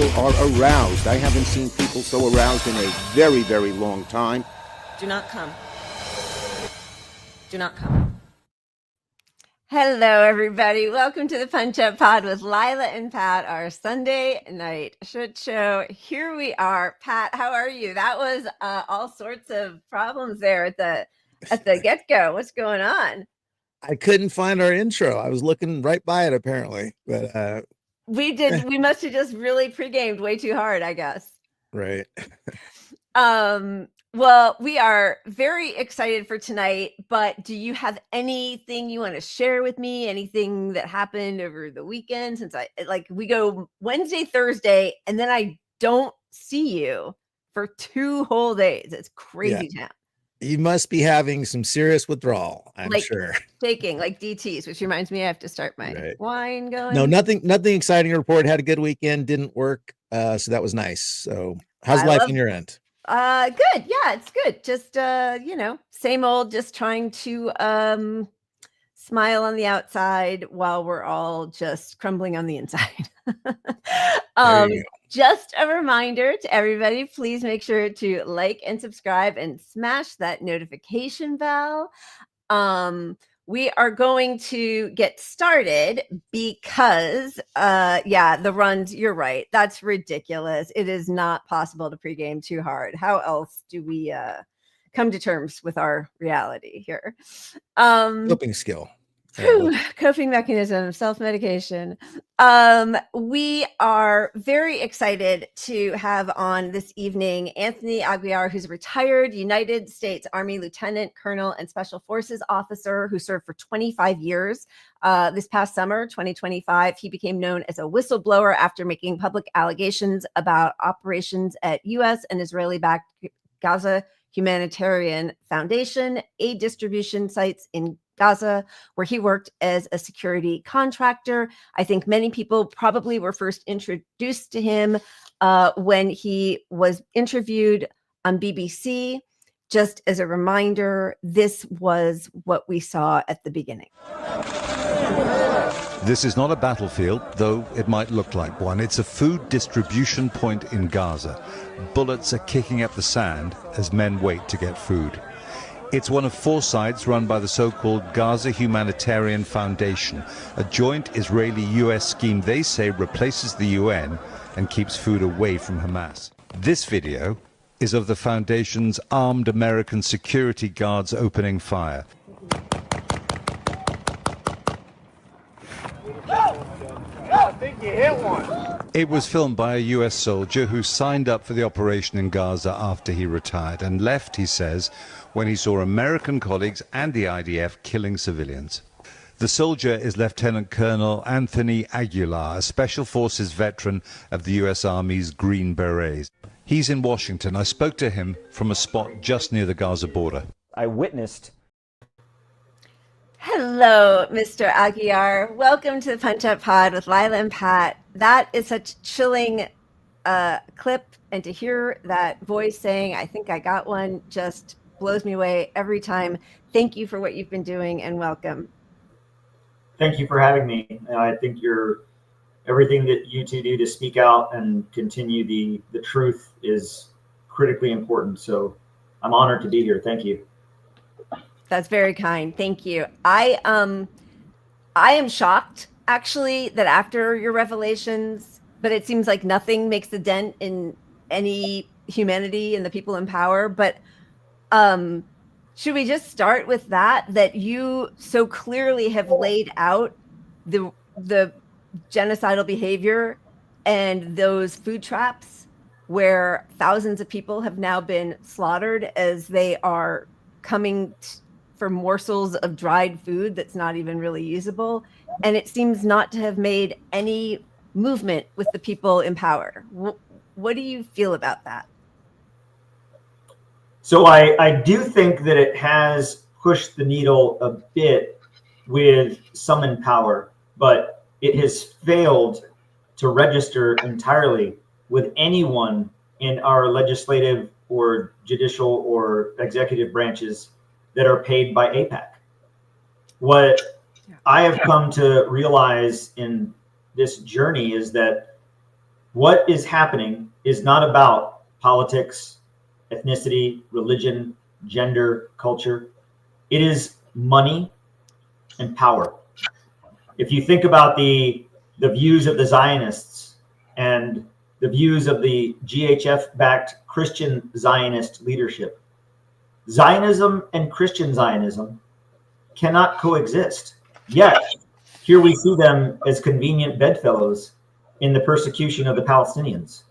people are aroused. I haven't seen people so aroused in a very, very long time. Do not come. Do not come. Hello, everybody. Welcome to the Punch Up Pod with Lila and Pat, our Sunday night shit show. Here we are. Pat, how are you? That was all sorts of problems there at the get-go. What's going on? I couldn't find our intro. I was looking right by it, apparently. But we must have just really pre-gamed way too hard, I guess. Right. Well, we are very excited for tonight, but do you have anything you want to share with me? Anything that happened over the weekend? Since we go Wednesday, Thursday, and then I don't see you for 2 whole days. It's crazy town. You must be having some serious withdrawal, I'm sure. Shaking like DTs, which reminds me I have to start my wine going. No, nothing exciting to report. Had a good weekend, didn't work. So that was nice. So how's life on your end? Good. Yeah, it's good. Just same old, just trying to smile on the outside while we're all just crumbling on the inside. Just a reminder to everybody, please make sure to like and subscribe and smash that notification bell. We are going to get started because, the runs, you're right. That's ridiculous. It is not possible to pregame too hard. How else do we come to terms with our reality here? Coping skill. Coping mechanism, self-medication. We are very excited to have on this evening Anthony Aguilar, who's a retired United States Army Lieutenant Colonel and Special Forces officer who served for 25 years. This past summer, 2025, he became known as a whistleblower after making public allegations about operations at U.S. and Israeli-backed Gaza Humanitarian Foundation aid distribution sites in Gaza, where he worked as a security contractor. I think many people probably were first introduced to him when he was interviewed on BBC. Just as a reminder, this was what we saw at the beginning. This is not a battlefield, though it might look like one. It's a food distribution point in Gaza. Bullets are kicking up the sand as men wait to get food. It's one of 4 sites run by the so-called Gaza Humanitarian Foundation, a joint Israeli-US scheme they say replaces the UN and keeps food away from Hamas. This video is of the foundation's armed American security guards opening fire. I think you hit one. It was filmed by a US soldier who signed up for the operation in Gaza after he retired and left, he says, when he saw American colleagues and the IDF killing civilians. The soldier is Lieutenant Colonel Anthony Aguilar, a Special Forces veteran of the US Army's Green Berets. He's in Washington. I spoke to him from a spot just near the Gaza border. I witnessed. Hello, Mr. Aguilar. Welcome to the Punch Up Pod with Lila and Pat. That is such a chilling clip, and to hear that voice saying, I think I got one, just blows me away every time. Thank you for what you've been doing, and welcome. Thank you for having me. I think everything that you two do to speak out and continue the truth is critically important. So I'm honored to be here. Thank you. That's very kind. Thank you. I am shocked, actually, that after your revelations, but it seems like nothing makes a dent in any humanity and the people in power. But should we just start with that you so clearly have laid out the genocidal behavior and those food traps where thousands of people have now been slaughtered as they are coming for morsels of dried food that's not even really usable, and it seems not to have made any movement with the people in power. What do you feel about that? So I do think that it has pushed the needle a bit with some in power, but it has failed to register entirely with anyone in our legislative or judicial or executive branches that are paid by AIPAC. What I have come to realize in this journey is that What is happening is not about politics, ethnicity, religion, gender, culture. It is money and power. If you think about the views of the Zionists and the views of the GHF-backed Christian Zionist leadership, Zionism and Christian Zionism cannot coexist. Yet, here we see them as convenient bedfellows in the persecution of the Palestinians,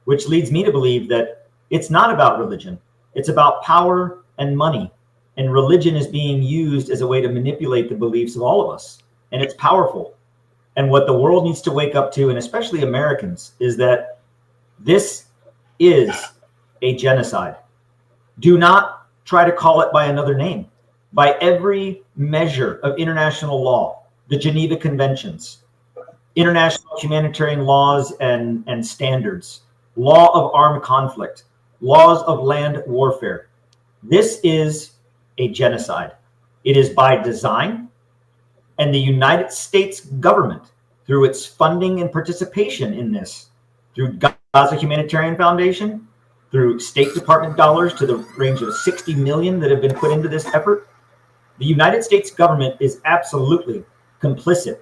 which leads me to believe that it's not about religion. It's about power and money. And religion is being used as a way to manipulate the beliefs of all of us. And it's powerful. And what the world needs to wake up to, and especially Americans, is that this is a genocide. Do not try to call it by another name. By every measure of international law, the Geneva Conventions, international humanitarian laws and standards, law of armed conflict, laws of land warfare, this is a genocide. It is by design, and the United States government, through its funding and participation in this, through Gaza Humanitarian Foundation, through State Department dollars to the range of 60 million that have been put into this effort, the United States government is absolutely complicit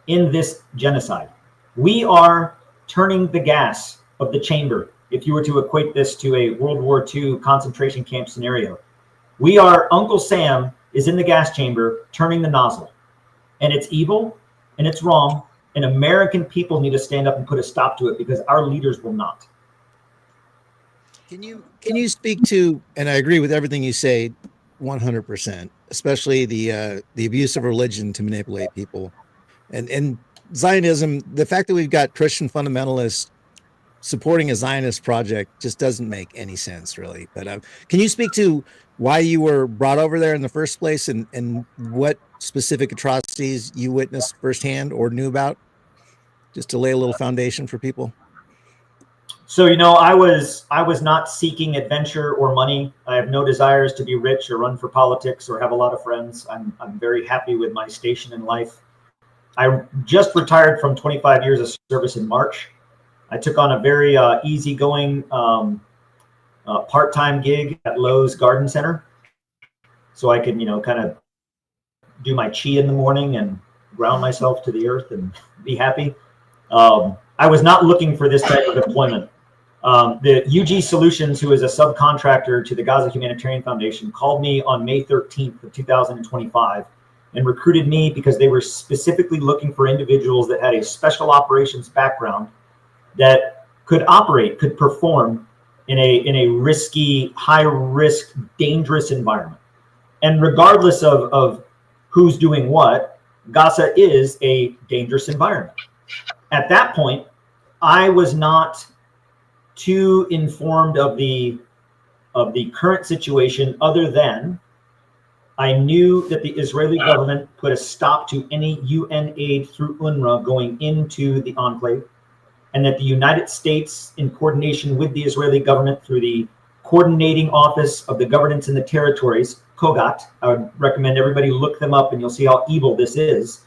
in this genocide. We are turning the gas of the chamber, if you were to equate this to a World War II concentration camp scenario. We are, Uncle Sam is in the gas chamber turning the nozzle. And it's evil and it's wrong. And American people need to stand up and put a stop to it, because our leaders will not. Can you speak to, and I agree with everything you say 100%, especially the abuse of religion to manipulate people, and Zionism, the fact that we've got Christian fundamentalists supporting a Zionist project just doesn't make any sense, really. But can you speak to why you were brought over there in the first place, and what specific atrocities you witnessed firsthand or knew about, just to lay a little foundation for people? So, you know, I was not seeking adventure or money. I have no desires to be rich or run for politics or have a lot of friends. I'm very happy with my station in life. I just retired from 25 years of service in March. I took on a very easygoing part-time gig at Lowe's Garden Center, so I could, you know, kind of do my chi in the morning and ground myself to the earth and be happy. I was not looking for this type of employment. The UG Solutions, who is a subcontractor to the Gaza Humanitarian Foundation, called me on May 13th of 2025 and recruited me because they were specifically looking for individuals that had a special operations background that could operate, could perform in a risky, high risk, dangerous environment. And regardless of who's doing what, Gaza is a dangerous environment. At that point, I was not too informed of the current situation, other than I knew that the Israeli government put a stop to any UN aid through UNRWA going into the enclave, and that the United States, in coordination with the Israeli government through the Coordinating Office of the Governance in the Territories, COGAT, I would recommend everybody look them up and you'll see how evil this is,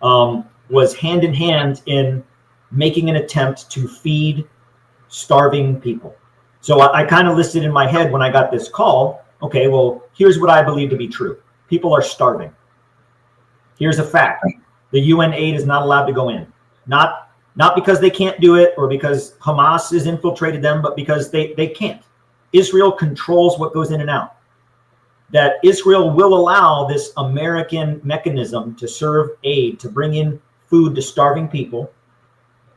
was hand in hand in making an attempt to feed starving people. So I kind of listed in my head when I got this call, okay, well, here's what I believe to be true. People are starving. Here's a fact. The UN aid is not allowed to go in. Not because they can't do it or because Hamas has infiltrated them, but because they can't. Israel controls what goes in and out. That Israel will allow this American mechanism to serve aid, to bring in food to starving people.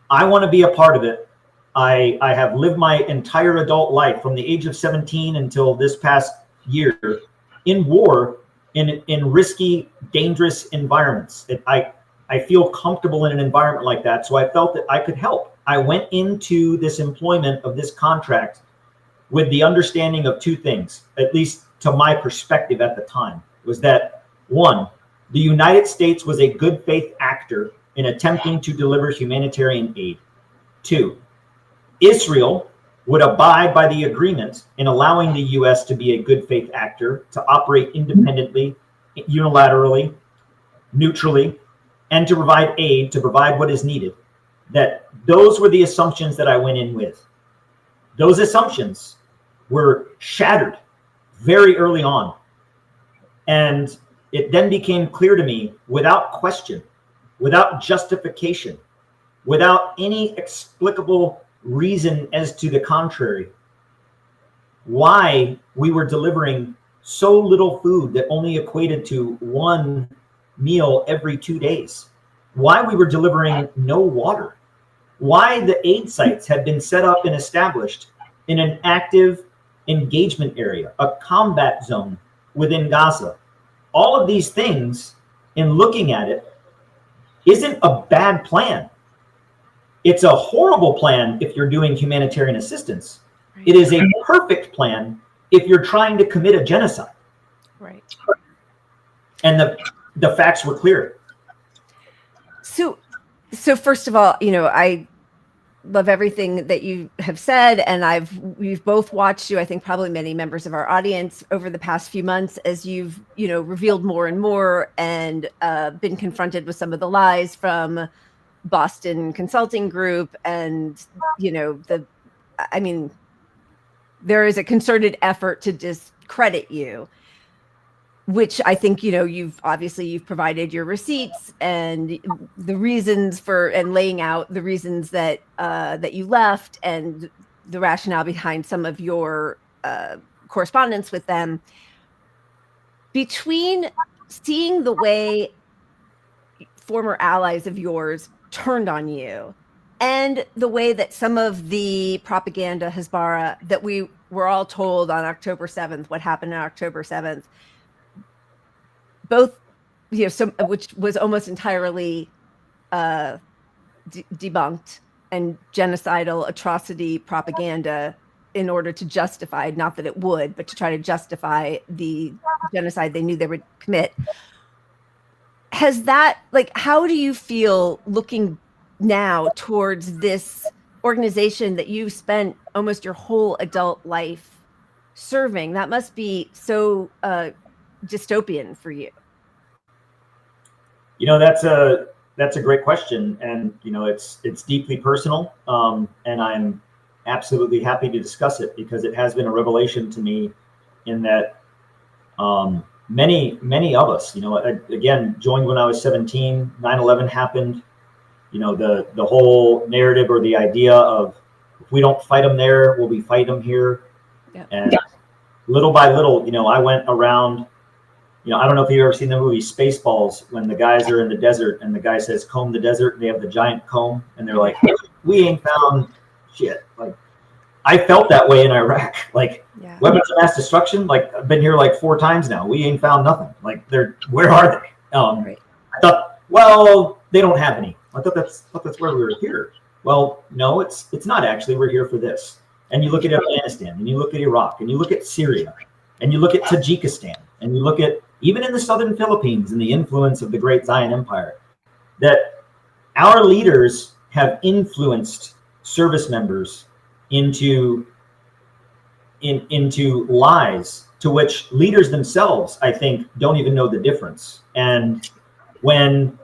I want to be a part of it. I have lived my entire adult life from the age of 17 until this past year in war, in risky, dangerous environments. I feel comfortable in an environment like that, so I felt that I could help. I went into this employment of this contract with the understanding of two things, at least to my perspective at the time, was that, one, the United States was a good faith actor in attempting to deliver humanitarian aid. Two, Israel would abide by the agreement in allowing the U.S. to be a good faith actor, to operate independently, unilaterally, neutrally, and to provide aid, to provide what is needed. that those were the assumptions that I went in with. Those assumptions were shattered very early on. And it then became clear to me, without question, without justification, without any explicable reason as to the contrary, why we were delivering so little food that only equated to one meal every 2 days, why we were delivering no water, why the aid sites had been set up and established in an active engagement area, a combat zone within Gaza. All of these things, in looking at it, isn't a bad plan. It's a horrible plan if you're doing humanitarian assistance. Right. It is a perfect plan if you're trying to commit a genocide. Right. And the facts were clear. So first of all, I love everything that you have said, and we've both watched you, I think probably many members of our audience, over the past few months as you've revealed more and more and been confronted with some of the lies from Boston Consulting Group, and there is a concerted effort to discredit you, which I think, you've provided your receipts and the reasons for, and laying out the reasons that you left and the rationale behind some of your correspondence with them. Between seeing the way former allies of yours turned on you and the way that some of the propaganda Hasbara that we were all told on October 7th, what happened on October 7th, both, which was almost entirely debunked, and genocidal atrocity propaganda in order to justify, not that it would, but to try to justify the genocide they knew they would commit. Has that, how do you feel looking now towards this organization that you've spent almost your whole adult life serving? That must be so dystopian for you. That's a great question, and it's deeply personal, and I'm absolutely happy to discuss it because it has been a revelation to me in that many of us, again, joined when I was 17. 9/11 happened. The whole narrative or the idea of, if we don't fight them there, will we fight them here? Yeah. And little by little, I went around. I don't know if you've ever seen the movie Spaceballs, when the guys are in the desert and the guy says, comb the desert, and they have the giant comb, and they're like, we ain't found shit. I felt that way in Iraq. Weapons of mass destruction, I've been here 4 times now. We ain't found nothing. Where are they? Right. I thought, well, they don't have any. I thought that's where we were here. Well, no, it's not actually. We're here for this. And you look at Afghanistan, and you look at Iraq, and you look at Syria, and you look at Tajikistan, and you look at even in the southern Philippines and the influence of the Great Zion Empire, that our leaders have influenced service members into lies to which leaders themselves, I think, don't even know the difference. And when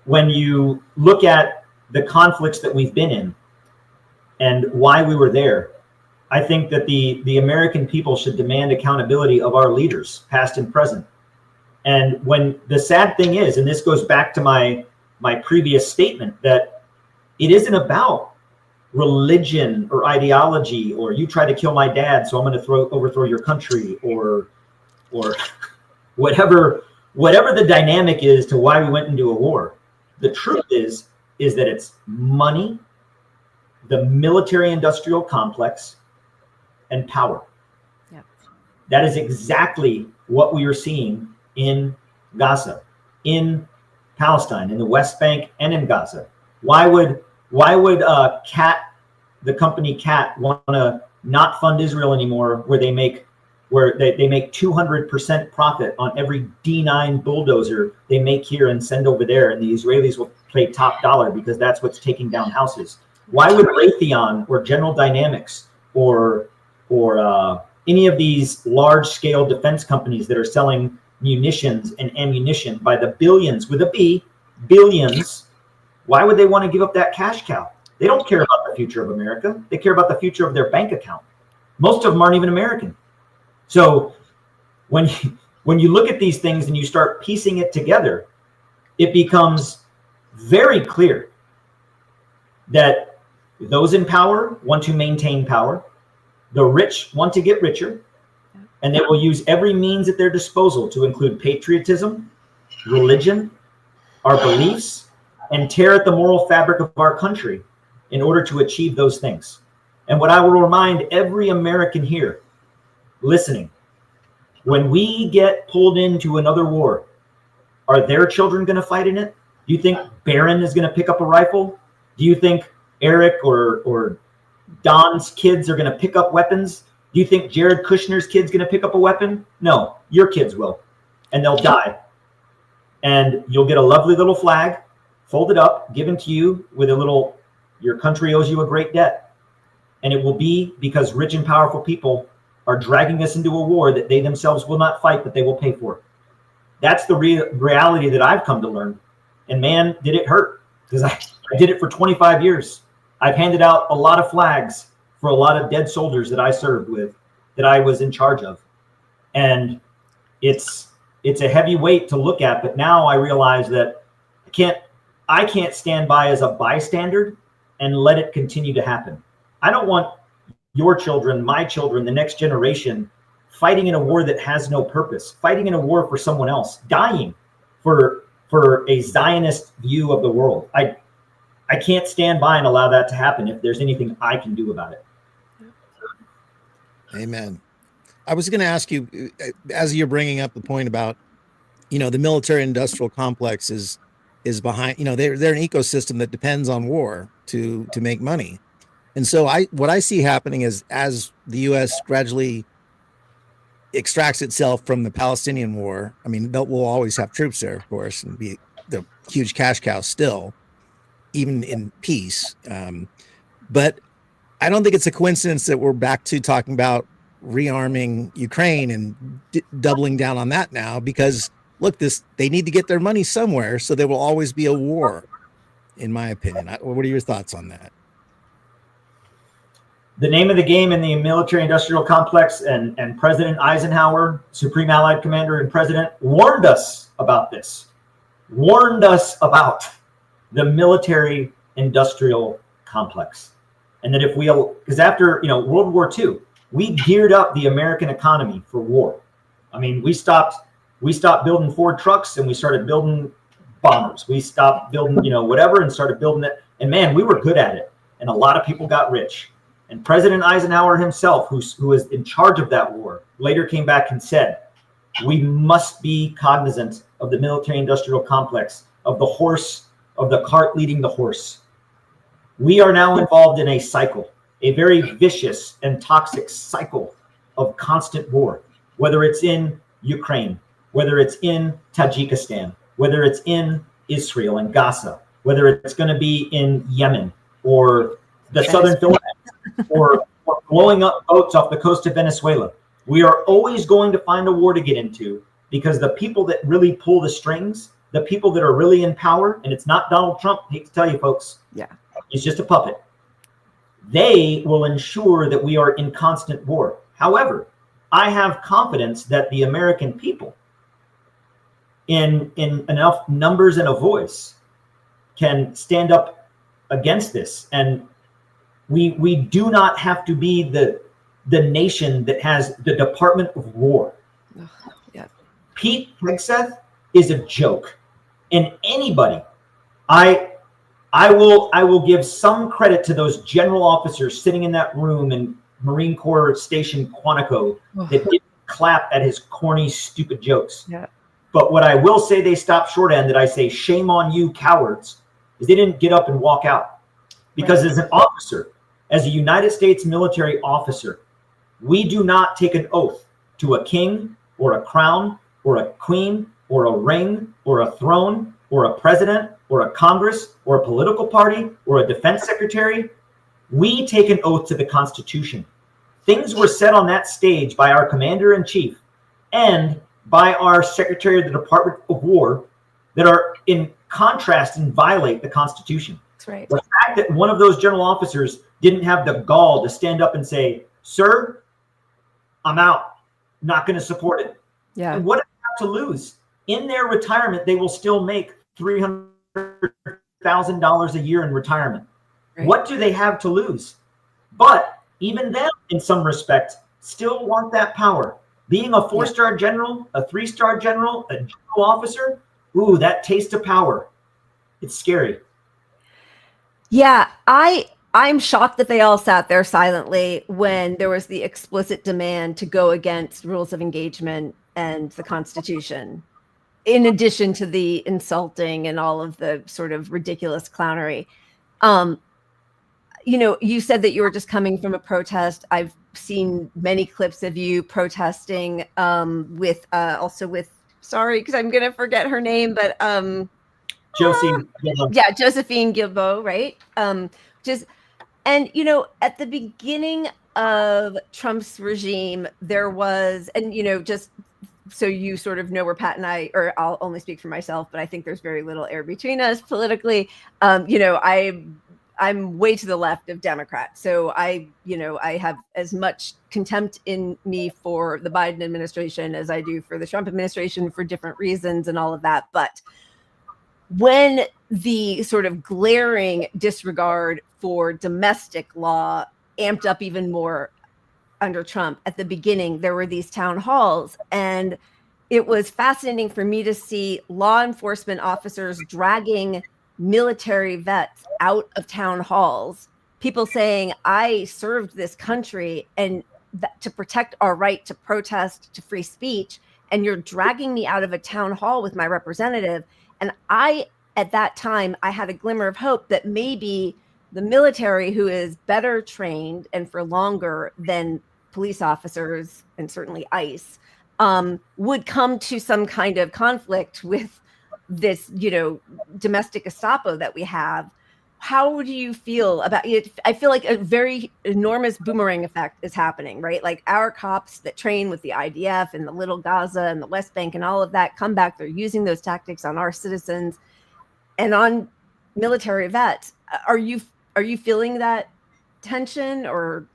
you look at the conflicts that we've been in and why we were there, I think that the American people should demand accountability of our leaders, past and present. And when the sad thing is, and this goes back to my previous statement, that it isn't about religion or ideology, or you try to kill my dad, so I'm going to overthrow your country, or whatever the dynamic is to why we went into a war. The truth is that it's money, the military-industrial complex, and power. Yep. That is exactly what we are seeing in Gaza, in Palestine, in the West Bank, and in Gaza. Why would the company CAT want to not fund Israel anymore, where they make 200% profit on every D9 bulldozer they make here and send over there, and the Israelis will pay top dollar because that's what's taking down houses? Why would Raytheon or General Dynamics or any of these large-scale defense companies that are selling munitions and ammunition by the billions, with a B, billions, Why would they want to give up that cash cow? They don't care about the future of America. They care about the future of their bank account. Most of them aren't even American. So when you look at these things and you start piecing it together, it becomes very clear that those in power want to maintain power. The rich want to get richer, and they will use every means at their disposal to include patriotism, religion, our beliefs, and tear at the moral fabric of our country in order to achieve those things. And what I will remind every American here listening, when we get pulled into another war, are their children going to fight in it? Do you think Barron is going to pick up a rifle? Do you think Eric or Don's kids are going to pick up weapons? Do you think Jared Kushner's kid's going to pick up a weapon? No, your kids will, and they'll die. And you'll get a lovely little flag folded up, given to you with a little, your country owes you a great debt. And it will be because rich and powerful people are dragging us into a war that they themselves will not fight, but they will pay for. That's the reality that I've come to learn. And man, did it hurt, because I did it for 25 years. I've handed out a lot of flags for a lot of dead soldiers that I served with, that I was in charge of. And it's a heavy weight to look at, but now I realize that I can't stand by as a bystander and let it continue to happen. I don't want your children, my children, the next generation fighting in a war that has no purpose, fighting in a war for someone else, dying for a Zionist view of the world. I can't stand by and allow that to happen if there's anything I can do about it. Amen. I was going to ask you, as you're bringing up the point about, the military industrial complex is behind, they're an ecosystem that depends on war to make money. And so what I see happening is, as the U.S. gradually extracts itself from the Palestinian war, I mean, we'll always have troops there, of course, and be the huge cash cow still, even in peace. But I don't think it's a coincidence that we're back to talking about rearming Ukraine and doubling down on that now, because look, they need to get their money somewhere, so there will always be a war, in my opinion. What are your thoughts on that? The name of the game in the military-industrial complex, and President Eisenhower, Supreme Allied Commander and President, warned us about this, warned us about the military-industrial complex. And that because after World War II, we geared up the American economy for war. I mean, we stopped building Ford trucks and we started building bombers. We stopped building, whatever, and started building it. And man, we were good at it. And a lot of people got rich. And President Eisenhower himself, who was in charge of that war, later came back and said, we must be cognizant of the military-industrial complex, of the cart leading the horse. We are now involved in a cycle, a very vicious and toxic cycle of constant war, whether it's in Ukraine, whether it's in Tajikistan, whether it's in Israel and Gaza, whether it's going to be in Yemen or the southern Philippines, or blowing up boats off the coast of Venezuela. We are always going to find a war to get into, because the people that really pull the strings, the people that are really in power, and it's not Donald Trump, I hate to tell you folks, he's just a puppet. They will ensure that we are in constant war. However, I have confidence that the American people, in enough numbers and a voice, can stand up against this. And we do not have to be the nation that has the Department of War. Pete Hegseth is a joke. And anybody, I will give some credit to those general officers sitting in that room in Marine Corps Station Quantico that didn't clap at his corny, stupid jokes. But what I will say they stopped short on, that I say shame on you cowards, is they didn't get up and walk out. Because as an officer, as a United States military officer, we do not take an oath to a king or a crown or a queen or a ring or a throne or a president or a Congress or a political party or a defense secretary. We take an oath to the Constitution. Things were said on that stage by our commander-in-chief and by our Secretary of the Department of War that are in contrast and violate the Constitution. That's right. The fact that one of those general officers didn't have the gall to stand up and say, "Sir, I'm out. Not going to support it." Yeah. And what do they have to lose? In their retirement, they will still make $300,000 a year in retirement. Right. What do they have to lose? But even them, in some respect, still want that power. Being a 4-star general, a 3-star general, a general officer, ooh, that taste of power. It's scary. Yeah, I'm shocked that they all sat there silently when there was the explicit demand to go against rules of engagement and the Constitution, in addition to the insulting and all of the sort of ridiculous clownery. You know, you said that you were just coming from a protest. I've seen many clips of you protesting with sorry, because I'm gonna forget her name, but Josephine Guilbeault, right? And you know, at the beginning of Trump's regime, there was, and you know, just so you sort of know where Pat and I, or I'll only speak for myself, but I think there's very little air between us politically. You know, I'm way to the left of Democrats. So I have as much contempt in me for the Biden administration as I do for the Trump administration for different reasons and all of that. But when the sort of glaring disregard for domestic law amped up even more under Trump at the beginning, there were these town halls, and it was fascinating for me to see law enforcement officers dragging military vets out of town halls, people saying, "I served this country and to protect our right to protest, to free speech, and you're dragging me out of a town hall with my representative." And at that time, I had a glimmer of hope that maybe the military, who is better trained and for longer than police officers and certainly ICE, would come to some kind of conflict with this, you know, domestic Gestapo that we have. How do you feel about it? I feel like a very enormous boomerang effect is happening, right? Like our cops that train with the IDF and the Little Gaza and the West Bank and all of that come back. They're using those tactics on our citizens and on military vets. Are you feeling that tension, or?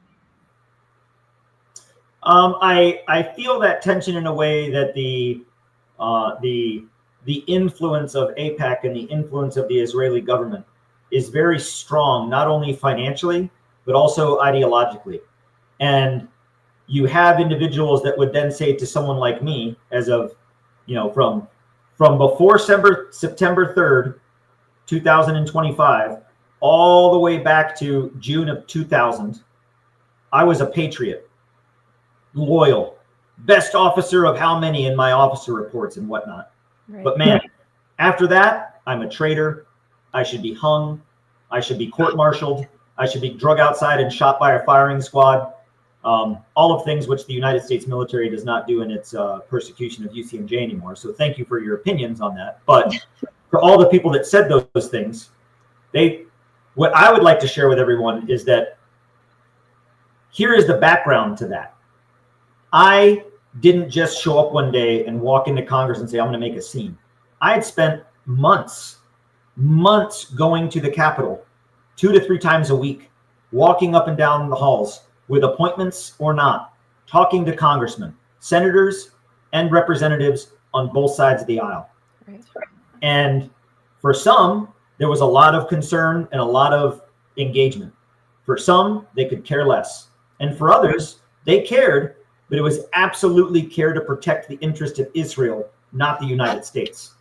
I feel that tension in a way that the influence of AIPAC and the influence of the Israeli government is very strong, not only financially, but also ideologically. And you have individuals that would then say to someone like me, as of, you know, from before September 3rd, 2025, all the way back to June of 2000, I was a patriot, loyal, best officer of how many in my officer reports and whatnot. Right. But man, after that, I'm a traitor. I should be hung. I should be court-martialed. I should be drug outside and shot by a firing squad. All of things which the United States military does not do in its persecution of UCMJ anymore. So thank you for your opinions on that. But for all the people that said those things, what I would like to share with everyone is that here is the background to that. I didn't just show up one day and walk into Congress and say, "I'm going to make a scene." I had spent months going to the Capitol 2 to 3 times a week, walking up and down the halls with appointments or not, talking to congressmen, senators, and representatives on both sides of the aisle. Right. And for some, there was a lot of concern and a lot of engagement. For some, they could care less. And for others, they cared, but it was absolutely care to protect the interest of Israel, not the United States.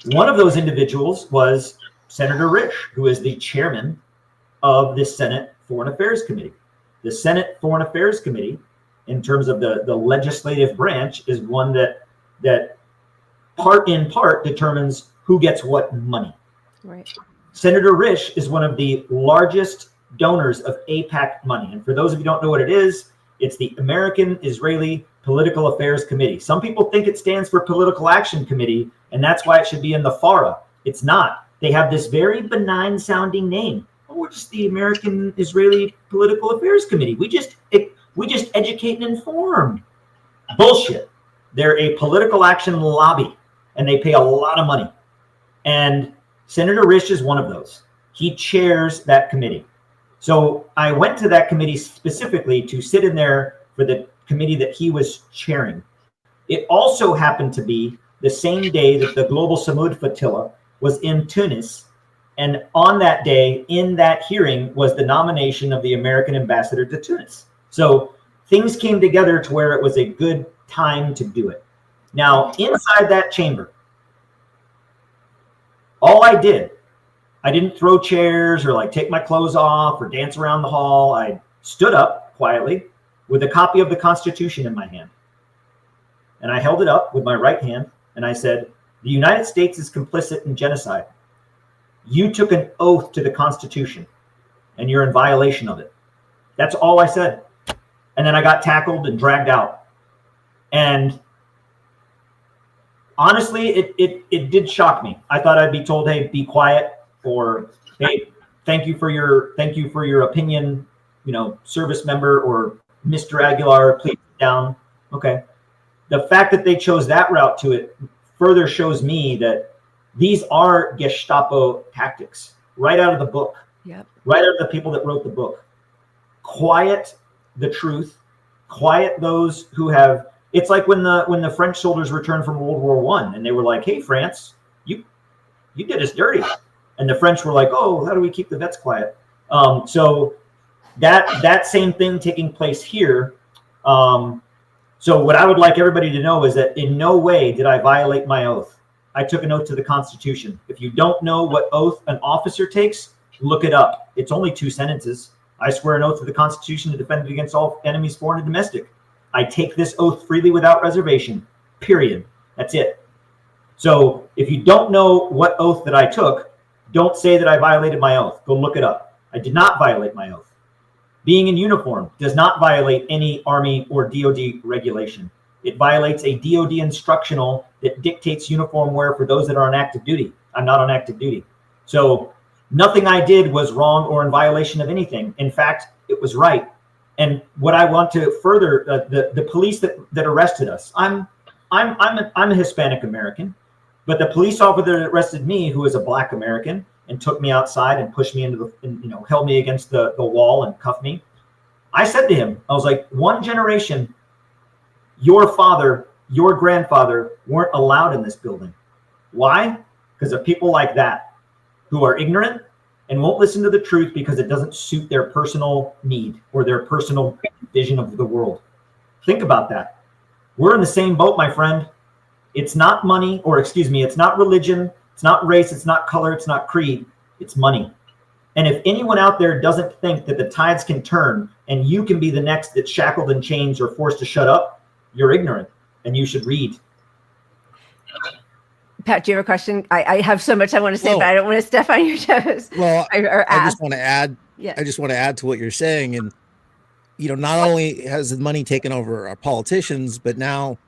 One of those individuals was Senator Risch, who is the chairman of the Senate Foreign Affairs Committee. The Senate Foreign Affairs Committee, in terms of the legislative branch, is one that part determines who gets what money. Right. Senator Risch is one of the largest donors of AIPAC money. And for those of you who don't know what it is, it's the American Israeli Political Affairs Committee. Some people think it stands for Political Action Committee, and that's why it should be in the FARA. It's not. They have this very benign sounding name. Oh, we're just the American Israeli Political Affairs Committee. We just educate and inform. Bullshit. They're a political action lobby, and they pay a lot of money. And Senator Risch is one of those. He chairs that committee. So I went to that committee specifically to sit in there for the committee that he was chairing. It also happened to be the same day that the Global Samud Flotilla was in Tunis. And on that day, in that hearing, was the nomination of the American ambassador to Tunis. So things came together to where it was a good time to do it. Now, inside that chamber, all I didn't throw chairs or like take my clothes off or dance around the hall. I stood up quietly with a copy of the Constitution in my hand. And I held it up with my right hand and I said, the United States is complicit in genocide. You took an oath to the Constitution and you're in violation of it. That's all I said. And then I got tackled and dragged out. And honestly, it did shock me. I thought I'd be told, hey, be quiet, or hey, thank you for your opinion, service member, or Mr. Aguilar, please sit down. Okay. The fact that they chose that route to it further shows me that these are Gestapo tactics right out of the book. Yep. Right out of the people that wrote the book. Quiet the truth, quiet those who have. It's like when the French soldiers returned from World War I and they were like, hey, France, you did us dirty. And the French were like, oh, how do we keep the vets quiet? So that same thing taking place here. So what I would like everybody to know is that in no way did I violate my oath. I took an oath to the Constitution. If you don't know what oath an officer takes, look it up. It's only 2 sentences. I swear an oath to the Constitution to defend it against all enemies, foreign and domestic. I take this oath freely without reservation, period. That's it. So if you don't know what oath that I took, don't say that I violated my oath. Go look it up. I did not violate my oath. Being in uniform does not violate any Army or DOD regulation. It violates a DOD instructional that dictates uniform wear for those that are on active duty. I'm not on active duty. So nothing I did was wrong or in violation of anything. In fact, it was right. And what I want to further, the police that arrested us, I'm a Hispanic American, but the police officer that arrested me, who is a Black American, and took me outside and pushed me into held me against the wall and cuffed me. I said to him, I was like, one generation, your father, your grandfather weren't allowed in this building. Why? Because of people like that who are ignorant and won't listen to the truth because it doesn't suit their personal need or their personal vision of the world. Think about that. We're in the same boat, my friend. It's not money, or excuse me, it's not religion, it's not race, it's not color, it's not creed, it's money. And if anyone out there doesn't think that the tides can turn and you can be the next that's shackled in chains or forced to shut up, you're ignorant and you should read. Pat, do you have a question? I have so much I want to say, but I don't want to step on your toes. Well, or I just want to add. Yeah. I just want to add to what you're saying, and not only has the money taken over our politicians, but now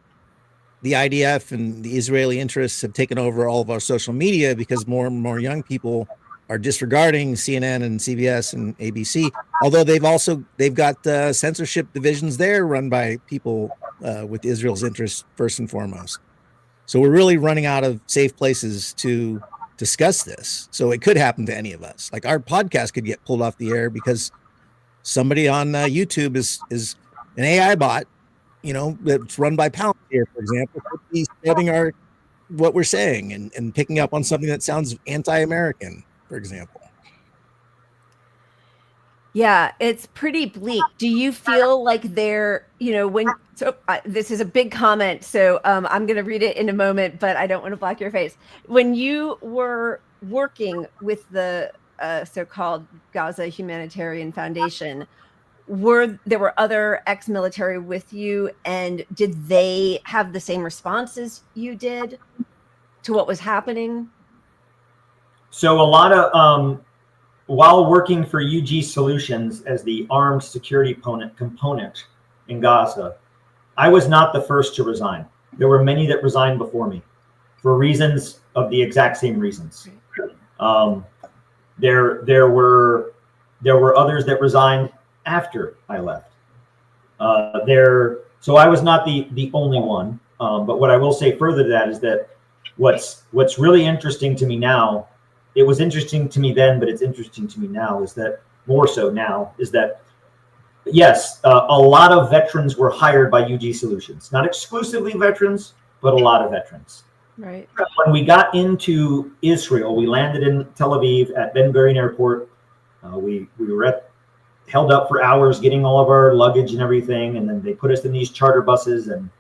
the IDF and the Israeli interests have taken over all of our social media because more and more young people are disregarding CNN and CBS and ABC. Although they've got censorship divisions there run by people with Israel's interests first and foremost. So we're really running out of safe places to discuss this. So it could happen to any of us. Like our podcast could get pulled off the air because somebody on YouTube is an AI bot, that's run by Palantir, for example, could be studying what we're saying and picking up on something that sounds anti-American, for example. Yeah, it's pretty bleak. Do you feel like they're, this is a big comment, so I'm going to read it in a moment, but I don't want to block your face. When you were working with the so-called Gaza Humanitarian Foundation, there were other ex-military with you, and did they have the same response as you did to what was happening? So a lot of while working for UG Solutions as the armed security component in Gaza, I was not the first to resign. There were many that resigned before me for reasons of the exact same reasons. There were others that resigned after I left. So I was not the only one. But what I will say further to that is that what's really interesting to me now, it was interesting to me then, but it's interesting to me now, is that more so now, is that yes, a lot of veterans were hired by UG Solutions, not exclusively veterans, but a lot of veterans. Right. When we got into Israel, we landed in Tel Aviv at Ben Gurion Airport. We were held up for hours getting all of our luggage and everything, and then they put us in these charter buses, and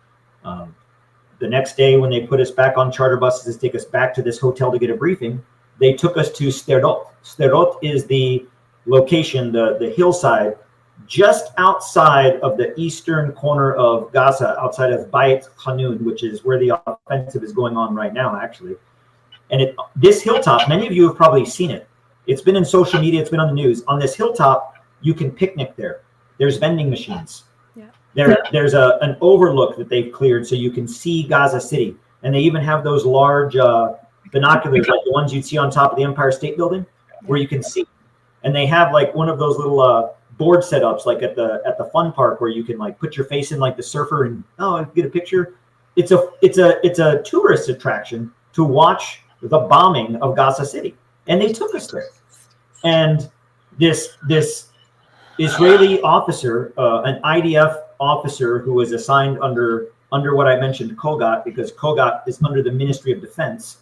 the next day when they put us back on charter buses to take us back to this hotel to get a briefing, they took us to Sderot. Sderot is the location, the hillside just outside of the eastern corner of Gaza, outside of Beit Hanun, which is where the offensive is going on right now, actually. And this hilltop, many of you have probably seen it. It's been in social media, it's been on the news. On this hilltop, you can picnic there. There's vending machines. Yeah. There's an overlook that they've cleared so you can see Gaza City. And they even have those large binoculars, like the ones you'd see on top of the Empire State Building, where you can see. And they have like one of those little board setups, like at the fun park, where you can like put your face in like the surfer and get a picture. It's a tourist attraction to watch the bombing of Gaza City. And they took us there. And this Israeli officer, an IDF officer who was assigned under what I mentioned, Kogat, because Kogat is under the Ministry of Defense.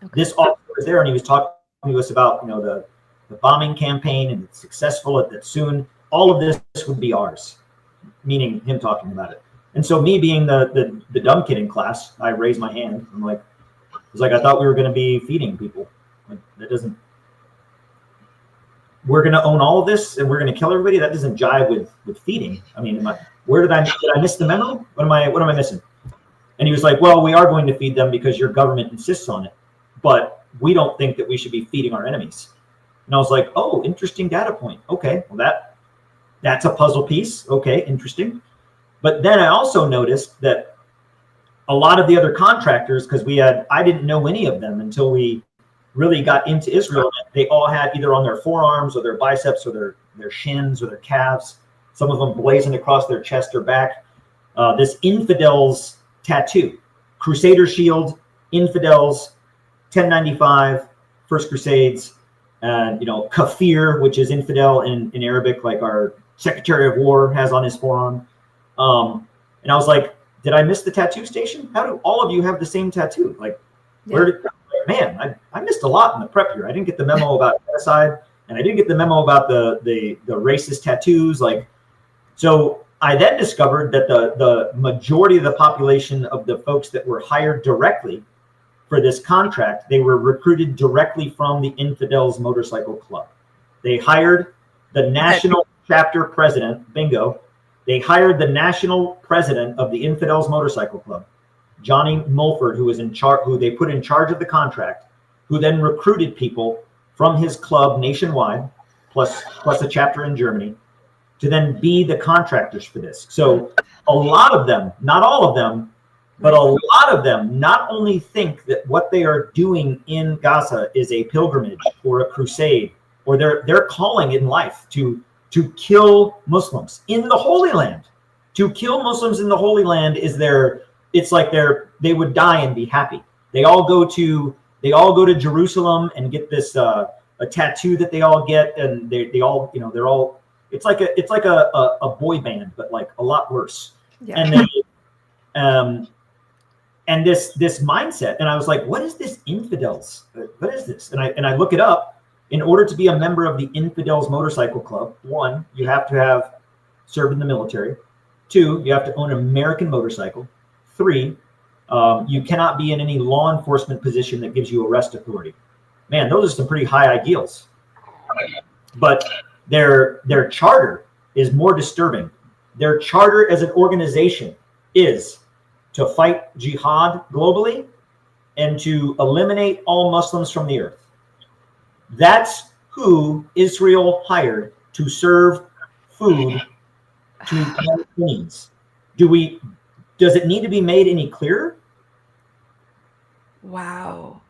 Okay. This officer was there, and he was talking to us about the bombing campaign, and it's successful, that soon all of this would be ours, meaning him talking about it. And so me being the dumb kid in class, I raised my hand. I'm like, I thought we were going to be feeding people. Like, that doesn't. We're going to own all of this and we're going to kill everybody. That doesn't jive with feeding. I mean, did I miss the memo? What am I missing? And he was like, well, we are going to feed them because your government insists on it, but we don't think that we should be feeding our enemies. And I was like, oh, interesting data point. Okay, well that's a puzzle piece. Okay, interesting. But then I also noticed that a lot of the other contractors, because I didn't know any of them until we really got into Israel. They all had either on their forearms or their biceps or their shins or their calves, some of them blazoned across their chest or back, this infidels tattoo, Crusader shield, infidels, 1095, First Crusades, and kafir, which is infidel in Arabic, like our Secretary of War has on his forearm. And I was like, did I miss the tattoo station? How do all of you have the same tattoo? Like, man, I missed a lot in the prep here. I didn't get the memo about genocide, and I didn't get the memo about the racist tattoos. Like, so I then discovered that the majority of the population of the folks that were hired directly for this contract, they were recruited directly from the Infidels Motorcycle Club. They hired the national chapter president, bingo. They hired the national president of the Infidels Motorcycle Club, Johnny Mulford, who was who they put in charge of the contract, who then recruited people from his club nationwide, plus a chapter in Germany, to then be the contractors for this. So a lot of them, not all of them, but a lot of them not only think that what they are doing in Gaza is a pilgrimage or a crusade, or their calling in life to kill Muslims in the Holy Land. To kill Muslims in the Holy Land is it's like they would die and be happy. They all go to Jerusalem and get this a tattoo that they all get, and they all they're all it's like a boy band, but like a lot worse. Yeah. And this mindset, and I was like, what is this infidels? What is this? And I look it up. In order to be a member of the Infidels Motorcycle Club, 1, you have to have served in the military. 2, you have to own an American motorcycle. 3, you cannot be in any law enforcement position that gives you arrest authority. Man, those are some pretty high ideals. But their charter is more disturbing. Their charter as an organization is to fight jihad globally and to eliminate all Muslims from the earth. That's who Israel hired to serve food to Palestinians. Does it need to be made any clearer? Wow.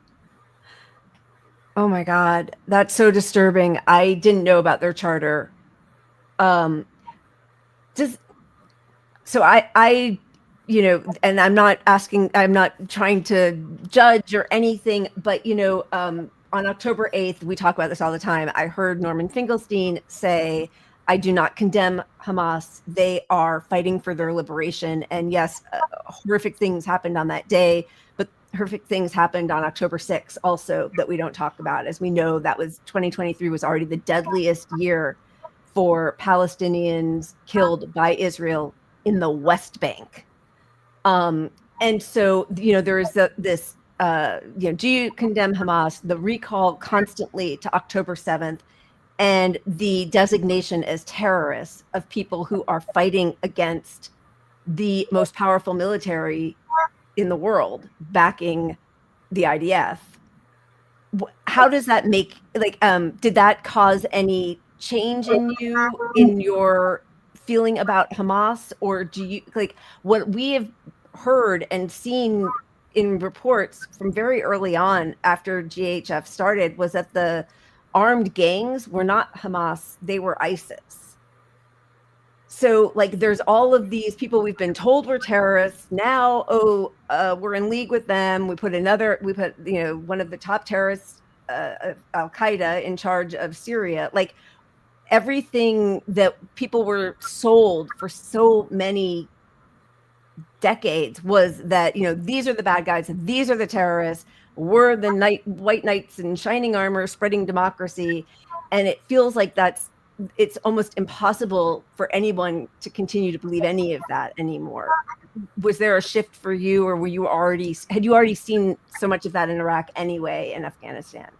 Oh my God. That's so disturbing. I didn't know about their charter. I and I'm not trying to judge or anything, but, on October 8th, we talk about this all the time. I heard Norman Finkelstein say, I do not condemn Hamas. They are fighting for their liberation. And yes, horrific things happened on that day, but horrific things happened on October 6th also that we don't talk about. As we know, 2023 was already the deadliest year for Palestinians killed by Israel in the West Bank. And so, there is this, do you condemn Hamas, the recall constantly to October 7th, and the designation as terrorists of people who are fighting against the most powerful military in the world, backing the IDF. How does that make, did that cause any change in you, in your feeling about Hamas? Or do you, what we have heard and seen in reports from very early on after GHF started was that the armed gangs were not Hamas, they were ISIS. So there's all of these people we've been told were terrorists. Now, we're in league with them. We put one of the top terrorists, Al-Qaeda, in charge of Syria. Everything that people were sold for so many decades was that, these are the bad guys, these are the terrorists, we're the white knights in shining armor spreading democracy. And it feels like it's almost impossible for anyone to continue to believe any of that anymore. Was there a shift for you, or had you already seen so much of that in Iraq anyway, in Afghanistan?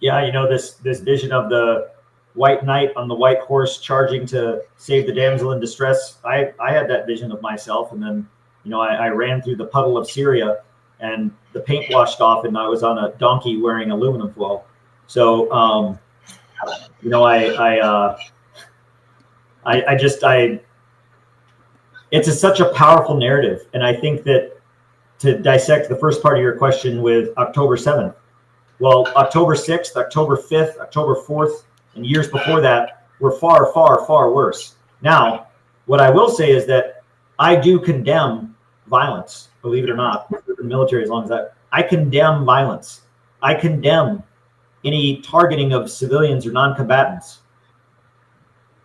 Yeah, this vision of the white knight on the white horse charging to save the damsel in distress. I had that vision of myself, and then I ran through the puddle of Syria, and the paint washed off, and I was on a donkey wearing aluminum foil. So it's such a powerful narrative, and I think that to dissect the first part of your question with October 7th, well, October 6th, October 5th, October 4th, and years before that were far, far, far worse. Now, what I will say is that I do condemn violence, believe it or not. The military, as long as that, I condemn violence. I condemn any targeting of civilians or non-combatants.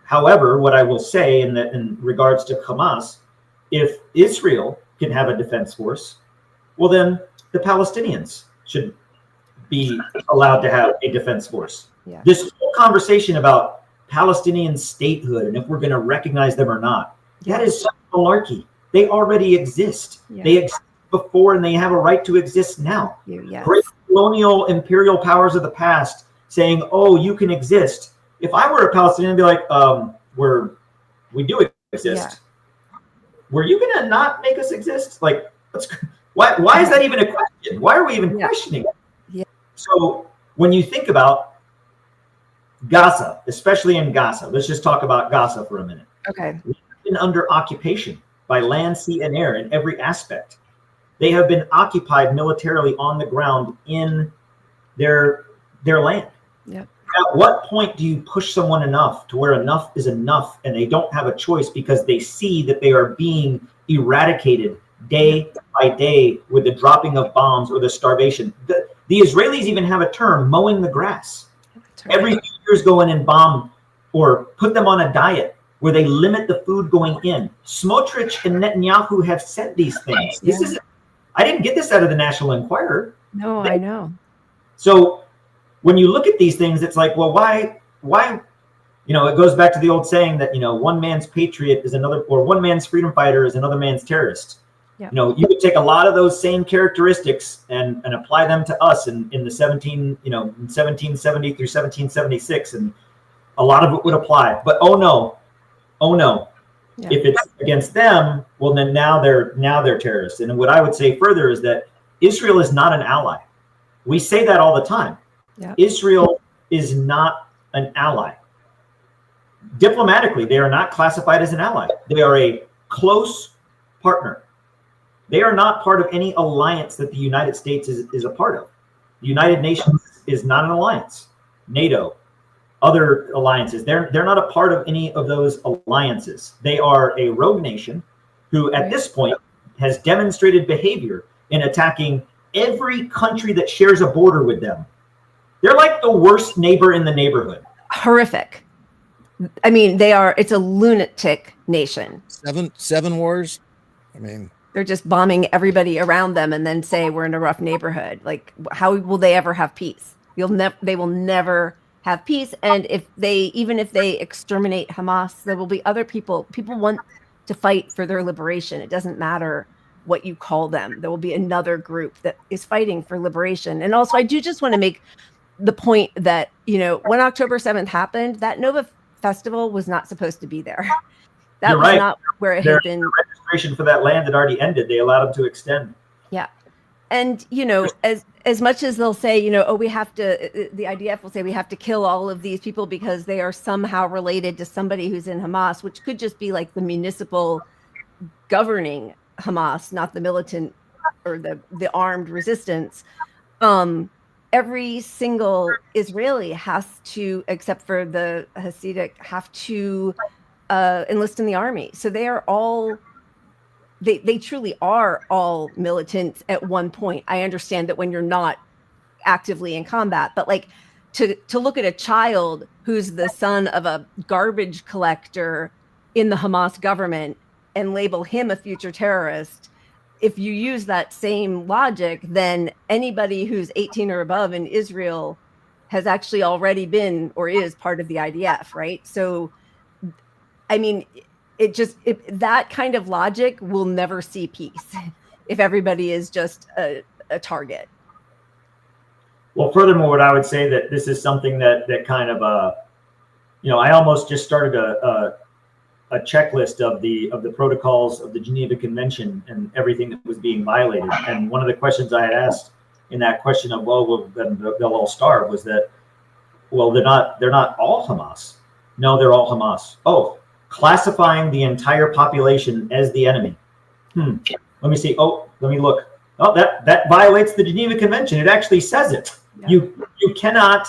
However, what I will say in regards to Hamas, if Israel can have a defense force, well, then the Palestinians should be allowed to have a defense force. Yeah. This whole conversation about Palestinian statehood and if we're going to recognize them or not, that is such malarkey. They already exist. Yeah. They exist before, and they have a right to exist now. Yes. Great colonial imperial powers of the past saying, "Oh, you can exist." If I were a Palestinian, I'd be like, we do exist. Yeah. Were you gonna not make us exist? Why is that even a question? Why are we even questioning it? Yeah. So when you think about Gaza, especially in Gaza, let's just talk about Gaza for a minute. Okay. We've been under occupation by land, sea, and air in every aspect. They have been occupied militarily on the ground in their land. Yep. At what point do you push someone enough to where enough is enough and they don't have a choice because they see that they are being eradicated day by day with the dropping of bombs or the starvation? The Israelis even have a term, mowing the grass. Right. Every few years go in and bomb or put them on a diet where they limit the food going in. Smotrich and Netanyahu have said these things. Yeah. This is, I didn't get this out of the National Enquirer. No, I know. So when you look at these things, it's like, well, why, it goes back to the old saying that, one man's patriot is another, or one man's freedom fighter is another man's terrorist. Yeah. You could take a lot of those same characteristics and apply them to us in the 1770 through 1776. And a lot of it would apply, but oh no. Yeah. If it's against them, well, then now they're terrorists. And what I would say further is that Israel is not an ally. We say that all the time. Yeah. Israel is not an ally. Diplomatically, they are not classified as an ally. They are a close partner. They are not part of any alliance that the United States is a part of. The United Nations is not an alliance. NATO, other alliances, they're not a part of any of those alliances. They are a rogue nation who at this point has demonstrated behavior in attacking every country that shares a border with them. They're like the worst neighbor in the neighborhood. Horrific. I mean, it's a lunatic nation. Seven wars. I mean, they're just bombing everybody around them and then say we're in a rough neighborhood. Like, how will they ever have peace? They will never have peace. And even if they exterminate Hamas, there will be other people. People want to fight for their liberation. It doesn't matter what you call them. There will be another group that is fighting for liberation. And also, I do just want to make the point that, when October 7th happened, that Nova Festival was not supposed to be there. That was not where it had been. The registration for that land had already ended. They allowed them to extend. Yeah. And, as much as they'll say, we have to, the IDF will say we have to kill all of these people because they are somehow related to somebody who's in Hamas, which could just be like the municipal governing Hamas, not the militant or the armed resistance. Every single Israeli has to, except for the Hasidic, have to enlist in the army. So they are all, they truly are all militants at one point. I understand that when you're not actively in combat, but like to look at a child who's the son of a garbage collector in the Hamas government and label him a future terrorist, if you use that same logic, then anybody who's 18 or above in Israel has actually already been or is part of the IDF, right? So, I mean, that kind of logic will never see peace if everybody is just a target. Well, furthermore, what I would say that this is something that kind of, I almost just started a checklist of the protocols of the Geneva Convention and everything that was being violated. And one of the questions I had asked in that question of, then they'll all starve, was that, they're not all Hamas. No, they're all Hamas. Oh, classifying the entire population as the enemy. Let me see. Oh, let me look. Oh, that violates the Geneva Convention. It actually says it. Yeah. You cannot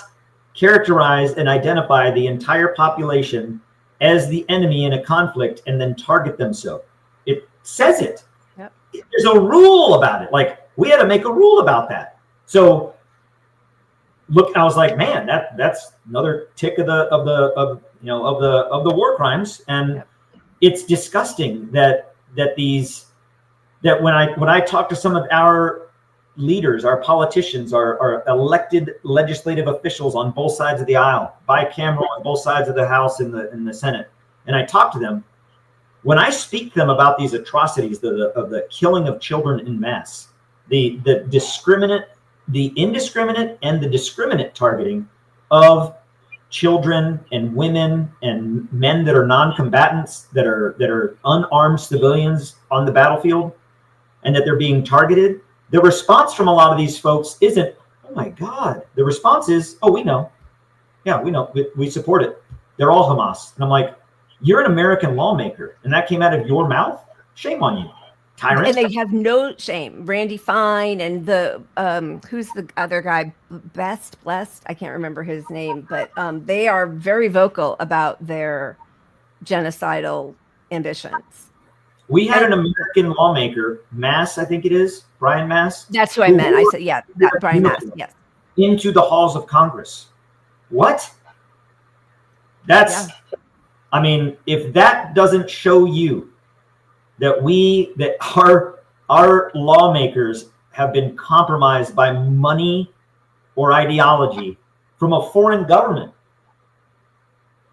characterize and identify the entire population as the enemy in a conflict and then target them. So it says it. Yep. There's a rule about it. Like, we had to make a rule about that. So look, I was like, man, that's another tick of the war crimes. And yep. It's disgusting that when I talk to some of our leaders, our politicians, our elected legislative officials on both sides of the aisle, bicameral on both sides of the House and the Senate, and I talk to them, when I speak to them about these atrocities of the killing of children in mass, the indiscriminate and the discriminate targeting of children and women and men that are non-combatants, that are unarmed civilians on the battlefield, and that they're being targeted, the response from a lot of these folks isn't, oh my God. The response is, oh, we know. Yeah, we know. We support it. They're all Hamas. And I'm like, you're an American lawmaker, and that came out of your mouth? Shame on you, tyrant. And they have no shame. Randy Fine and the, who's the other guy? Blessed? I can't remember his name, but they are very vocal about their genocidal ambitions. We had an American lawmaker, Mass, I think it is, Brian Mass. That's who I meant. I said, yeah, Brian Mass, yes. Into the halls of Congress. What? I mean, if that doesn't show you that our lawmakers have been compromised by money or ideology from a foreign government,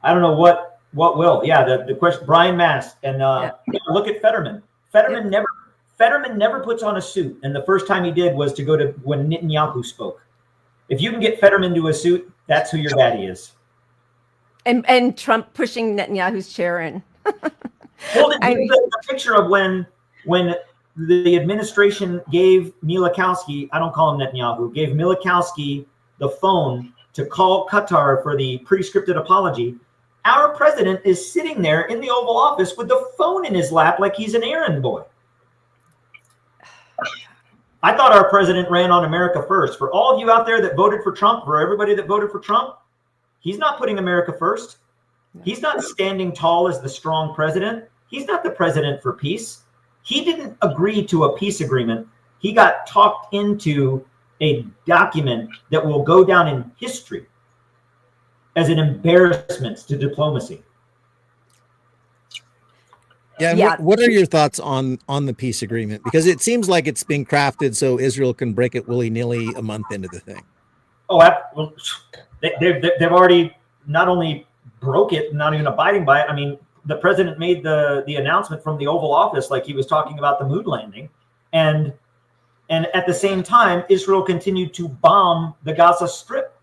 I don't know what will. Yeah, the question, Brian Mass, and look at Fetterman. Fetterman never puts on a suit, and the first time he did was to go to when Netanyahu spoke. If you can get Fetterman to a suit, that's who your daddy is. And Trump pushing Netanyahu's chair in. Well, the picture of when the administration gave Milikowski, I don't call him Netanyahu, gave Milikowski the phone to call Qatar for the pre-scripted apology. Our president is sitting there in the Oval Office with the phone in his lap like he's an errand boy. I thought our president ran on America first. For all of you out there that voted for Trump, for everybody that voted for Trump, he's not putting America first. He's not standing tall as the strong president. He's not the president for peace. He didn't agree to a peace agreement. He got talked into a document that will go down in history as an embarrassment to diplomacy. Yeah, and Yeah. what are your thoughts on the peace agreement? Because it seems like it's being crafted so Israel can break it willy-nilly a month into the thing. Oh, well, they've already not only broke it, not even abiding by it. I mean, the president made the announcement from the Oval Office like he was talking about the moon landing, and at the same time, Israel continued to bomb the Gaza Strip,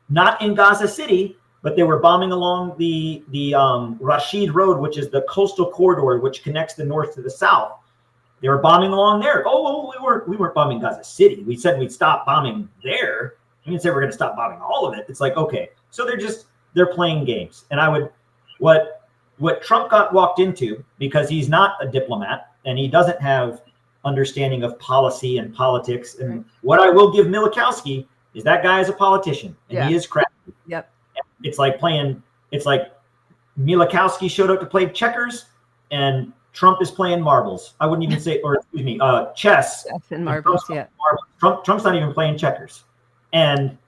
not in Gaza City, but they were bombing along the Rashid Road, which is the coastal corridor which connects the north to the south. They were bombing along there. Oh, we weren't bombing Gaza City. We said we'd stop bombing there. We didn't say we're going to stop bombing all of it. It's like, okay, so they're playing games. And what Trump got walked into, because he's not a diplomat and he doesn't have understanding of policy and politics. And what I will give Milikowski is that guy is a politician and he is crafty. Yep. It's like Milikowski showed up to play checkers and Trump is playing marbles. I wouldn't even say, or excuse me, chess. Chess and marbles, yeah. Trump's not even playing checkers. And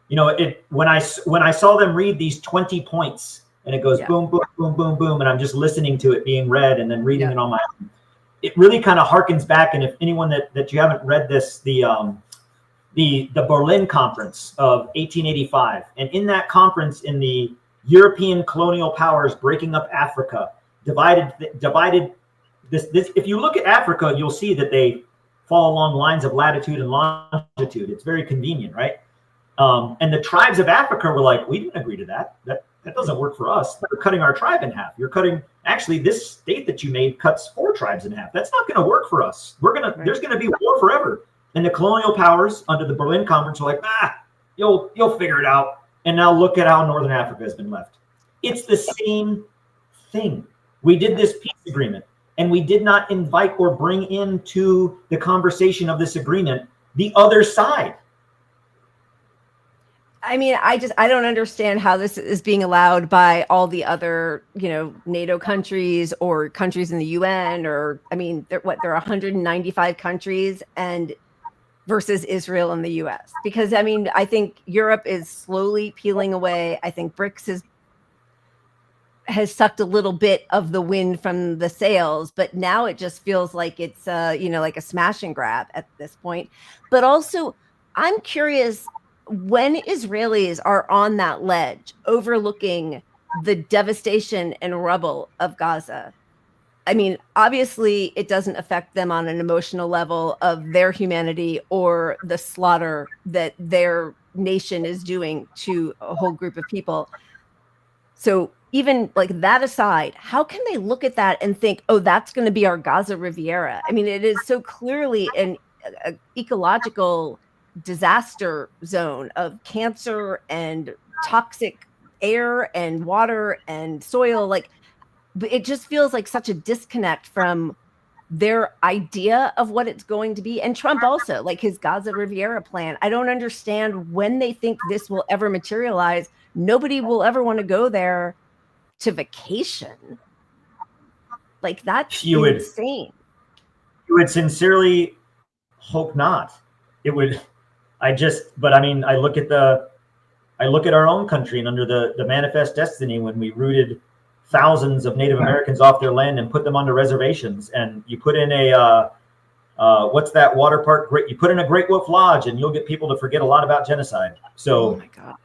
when I saw them read these 20 points and it goes boom, boom, boom, boom, boom, and I'm just listening to it being read and then reading it on my own, it really kind of harkens back. And if anyone that you haven't read this, the Berlin Conference of 1885, and in that conference, in the European colonial powers breaking up Africa, divided this. If you look at Africa, you'll see that they fall along lines of latitude and longitude. It's very convenient, right? And the tribes of Africa were like, we didn't agree to that. That doesn't work for us. You're cutting our tribe in half. You're cutting, actually, this state that you made cuts 4 tribes in half. That's not going to work for us. There's going to be war forever. And the colonial powers under the Berlin Conference were like, you'll figure it out. And now look at how Northern Africa has been left. It's the same thing. We did this peace agreement, and we did not invite or bring into the conversation of this agreement the other side. I mean, I don't understand how this is being allowed by all the other, NATO countries or countries in the UN, or, I mean, there are 195 countries and versus Israel and the US. Because, I mean, I think Europe is slowly peeling away. I think BRICS has sucked a little bit of the wind from the sails, but now it just feels like it's, like a smash and grab at this point. But also, I'm curious, when Israelis are on that ledge overlooking the devastation and rubble of Gaza, I mean, obviously it doesn't affect them on an emotional level of their humanity or the slaughter that their nation is doing to a whole group of people. So even like that aside, how can they look at that and think, oh, that's going to be our Gaza Riviera? I mean, it is so clearly an ecological disaster zone of cancer and toxic air and water and soil. Like, it just feels like such a disconnect from their idea of what it's going to be. And Trump also, like his Gaza Riviera plan. I don't understand when they think this will ever materialize. Nobody will ever want to go there to vacation. Like, that's insane. You would sincerely hope not. It would. But I mean, I look at our own country, and under the Manifest Destiny, when we rooted thousands of Native Americans off their land and put them onto reservations, and you put in a what's that water park? You put in a Great Wolf Lodge, and you'll get people to forget a lot about genocide. So, oh my God,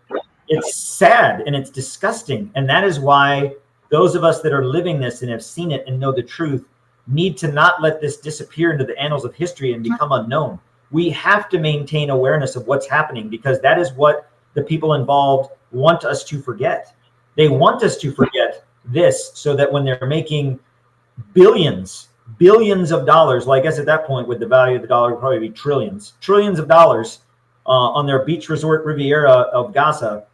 it's sad and it's disgusting, and that is why those of us that are living this and have seen it and know the truth need to not let this disappear into the annals of history and become unknown. We have to maintain awareness of what's happening, because that is what the people involved want us to forget. They want us to forget this so that when they're making billions of dollars, well, I guess at that point with the value of the dollar would probably be trillions of dollars on their beach resort Riviera of Gaza,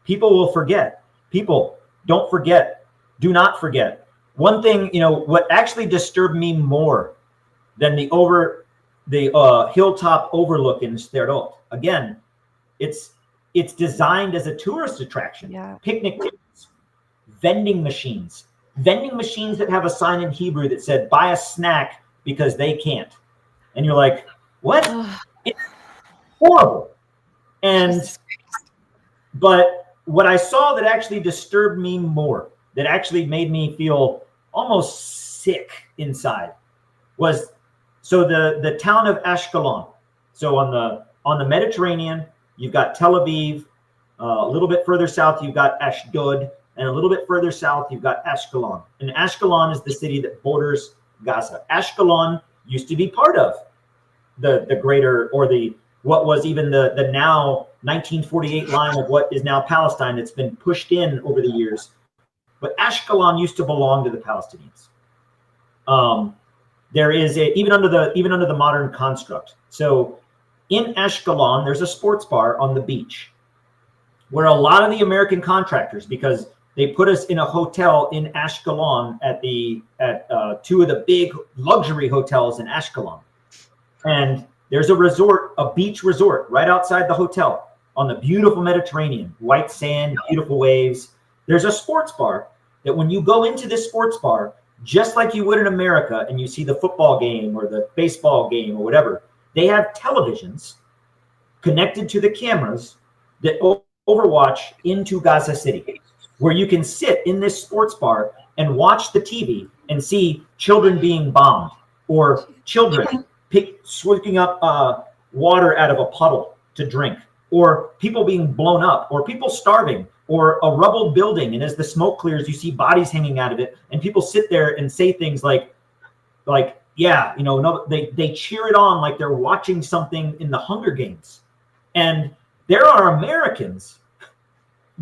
people will forget. People don't forget. Do not forget. One thing, what actually disturbed me more than the hilltop overlook in Sderot. Again, it's designed as a tourist attraction. Yeah. Picnic tables, vending machines, vending machines that have a sign in Hebrew that said, buy a snack because they can't. And you're like, what? It's horrible. And, but what I saw that actually disturbed me more, that actually made me feel almost sick inside, was, so the town of Ashkelon. So on the Mediterranean, you've got Tel Aviv, a little bit further south, you've got Ashdod, and a little bit further south, you've got Ashkelon. And Ashkelon is the city that borders Gaza. Ashkelon used to be part of the greater, or the, what was even the now 1948 line of what is now Palestine. It's been pushed in over the years. But Ashkelon used to belong to the Palestinians. There is even under the modern construct. So in Ashkelon, there's a sports bar on the beach where a lot of the American contractors, because they put us in a hotel in Ashkelon at two of the big luxury hotels in Ashkelon. And there's a resort, a beach resort right outside the hotel on the beautiful Mediterranean, white sand, beautiful waves. There's a sports bar that when you go into this sports bar, just like you would in America, and you see the football game or the baseball game or whatever, they have televisions connected to the cameras that overwatch into Gaza City, where you can sit in this sports bar and watch the TV and see children being bombed, or children sweeping up water out of a puddle to drink, or people being blown up, or people starving, or a rubble building, and as the smoke clears, you see bodies hanging out of it, and people sit there and say things like, yeah, you know, no, they cheer it on like they're watching something in the Hunger Games. And there are Americans,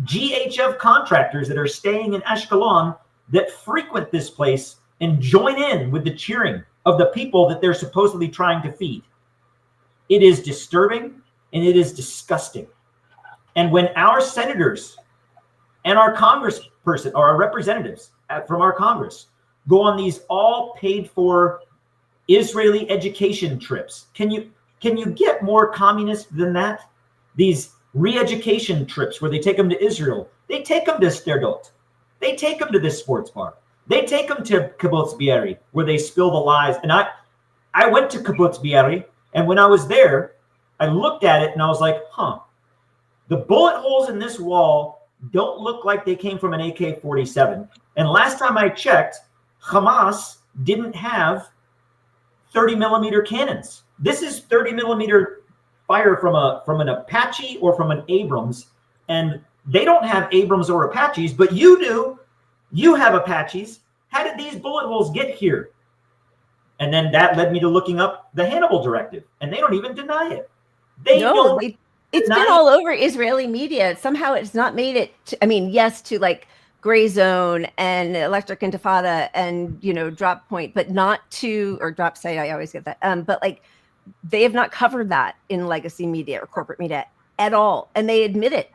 GHF contractors that are staying in Ashkelon that frequent this place and join in with the cheering of the people that they're supposedly trying to feed. It is disturbing and it is disgusting. And when our senators and our congressperson or our representatives from our Congress go on these all paid for Israeli education trips, can you get more communist than that? These re-education trips where they take them to Israel, they take them to Sterdot, they take them to this sports bar, they take them to Kibbutz Be'eri where they spill the lies. And I went to Kibbutz Be'eri, and when I was there, I looked at it and I was like, the bullet holes in this wall don't look like they came from an AK-47. And last time I checked, Hamas didn't have 30 millimeter cannons. This is 30 millimeter fire from an Apache or from an Abrams, and they don't have Abrams or Apaches, but you do. You have Apaches. How did these bullet holes get here? And then that led me to looking up the Hannibal Directive, and they don't even deny it. It's been all over Israeli media. Somehow it's not made it to, I mean, yes, to like Gray Zone and Electric Intifada and, you know, Drop Point, but not to, or Drop Site, I always get that. But like, they have not covered that in legacy media or corporate media at all. And they admit it.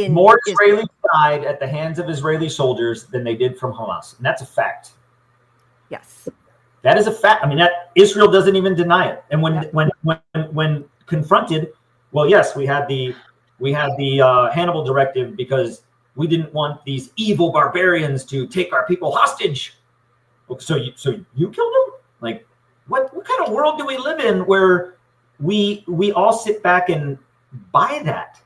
More Israelis died at the hands of Israeli soldiers than they did from Hamas. And that's a fact. Yes. That is a fact. I mean, that Israel doesn't even deny it. And when confronted, well, yes, we had the Hannibal Directive because we didn't want these evil barbarians to take our people hostage. So you killed them? Like, what kind of world do we live in where we all sit back and buy that?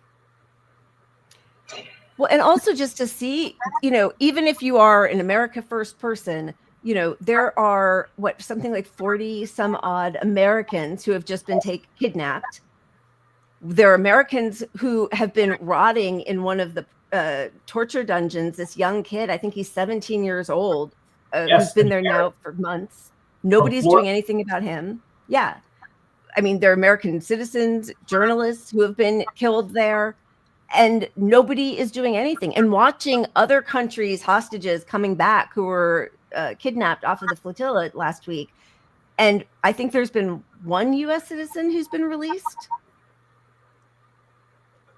Well, and also just to see, you know, even if you are an America First person, you know, there are something like 40 some odd Americans who have just been kidnapped. There are Americans who have been rotting in one of the torture dungeons. This young kid, I think he's 17 years old, who's been there now for months. Nobody's doing anything about him. Yeah. I mean, there are American citizens, journalists who have been killed there, and nobody is doing anything. And watching other countries' hostages coming back who were kidnapped off of the Flotilla last week. And I think there's been one U.S. citizen who's been released.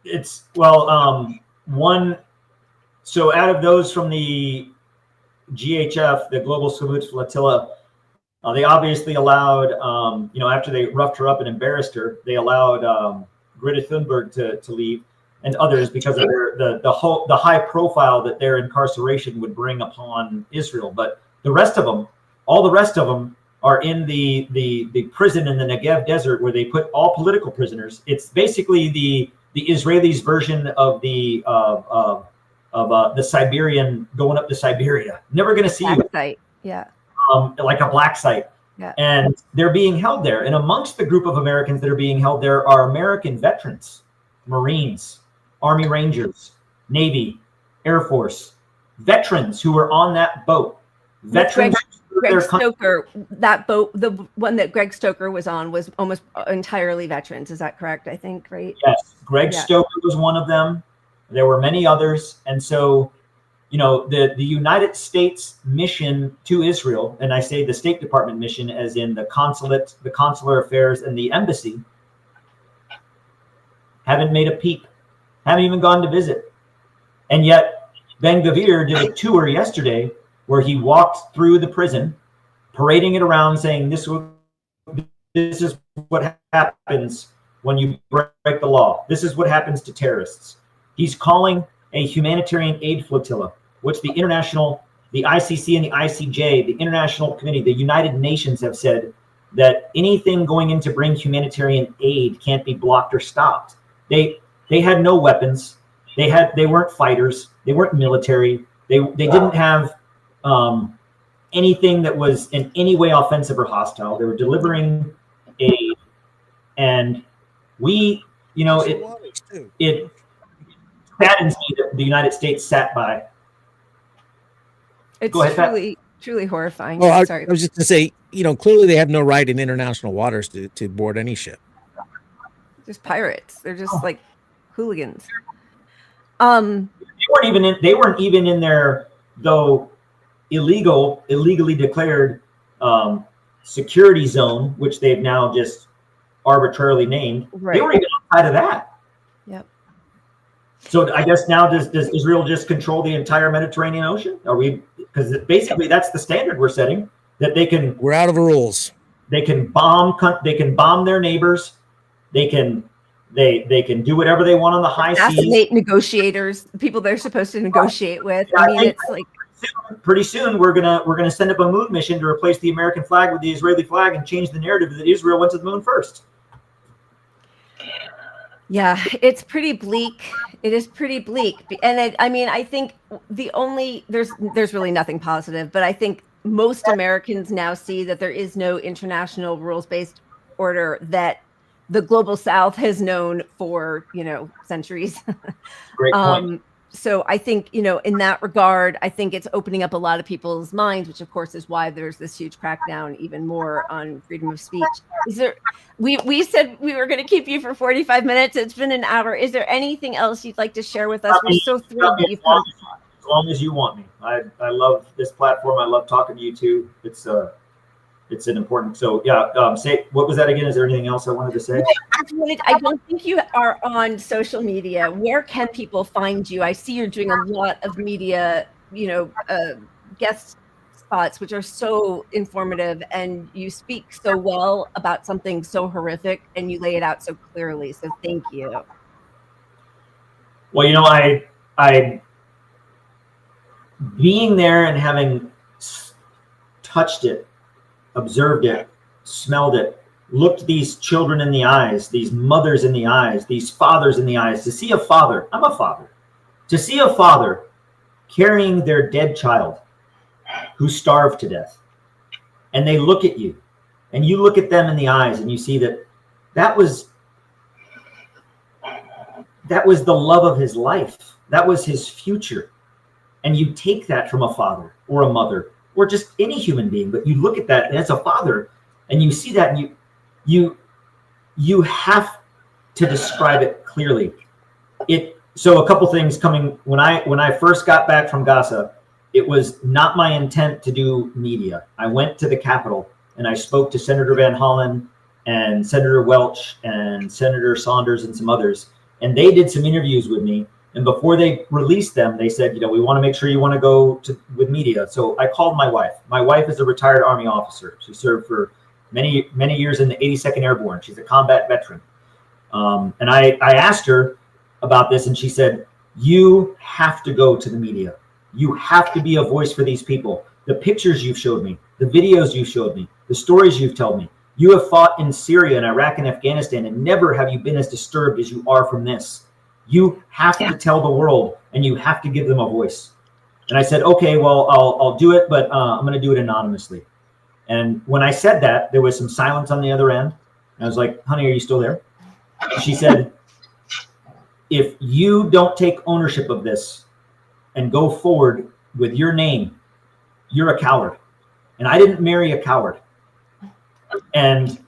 It's, well, one. So out of those from the GHF, the Global Salute Flotilla, they obviously allowed, you know, after they roughed her up and embarrassed her, they allowed Greta Thunberg to leave. and others because of the high profile that their incarceration would bring upon Israel. But the rest of them, all the rest of them, are in the prison in the Negev desert where they put all political prisoners. It's basically the Israelis' version of the Siberian, going up to Siberia. Never going to see you. Site. Yeah. Like a black site. Yeah. And they're being held there. And amongst the group of Americans that are being held there are American veterans, Marines, Army Rangers, Navy, Air Force, veterans who were on that boat. Veterans. Greg Stoker, that boat, the one that Greg Stoker was on, was almost entirely veterans. Is that correct? I think, right? Yes. Greg Stoker was one of them. There were many others. And so, you know, the United States mission to Israel, and I say the State Department mission as in the consulate, the consular affairs, and the embassy, haven't made a peep, haven't even gone to visit. And yet Ben-Gvir did a tour yesterday where he walked through the prison, parading it around, saying this is what happens when you break the law. This is what happens to terrorists. He's calling a humanitarian aid flotilla, which the ICC and the ICJ, the International Committee, the United Nations have said that anything going in to bring humanitarian aid can't be blocked or stopped. They had no weapons. They weren't fighters. They weren't military. They didn't have anything that was in any way offensive or hostile. They were delivering aid, and we, you know, it saddens me that the United States sat by. It's Go ahead, truly horrifying. Well, I Sorry. was just going to say, you know, clearly they have no right in international waters to board any ship. Just pirates. They're just like hooligans. They weren't even in their, though, illegally declared security zone, which they've now just arbitrarily named. Right. They weren't even outside of that. Yep. So I guess now does Israel just control the entire Mediterranean Ocean? Are we? Because basically that's the standard we're setting, that they can. We're out of rules. They can bomb. They can bomb their neighbors. They can do whatever they want on the high seas. Assassinate negotiators, people they're supposed to negotiate with. I mean, it's like pretty soon we're gonna send up a moon mission to replace the American flag with the Israeli flag and change the narrative that Israel went to the moon first. Yeah, it's pretty bleak. It is pretty bleak, and I think there's really nothing positive, but I think most Americans now see that there is no international rules-based order that the global South has known for, centuries. Great point. So I think, in that regard, I think it's opening up a lot of people's minds, which of course is why there's this huge crackdown even more on freedom of speech. We said we were going to keep you for 45 minutes. It's been an hour. Is there anything else you'd like to share with us? We're so thrilled that you've come. As long as you want me. I love this platform. I love talking to you too. It's an important. So yeah, say, what was that again? Is there anything else I wanted to say? I don't think you are on social media. Where can people find you? I see you're doing a lot of media, guest spots, which are so informative, and you speak so well about something so horrific, and you lay it out so clearly. So thank you. Well, I being there and having touched it, observed it, smelled it, looked these children in the eyes, these mothers in the eyes, these fathers in the eyes, to see a father, I'm a father, to see a father carrying their dead child who starved to death, and they look at you, and you look at them in the eyes, and you see that was the love of his life. That was his future. And you take that from a father or a mother or just any human being, but you look at that and as a father and you see that, and you have to describe it clearly. So a couple things coming when I first got back from Gaza, it was not my intent to do media. I went to the Capitol and I spoke to Senator Van Hollen and Senator Welch and Senator Saunders and some others, and they did some interviews with me. And before they released them, they said, we want to make sure you want to go with media. So I called my wife. My wife is a retired Army officer. She served for many, many years in the 82nd Airborne. She's a combat veteran. And I asked her, about this, and she said, you have to go to the media. You have to be a voice for these people. The pictures you've showed me, the videos you showed me, the stories you've told me. You have fought in Syria and Iraq and Afghanistan, and never have you been as disturbed as you are from this. You have to tell the world, and you have to give them a voice. And I said, okay, well, I'll do it, but I'm going to do it anonymously. And when I said that, there was some silence on the other end. And I was like, honey, are you still there? And she said, if you don't take ownership of this and go forward with your name, you're a coward. And I didn't marry a coward. And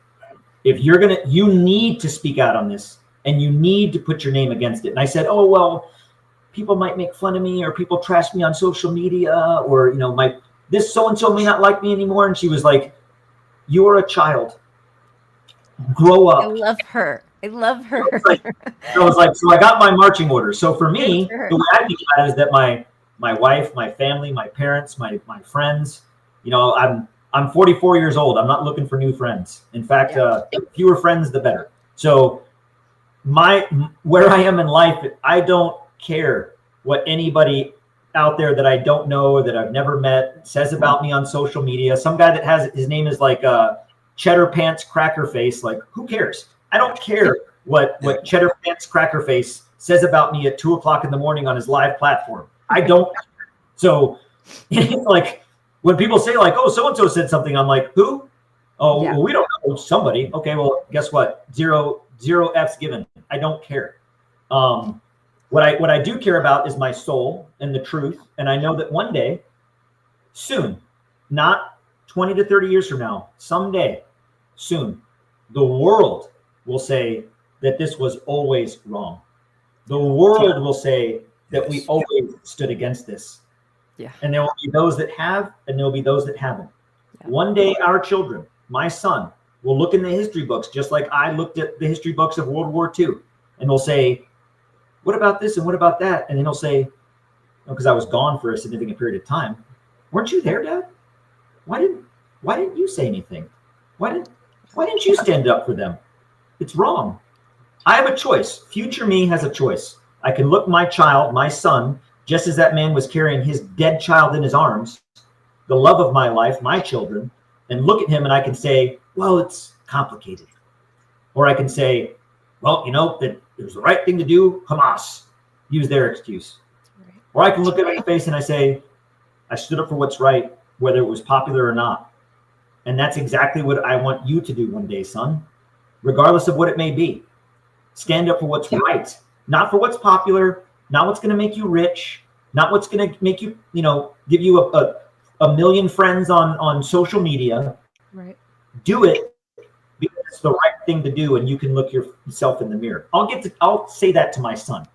if you're going to, you need to speak out on this, and you need to put your name against it. And I said, oh, well, people might make fun of me, or people trash me on social media, or, you know, this so-and-so may not like me anymore. And she was like, you are a child. Grow up. I love her. I love her. I was like, so I got my marching orders. So for me, the way I think about it is that my wife, my family, my parents, my friends, you know, I'm 44 years old. I'm not looking for new friends. In fact, fewer friends, the better. So where I am in life, I don't care what anybody out there that I don't know or that I've never met says about me on social media. Some guy that has, his name is like Cheddar Pants Cracker Face. Like, who cares? I don't care what Cheddar Pants Cracker Face says about me at 2:00 in the morning on his live platform. I don't. So like when people say like, oh, so-and-so said something, I'm like, who? Oh, well, we don't know, somebody. Okay, well, guess what? Zero F's given. I don't care. What I do care about is my soul and the truth. And I know that one day, soon, not 20 to 30 years from now, someday, soon, the world will say that this was always wrong. The world will say that we always stood against this. Yeah. And there will be those that have, and there will be those that haven't. Yeah. One day, our children, my son, will look in the history books, just like I looked at the history books of World War II, and they'll say, what about this and what about that? And then he'll say, because I was gone for a significant period of time, weren't you there, Dad? Why didn't you say anything? Why didn't you stand up for them? It's wrong. I have a choice. Future me has a choice. I can look my child, my son, just as that man was carrying his dead child in his arms, the love of my life, my children, and look at him and I can say, well, it's complicated. Or I can say, well, you know, that it was the right thing to do. Hamas, use their excuse. Right. Or I can look at my face and I say, I stood up for what's right, whether it was popular or not. And that's exactly what I want you to do one day, son, regardless of what it may be. Stand up for what's right, not for what's popular, not what's going to make you rich, not what's going to make you, you know, give you a million friends on social media. Right. Do it because it's the right thing to do, and you can look yourself in the mirror. I'll say that to my son,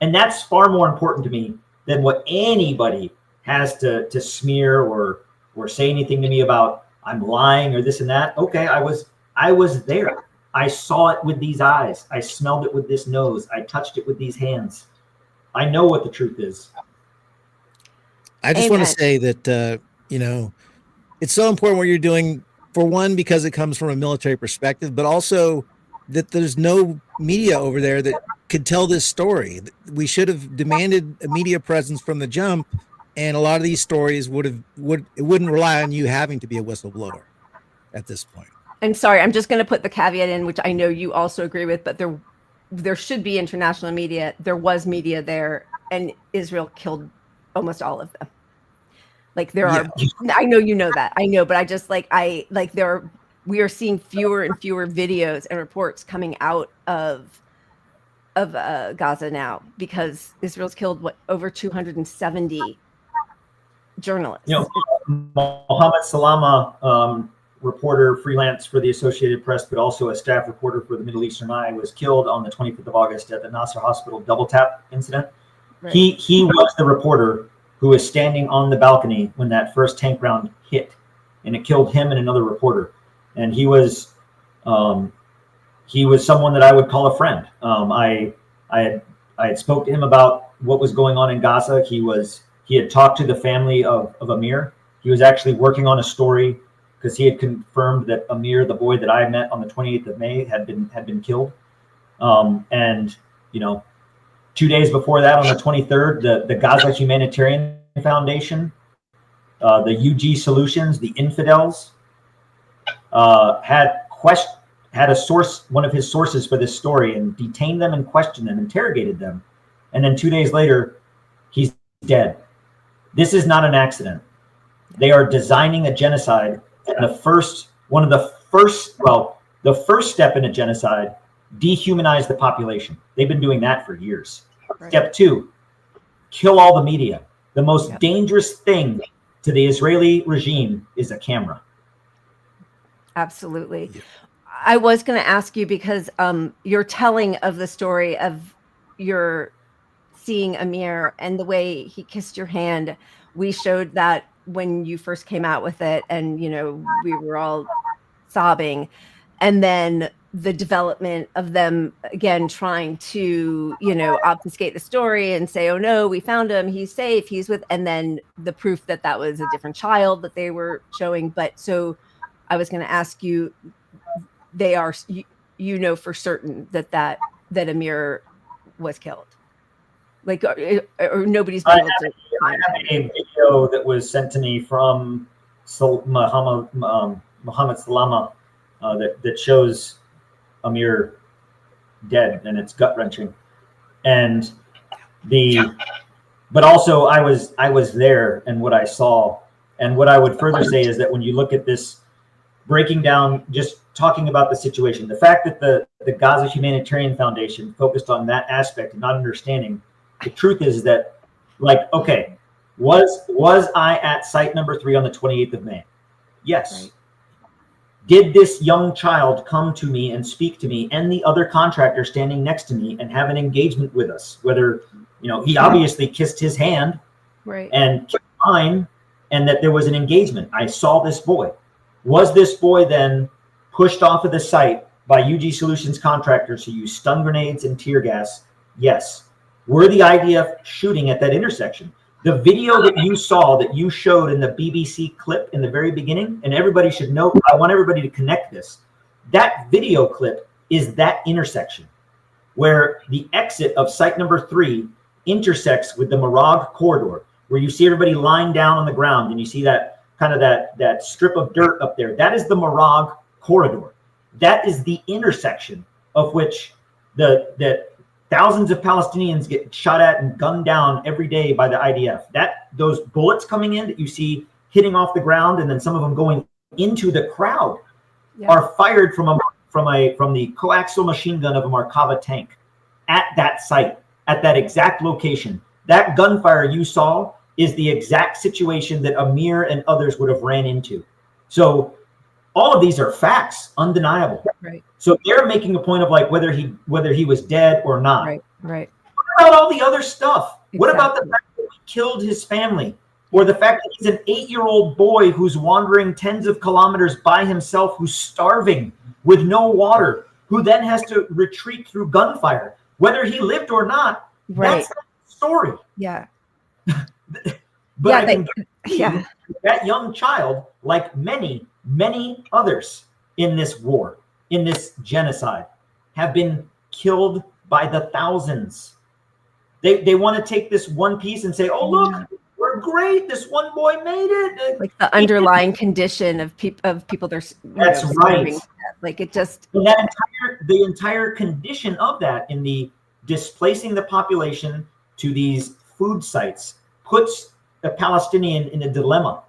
and that's far more important to me than what anybody has to smear or say anything to me about I'm lying or this and that. Okay, I was there. I saw it with these eyes. I smelled it with this nose. I touched it with these hands. I know what the truth is. I just want to say that, you know, it's so important what you're doing, for one, because it comes from a military perspective, but also that there's no media over there that could tell this story. We should have demanded a media presence from the jump, and a lot of these stories it wouldn't rely on you having to be a whistleblower at this point. I'm sorry, I'm just going to put the caveat in, which I know you also agree with, but there should be international media. There was media there, and Israel killed almost all of them. Like there are, I know you know that, I know, but I just we are seeing fewer and fewer videos and reports coming out of Gaza now, because Israel's killed over 270 journalists. You know, Mohammed Salama, reporter, freelance for the Associated Press, but also a staff reporter for the Middle Eastern Eye, was killed on the 25th of August at the Nasser Hospital double tap incident. Right. He was the reporter who was standing on the balcony when that first tank round hit, and it killed him and another reporter. And he was someone that I would call a friend. I had spoke to him about what was going on in Gaza. He had talked to the family of Amir. He was actually working on a story because he had confirmed that Amir, the boy that I met on the 28th of May, had been killed. And you know, 2 days before that, on the 23rd, the Gaza Humanitarian Foundation, the UG Solutions, the infidels, had a source, one of his sources for this story, and detained them and questioned them, interrogated them. And then 2 days later, he's dead. This is not an accident. They are designing a genocide. And the first step in a genocide, dehumanize the population. They've been doing that for years. Right. Step 2, kill all the media. The most dangerous thing to the Israeli regime is a camera. Absolutely. Yeah. I was going to ask you, because your telling of the story of your seeing Amir and the way he kissed your hand, we showed that when you first came out with it, and we were all sobbing. And then the development of them again trying to obfuscate the story and say, oh no, we found him, he's safe, he's with, and then the proof that that was a different child that they were showing. But so I was going to ask you, they are, for certain that Amir was killed, like, or nobody's been able to find him. I have a video that was sent to me from Muhammad Salama that shows Amir dead, and it's gut-wrenching. And but also I was there, and what I saw, and what I would further say is that when you look at this, breaking down, just talking about the situation, the fact that the Gaza Humanitarian Foundation focused on that aspect and not understanding, the truth is that, like, okay, was I at site number 3 on the 28th of May? Yes. Right. Did this young child come to me and speak to me and the other contractor standing next to me and have an engagement with us? Whether, he obviously kissed his hand, right, and kissed mine, and that there was an engagement. I saw this boy. Was this boy then pushed off of the site by UG Solutions contractors who use stun grenades and tear gas? Yes. Were the IDF shooting at that intersection? The video that you saw, that you showed in the BBC clip in the very beginning, and everybody should know, I want everybody to connect this. That video clip is that intersection where the exit of site number 3 intersects with the Marag corridor, where you see everybody lying down on the ground, and you see that kind of that strip of dirt up there. That is the Marag corridor. That is the intersection of which the thousands of Palestinians get shot at and gunned down every day by the IDF. Those bullets coming in that you see hitting off the ground, and then some of them going into the crowd, are fired from the coaxial machine gun of a Merkava tank at that site, at that exact location. That gunfire you saw is the exact situation that Amir and others would have ran into. So all of these are facts, undeniable. Right. So they're making a point of, like, whether he was dead or not. Right. Right. What about all the other stuff? Exactly. What about the fact that he killed his family, or the fact that he's an 8-year-old boy who's wandering tens of kilometers by himself, who's starving with no water, who then has to retreat through gunfire? Whether he lived or not, right, that's the story. Yeah. But that young child, like many, many others in this war, in this genocide, have been killed by the thousands. They want to take this one piece and say, oh, look, we're great, this one boy made it. Like the underlying condition of people they're that's right. Like, it just, and the entire condition of that, in the displacing the population to these food sites, puts a Palestinian in a dilemma.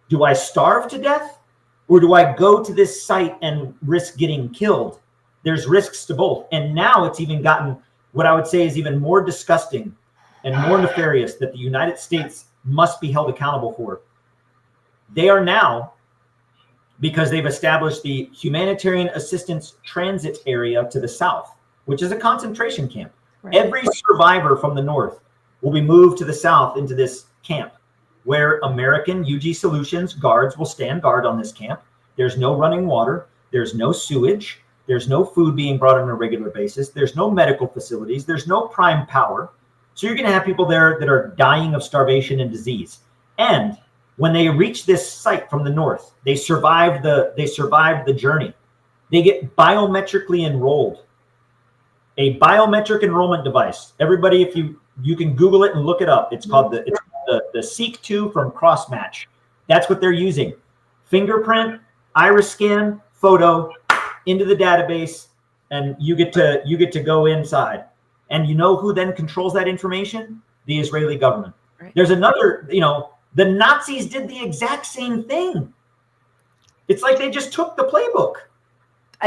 Do I starve to death, or do I go to this site and risk getting killed? There's risks to both. And now it's even gotten, what I would say is even more disgusting and more nefarious, that the United States must be held accountable for. They are now, because they've established the Humanitarian Assistance Transit Area to the south, which is a concentration camp. Right. Every survivor from the north will be moved to the south into this camp, where American UG Solutions guards will stand guard on this camp. There's no running water. There's no sewage. There's no food being brought on a regular basis. There's no medical facilities. There's no prime power. So you're going to have people there that are dying of starvation and disease. And when they reach this site from the north, they survive the journey. They get biometrically enrolled. a biometric enrollment device. Everybody, if you can Google it and look it up. It's called the Seek 2 from Crossmatch. That's what they're using. Fingerprint, iris scan, photo into the database, and you get to go inside. And you know who then controls that information? The Israeli government. Right. There's another, the Nazis did the exact same thing. It's like they just took the playbook.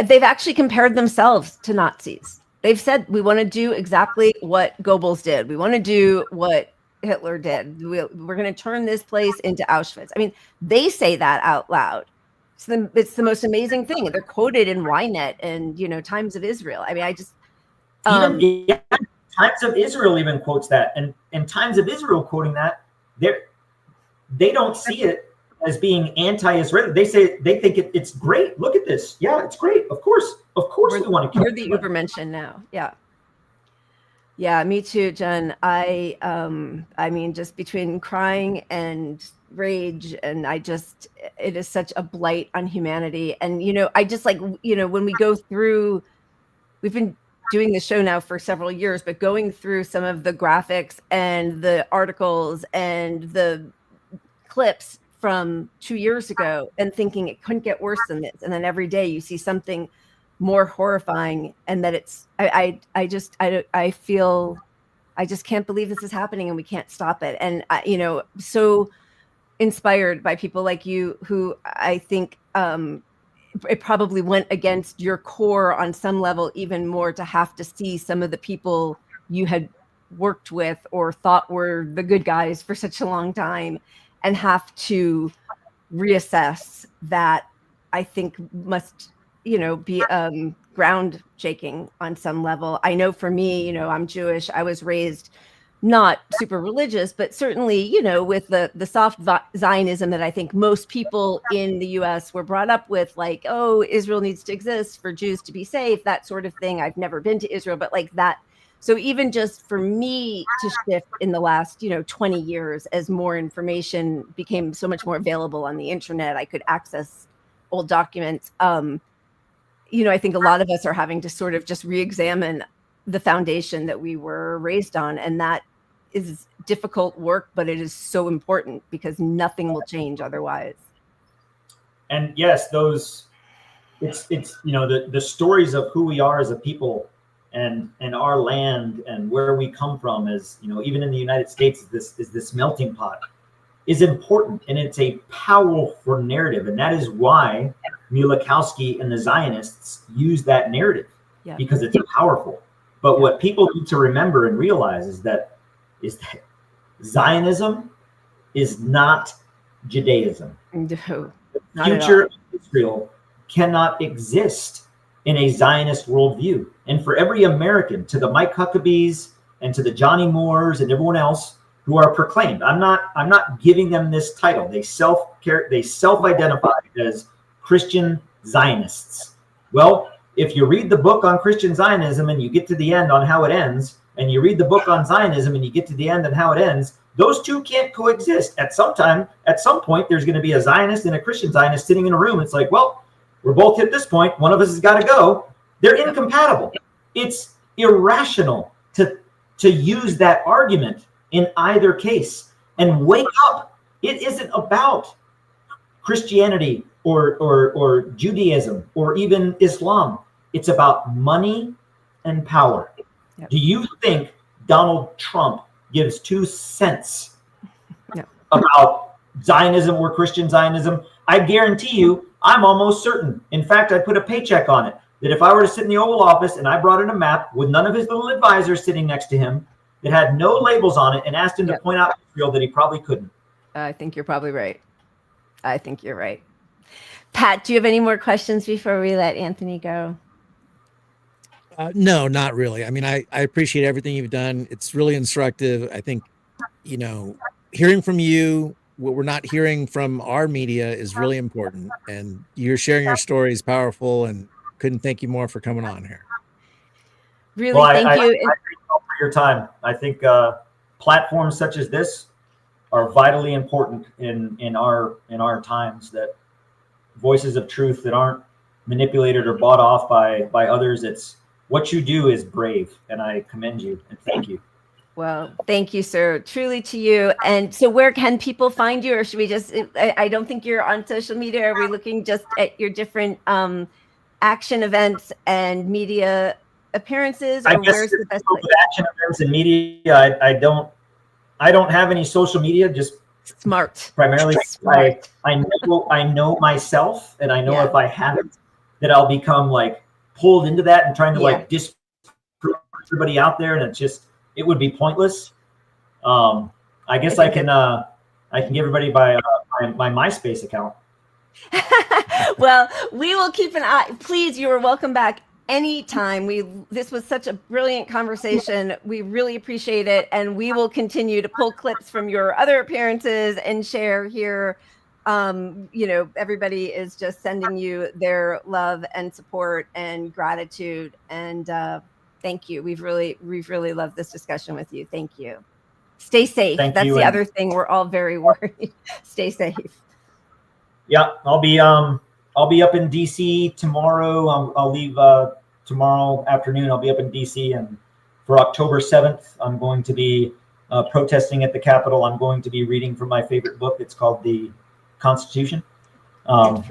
They've actually compared themselves to Nazis. They've said, we want to do exactly what Goebbels did. We want to do what Hitler did. We're going to turn this place into Auschwitz. I mean, they say that out loud. It's the most amazing thing. They're quoted in Ynet and, Times of Israel. I mean, I just... Times of Israel even quotes that. And Times of Israel quoting that, they don't see it as being anti-Israeli. They think it's great. Look at this. Yeah, it's great. Of course we want to. You're the Übermenschen now. Yeah, me too, Jen. I mean, just between crying and rage, and it is such a blight on humanity. And I just when we go through, we've been doing the show now for several years, but going through some of the graphics and the articles and the clips from 2 years ago and thinking it couldn't get worse than this. And then every day you see something more horrifying, and that it's, I feel, I just can't believe this is happening and we can't stop it. And, so inspired by people like you, who I think, it probably went against your core on some level even more to have to see some of the people you had worked with or thought were the good guys for such a long time, and have to reassess that. I think must, be ground shaking on some level. I know for me, I'm Jewish. I was raised not super religious, but certainly, with the soft Zionism that I think most people in the US were brought up with, like, oh, Israel needs to exist for Jews to be safe, that sort of thing. I've never been to Israel, but like that. So even just for me to shift in the last, 20 years, as more information became so much more available on the internet, I could access old documents. I think a lot of us are having to sort of just re-examine the foundation that we were raised on. And that is difficult work, but it is so important because nothing will change otherwise. And yes, it's the stories of who we are as a people and our land and where we come from, as even in the United States, is this melting pot, is important, and it's a powerful narrative. And that is why Miłkowski and the Zionists use that narrative, because it's powerful. But what people need to remember and realize is that Zionism is not Judaism. No, the future of Israel cannot exist in a Zionist worldview. And for every American, to the Mike Huckabees and to the Johnny Moores and everyone else who are proclaimed, I'm not giving them this title. They self-identify as Christian Zionists. Well, if you read the book on Christian Zionism and you get to the end on how it ends, and you read the book on Zionism and you get to the end and how it ends, those two can't coexist. At some point, there's going to be a Zionist and a Christian Zionist sitting in a room. It's like, well, we're both at this point. One of us has got to go. They're incompatible. It's irrational to use that argument in either case. And wake up. It isn't about Christianity or Judaism or even Islam. It's about money and power. Yep. Do you think Donald Trump gives 2 cents about Zionism or Christian Zionism? I guarantee you, I'm almost certain. In fact, I put a paycheck on it, that if I were to sit in the Oval Office and I brought in a map with none of his little advisors sitting next to him that had no labels on it and asked him to point out Israel, that he probably couldn't. I think you're probably right. I think you're right. Pat, do you have any more questions before we let Anthony go? No, not really. I mean, I appreciate everything you've done. It's really instructive. I think, hearing from you, what we're not hearing from our media is really important. And you're sharing your story is powerful, and couldn't thank you more for coming on here. Really, thank you. I thank you all for your time. I think platforms such as this are vitally important in our times, that voices of truth that aren't manipulated or bought off by others. what you do is brave, and I commend you and thank you. Well, thank you, sir. Truly to you. And so where can people find you? Or should we just, I don't think you're on social media. Are we looking just at your different action events and media appearances? Or I guess where's the best with place? action events and media, I don't have any social media, just Smart. primarily Smart. I know myself, and I know Yeah. if I haven't, that I'll become like pulled into that and trying to like disprove everybody out there, and it would be pointless. I guess I can give everybody my MySpace account. Well, we will keep an eye. Please, you are welcome back anytime. This was such a brilliant conversation. We really appreciate it, and we will continue to pull clips from your other appearances and share here. Everybody is just sending you their love and support and gratitude, and thank you. We've really loved this discussion with you. Thank you. Stay safe. That's the other thing. We're all very worried. Stay safe. Yeah, I'll be up in DC tomorrow. I'll leave tomorrow afternoon. I'll be up in DC, and for October 7th, I'm going to be protesting at the Capitol. I'm going to be reading from my favorite book. It's called The Constitution. I'm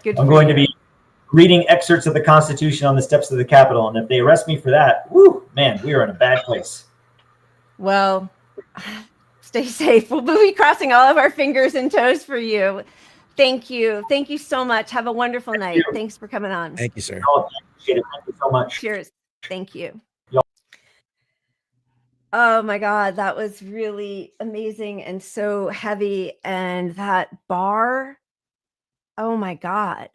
going to be reading excerpts of the Constitution on the steps of the Capitol, and if they arrest me for that, whoo, man, we are in a bad place. Well, stay safe. We'll be crossing all of our fingers and toes for you. Thank you. Thank you so much. Have a wonderful night. Thanks for coming on. Thank you, sir. Oh, appreciate it. Thank you so much. Cheers. Thank you. Yep. Oh my God, that was really amazing and so heavy. And that bar, oh my God.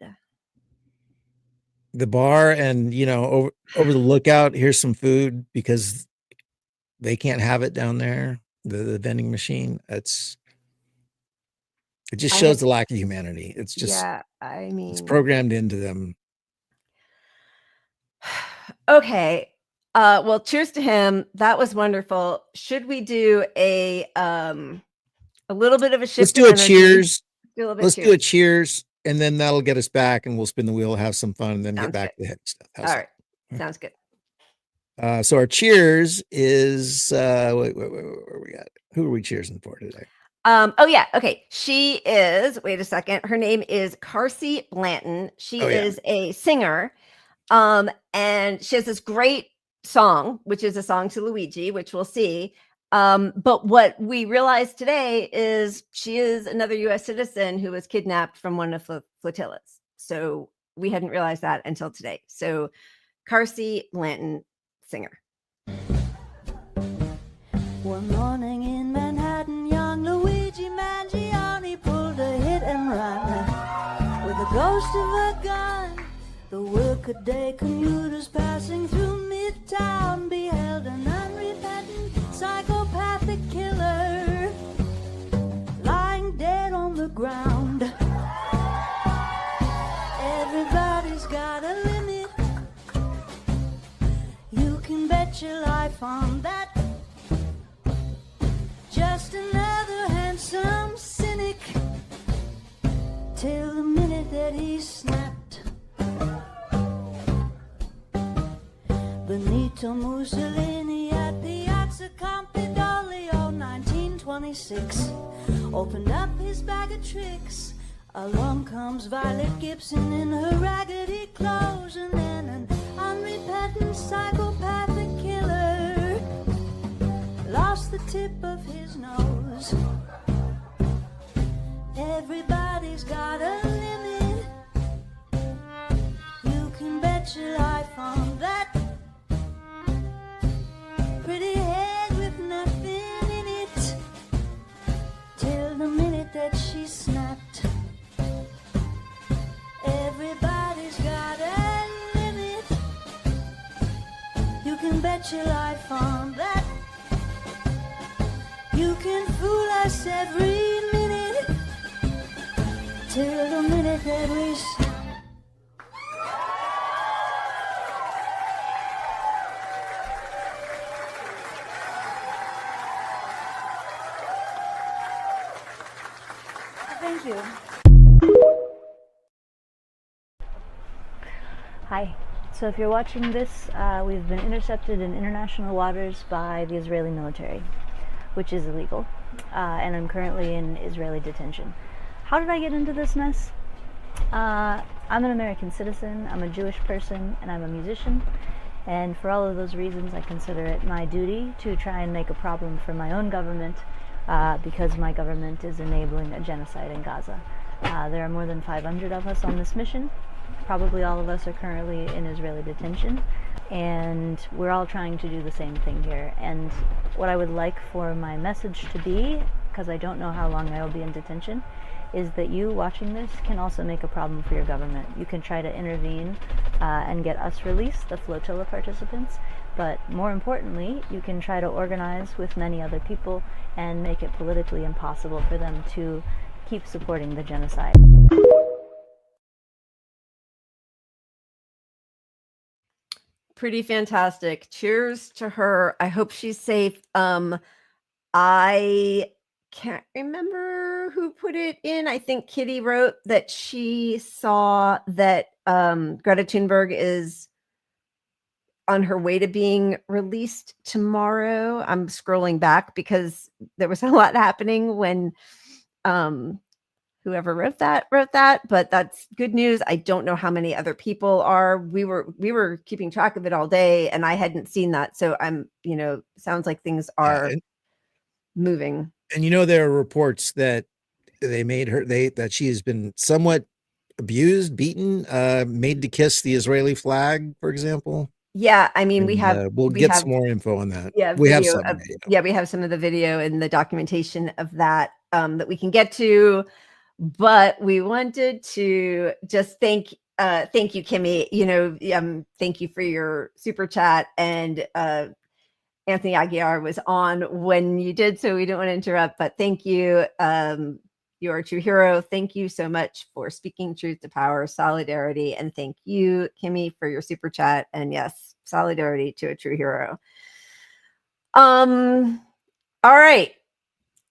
The bar, and over the lookout, here's some food because they can't have it down there. The vending machine. It just shows the lack of humanity. It's just, it's programmed into them. Okay. Well, cheers to him. That was wonderful. Should we do a little bit of a shift? Let's do a cheers. Let's do a cheers, and then that'll get us back, and we'll spin the wheel, have some fun, and then get back to the heavy stuff. All right. Sounds good. So our cheers is where we got? Who are we cheersing for today? Oh yeah. Okay. She is, wait a second. Her name is Carsey Blanton. She is a singer. And she has this great song, which is a song to Luigi, which we'll see. But what we realized today is she is another US citizen who was kidnapped from one of the flotillas. So we hadn't realized that until today. So Carsey Blanton, singer. One morning in Manhattan, young Luigi Mangione pulled a hit and run with the ghost of a gun. The workaday commuters passing through Midtown beheld an unrepentant psychopathic killer lying dead on the ground. Everybody's got a limit. You can bet your life on that. Just another handsome cynic till the minute that he snapped. Benito Mussolini at the Piazza Campidoglio 1926 opened up his bag of tricks. Along comes Violet Gibson in her raggedy clothes, and then an unrepentant psychopathic killer lost the tip of his nose. Everybody's got a limit. You can bet your life on that. Pretty head with nothing in it till the minute that she snapped. Everybody's got a limit. You can bet your life on that. You can fool us every minute till the minute that we snap. Thank you. Hi, it's So if you're watching this, we've been intercepted in international waters by the Israeli military, which is illegal, and I'm currently in Israeli detention. How did I get into this mess? I'm an American citizen, I'm a Jewish person, and I'm a musician, and for all of those reasons I consider it my duty to try and make a problem for my own government, because my government is enabling a genocide in Gaza. There are more than 500 of us on this mission. Probably all of us are currently in Israeli detention, and we're all trying to do the same thing here. And what I would like for my message to be, because I don't know how long I will be in detention, is that you watching this can also make a problem for your government. You can try to intervene and get us released, the Flotilla participants, but more importantly, you can try to organize with many other people and make it politically impossible for them to keep supporting the genocide. Pretty fantastic. Cheers to her. I hope she's safe. I can't remember who put it in. I think Kitty wrote that she saw that Greta Thunberg is on her way to being released tomorrow. I'm scrolling back because there was a lot happening when whoever wrote that, but that's good news. I don't know how many other people are. We were keeping track of it all day and I hadn't seen that. So I'm, sounds like things are moving. And there are reports that they made her that she has been somewhat abused, beaten, made to kiss the Israeli flag, for example. Yeah, I mean, we'll get some more info on that. Yeah, we have some. We have some of the video and the documentation of that that we can get to. But we wanted to just thank you, Kimmy. Thank you for your super chat, and Anthony Aguilar was on when you did, so we don't want to interrupt. But thank you. You're a true hero. Thank you so much for speaking truth to power, solidarity, and thank you, Kimmy, for your super chat. And yes, solidarity to a true hero. All right.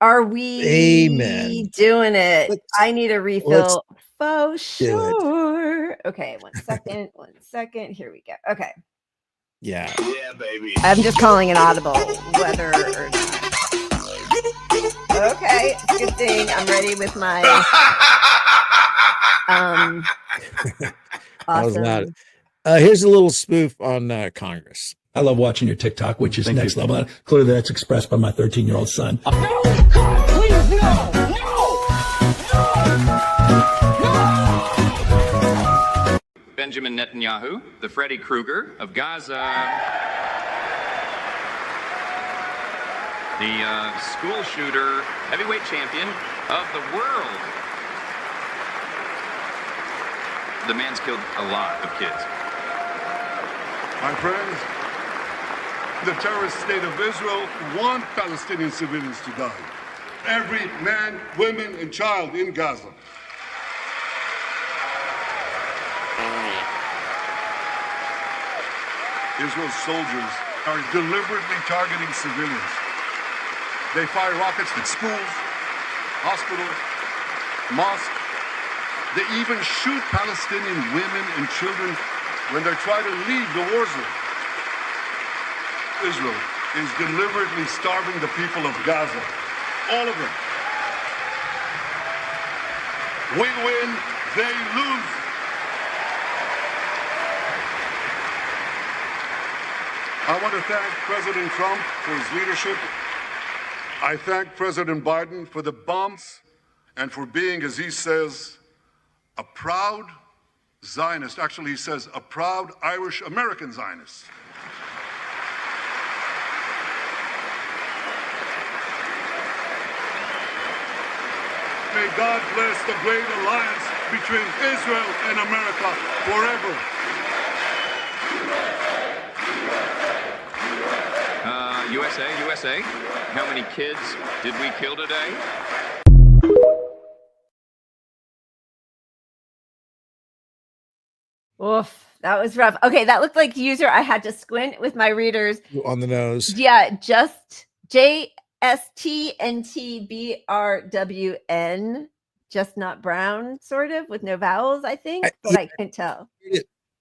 Are we doing it? I need a refill. For sure. Okay, one second. Here we go. Okay. Yeah, baby. I'm just calling an audible, whether or not. Okay, it's a good thing. I'm ready with my That was awesome. loud. Here's a little spoof on Congress. I love watching your TikTok, which is next level. Clearly, that's expressed by my 13-year-old son. No! God, please, no! No! Benjamin Netanyahu, the Freddy Krueger of Gaza. The school shooter, heavyweight champion of the world. The man's killed a lot of kids. My friends, the terrorist state of Israel want Palestinian civilians to die. Every man, woman, and child in Gaza. Israel's soldiers are deliberately targeting civilians. They fire rockets at schools, hospitals, mosques. They even shoot Palestinian women and children when they try to leave the war zone. Israel is deliberately starving the people of Gaza, all of them. We win, they lose. I want to thank President Trump for his leadership. I thank President Biden for the bombs and for being, as he says, a proud Zionist. Actually, he says a proud Irish-American Zionist. May God bless the great alliance between Israel and America forever. USA, how many kids did we kill today? Oof, that was rough. Okay, that looked like user. I had to squint with my readers. On the nose. Yeah, just JSTNTBRWN, just not brown, sort of, with no vowels, I think, but I couldn't tell.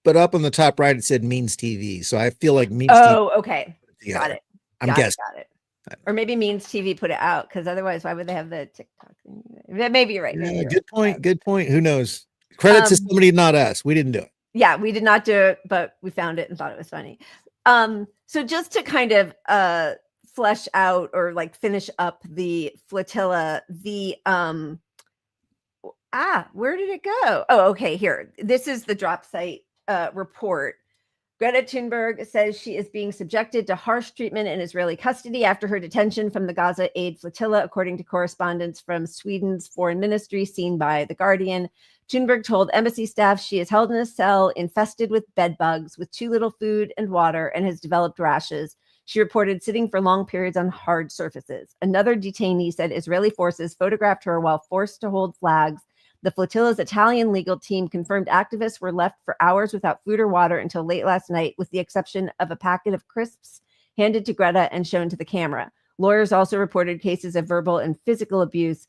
but up on the top right it said Means TV. So I feel like Means Oh, okay. TV. Got it. I'm guessing. Got it. Or maybe Means TV put it out, because otherwise, why would they have the TikTok thing? Maybe you're right. Yeah, good point. Good point. Who knows? Credit to somebody, not us. We didn't do it. Yeah, we did not do it, but we found it and thought it was funny. So just to kind of flesh out or like finish up the flotilla, where did it go? Oh, okay, here. This is the drop site report. Greta Thunberg says she is being subjected to harsh treatment in Israeli custody after her detention from the Gaza aid flotilla, according to correspondence from Sweden's foreign ministry seen by The Guardian. Thunberg told embassy staff she is held in a cell infested with bed bugs with too little food and water and has developed rashes. She reported sitting for long periods on hard surfaces. Another detainee said Israeli forces photographed her while forced to hold flags. The flotilla's Italian legal team confirmed activists were left for hours without food or water until late last night, with the exception of a packet of crisps handed to Greta and shown to the camera. Lawyers also reported cases of verbal and physical abuse.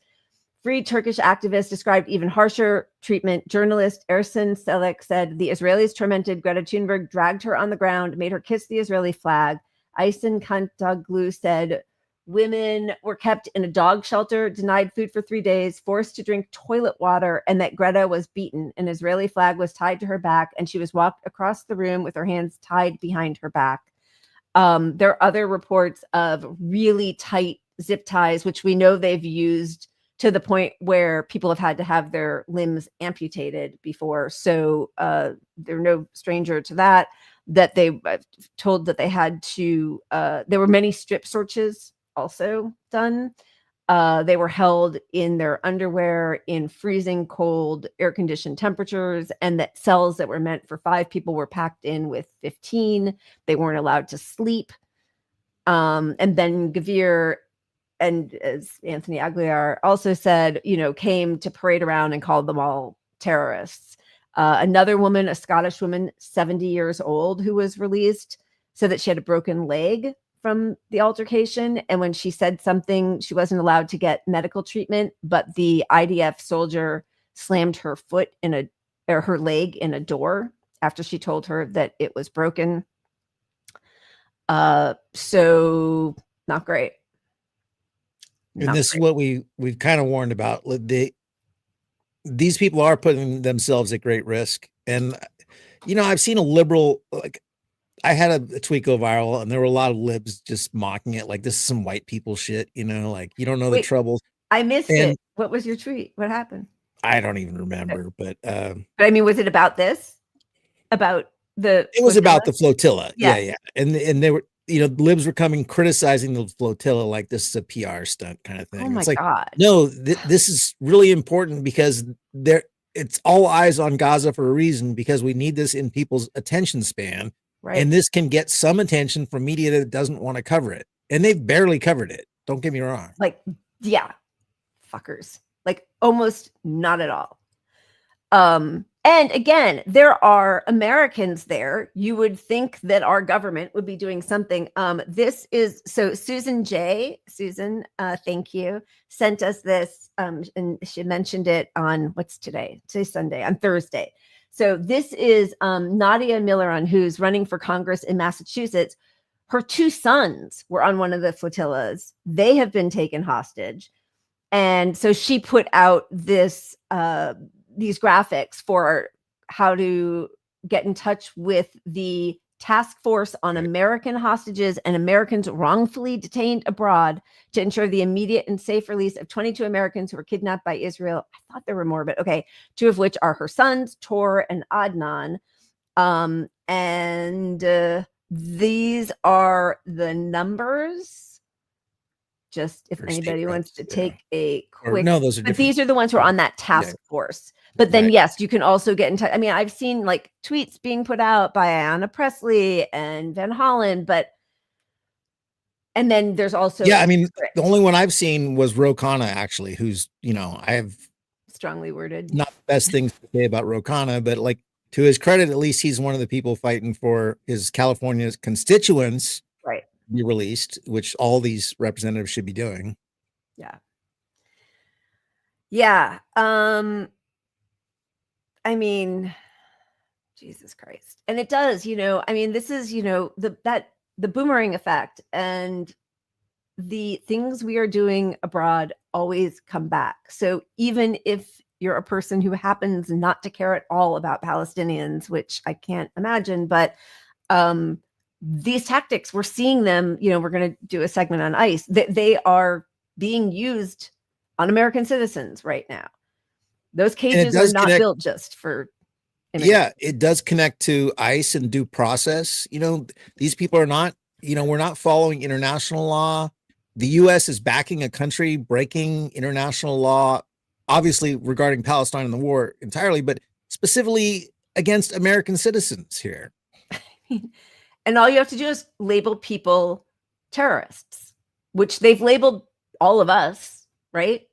Free Turkish activists described even harsher treatment. Journalist Ersin Selek said the Israelis tormented Greta Thunberg, dragged her on the ground, made her kiss the Israeli flag. Aysen Kantaglu said women were kept in a dog shelter, denied food for 3 days, forced to drink toilet water, and that Greta was beaten. An Israeli flag was tied to her back, and she was walked across the room with her hands tied behind her back. There are other reports of really tight zip ties, which we know they've used to the point where people have had to have their limbs amputated before. So they're no stranger to that, that they told that they had to, there were many strip searches also done. They were held in their underwear in freezing cold, air-conditioned temperatures, and that cells that were meant for 5 people were packed in with 15. They weren't allowed to sleep. And then Gavir, and as Anthony Aguilar also said, came to parade around and called them all terrorists. Another woman, a Scottish woman, 70 years old, who was released, said that she had a broken leg from the altercation. And when she said something, she wasn't allowed to get medical treatment, but the IDF soldier slammed her foot or her leg in a door after she told her that it was broken. So not great. And this is what we've kind of warned about. These people are putting themselves at great risk. And, I've seen a liberal, I had a tweet go viral and there were a lot of libs just mocking it. Like, this is some white people shit, you don't know the troubles. I missed it. What was your tweet? What happened? I don't even remember, but I mean, was it about this? About the It was about the flotilla. Yeah. And they were, libs were coming criticizing the flotilla like this is a PR stunt kind of thing. Oh my it's God. No, this is really important because it's all eyes on Gaza for a reason, because we need this in people's attention span. Right. And this can get some attention from media that doesn't want to cover it. And they've barely covered it. Don't get me wrong. Fuckers. Almost not at all. And again, there are Americans there. You would think that our government would be doing something. This is Susan, thank you, sent us this, and she mentioned it on what's today? Today's Sunday, on Thursday. So this is Nadia Milleron, who's running for Congress in Massachusetts. Her 2 sons were on one of the flotillas. They have been taken hostage. And so she put out these graphics for how to get in touch with the task force on American hostages and Americans wrongfully detained abroad to ensure the immediate and safe release of 22 Americans who were kidnapped by Israel. I thought there were more, but okay. 2 of which are her sons, Tor and Adnan. These are the numbers. Just if anybody wants to take a quick, but these are the ones who are on that task force. But then, yes, you can also get in touch. I mean, I've seen tweets being put out by Ayanna Pressley and Van Hollen, and then there's also, the only one I've seen was Ro Khanna, actually, who's, I have strongly worded, not the best things to say about Ro Khanna, but to his credit, at least he's one of the people fighting for his California's constituents. Right. Be released, which all these representatives should be doing. Yeah. I mean, Jesus Christ. And it does, I mean, this is, the boomerang effect, and the things we are doing abroad always come back. So even if you're a person who happens not to care at all about Palestinians, which I can't imagine, but these tactics, we're seeing them, we're going to do a segment on ICE, that they are being used on American citizens right now. Those cages are not built just for immigrants. Yeah, it does connect to ICE and due process. These people are not, we're not following international law. The US is backing a country breaking international law, obviously regarding Palestine and the war entirely, but specifically against American citizens here. And all you have to do is label people terrorists, which they've labeled all of us, right?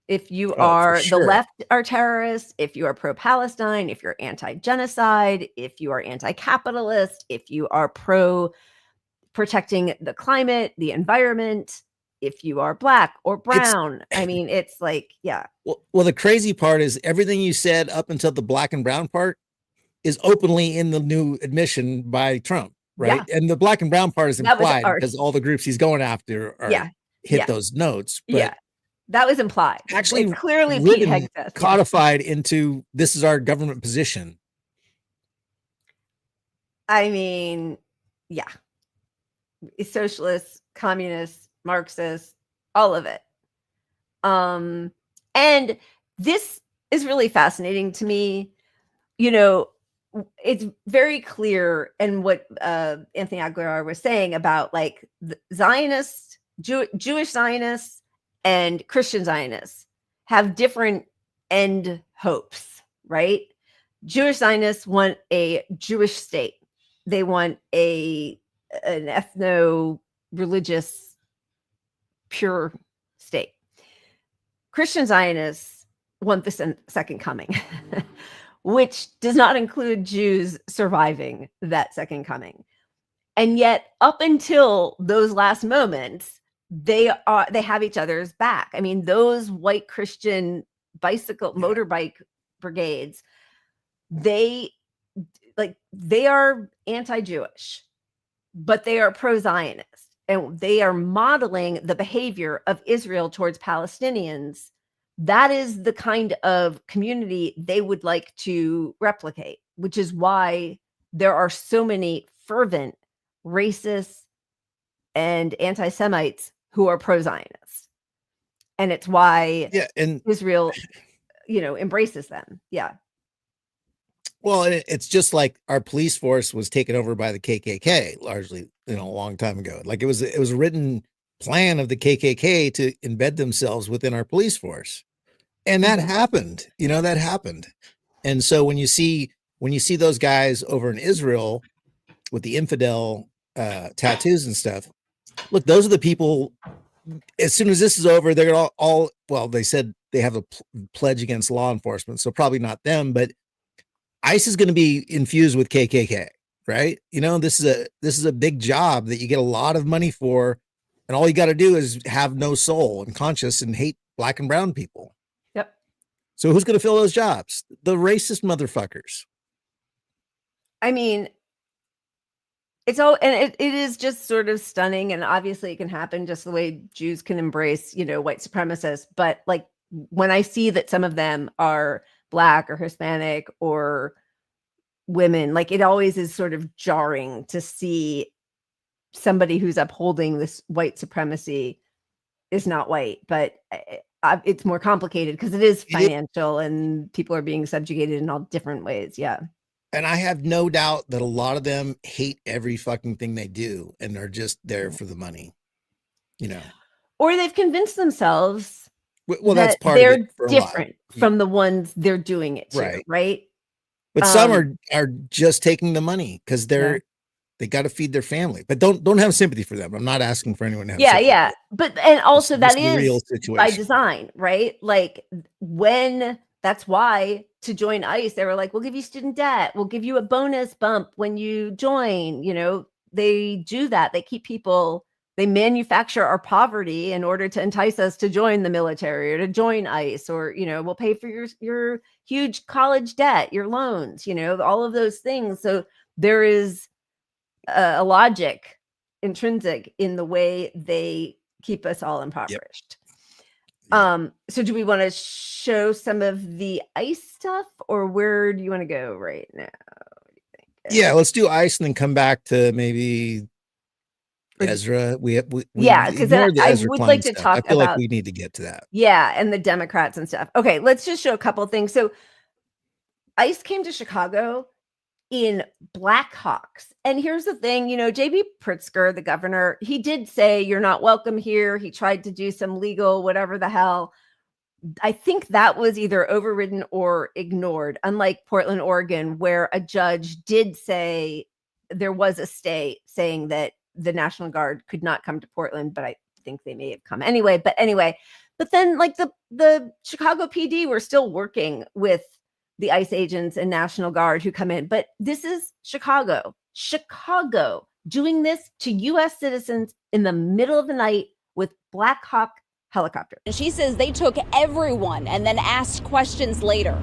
If you are the left are terrorists, if you are pro-Palestine, if you're anti-genocide, if you are anti-capitalist, if you are pro-protecting the climate, the environment, if you are black or brown. I mean, it's like, yeah. Well, the crazy part is everything you said up until the black and brown part is openly in the new admission by Trump, right? Yeah. And the black and brown part is implied because all the groups he's going after are hit those notes. But that was implied. Actually, it's clearly Pete Hegseth codified into this is our government position. I mean, yeah. Socialists, communists, Marxists, all of it. And this is really fascinating to me. It's very clear in what Anthony Aguilar was saying about like the Zionists, Jewish Zionists and Christian Zionists have different end hopes, right? Jewish Zionists want a Jewish state. They want an ethno-religious pure state. Christian Zionists want the second coming, which does not include Jews surviving that second coming. And yet, up until those last moments, they have each other's back. I mean, those white Christian motorbike brigades, they are anti-Jewish, but they are pro-Zionist. And they are modeling the behavior of Israel towards Palestinians. That is the kind of community they would like to replicate, which is why there are so many fervent racists and anti-Semites who are pro-Zionist. And it's why Israel, embraces them. Yeah. Well, it's just like our police force was taken over by the KKK largely, a long time ago. Like it was a written plan of the KKK to embed themselves within our police force. And that happened, that happened. And so when you see those guys over in Israel with the infidel tattoos and stuff, look, those are the people, as soon as this is over, they're all they said they have a pledge against law enforcement. So probably not them, but ICE is going to be infused with KKK, right? This is a big job that you get a lot of money for, and all you got to do is have no soul and conscience and hate black and brown people. Yep. So who's going to fill those jobs? The racist motherfuckers. I mean, it is just sort of stunning, and obviously it can happen just the way Jews can embrace, white supremacists. But like when I see that some of them are Black or Hispanic or women, like it always is sort of jarring to see somebody who's upholding this white supremacy is not white, but it's more complicated because it is financial and people are being subjugated in all different ways. Yeah. And I have no doubt that a lot of them hate every fucking thing they do and are just there for the money, or they've convinced themselves that's part they're of it for different from the ones they're doing it to, right? But some are just taking the money because they got to feed their family. But don't have sympathy for them. I'm not asking for anyone to have sympathy. Yeah. But and also that is real situation by design, right? Like that's why to join ICE, they were like, we'll give you student debt, we'll give you a bonus bump when you join. They do that. They keep people. They manufacture our poverty in order to entice us to join the military or to join ICE, or, we'll pay for your huge college debt, your loans, all of those things. So there is a logic intrinsic in the way they keep us all impoverished. So do we want to show some of the ICE stuff, or where do you want to go right now? Yeah, let's do ICE and then come back to maybe Ezra. We because I would like to talk I feel about, like we need to get to that. Yeah, and the Democrats and stuff. Okay, let's just show a couple things. So ICE came to Chicago in Blackhawks. And here's the thing, J.B. Pritzker, the governor, he did say you're not welcome here. He tried to do some legal whatever the hell. I think that was either overridden or ignored, unlike Portland, Oregon, where a judge did say there was a stay saying that the National Guard could not come to Portland, but I think they may have come anyway. But then like the Chicago PD were still working with the ICE agents and National Guard who come in. But this is Chicago doing this to U.S. citizens in the middle of the night with Black Hawk helicopter. And she says they took everyone and then asked questions later.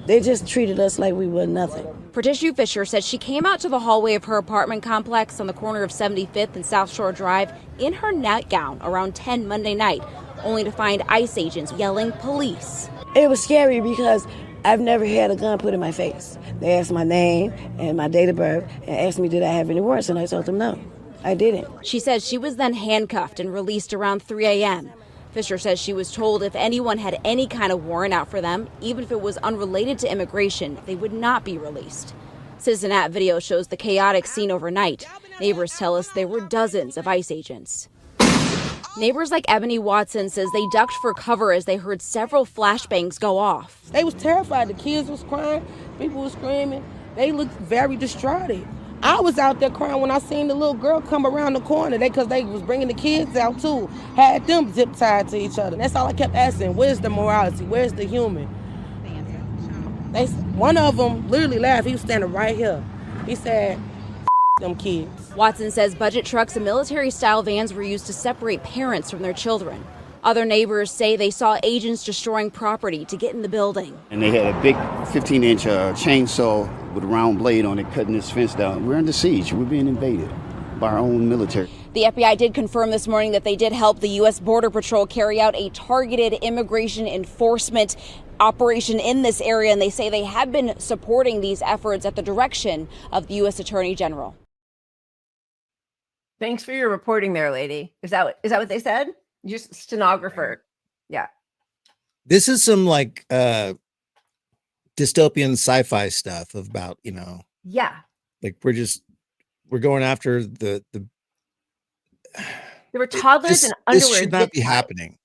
They just treated us like we were nothing. Pratishu Fisher says she came out to the hallway of her apartment complex on the corner of 75th and South Shore Drive in her nightgown around 10 Monday night, only to find ICE agents yelling police. It was scary because I've never had a gun put in my face. They asked my name and my date of birth and asked me did I have any warrants, and I told them no, I didn't. She says she was then handcuffed and released around 3 a.m. Fisher says she was told if anyone had any kind of warrant out for them, even if it was unrelated to immigration, they would not be released. Citizen-At video shows the chaotic scene overnight. Neighbors tell us there were dozens of ICE agents. Neighbors like Ebony Watson says they ducked for cover as they heard several flashbangs go off. They was terrified. The kids was crying. People was screaming. They looked very distraught. I was out there crying when I seen the little girl come around the corner. Because they was bringing the kids out too. Had them zip tied to each other. That's all I kept asking. Where's the morality? Where's the human? One of them literally laughed. He was standing right here. He said, them kids. Watson says budget trucks and military-style vans were used to separate parents from their children. Other neighbors say they saw agents destroying property to get in the building. And they had a big 15-inch chainsaw with a round blade on it cutting this fence down. We're under siege. We're being invaded by our own military. The FBI did confirm this morning that they did help the U.S. Border Patrol carry out a targeted immigration enforcement operation in this area, and they say they have been supporting these efforts at the direction of the U.S. Attorney General. Thanks for your reporting there, lady. Is that what they said? You're just stenographer. Yeah. This is some like dystopian sci-fi stuff about, Yeah. like we're going after the there were toddlers in underwear. This should not be happening.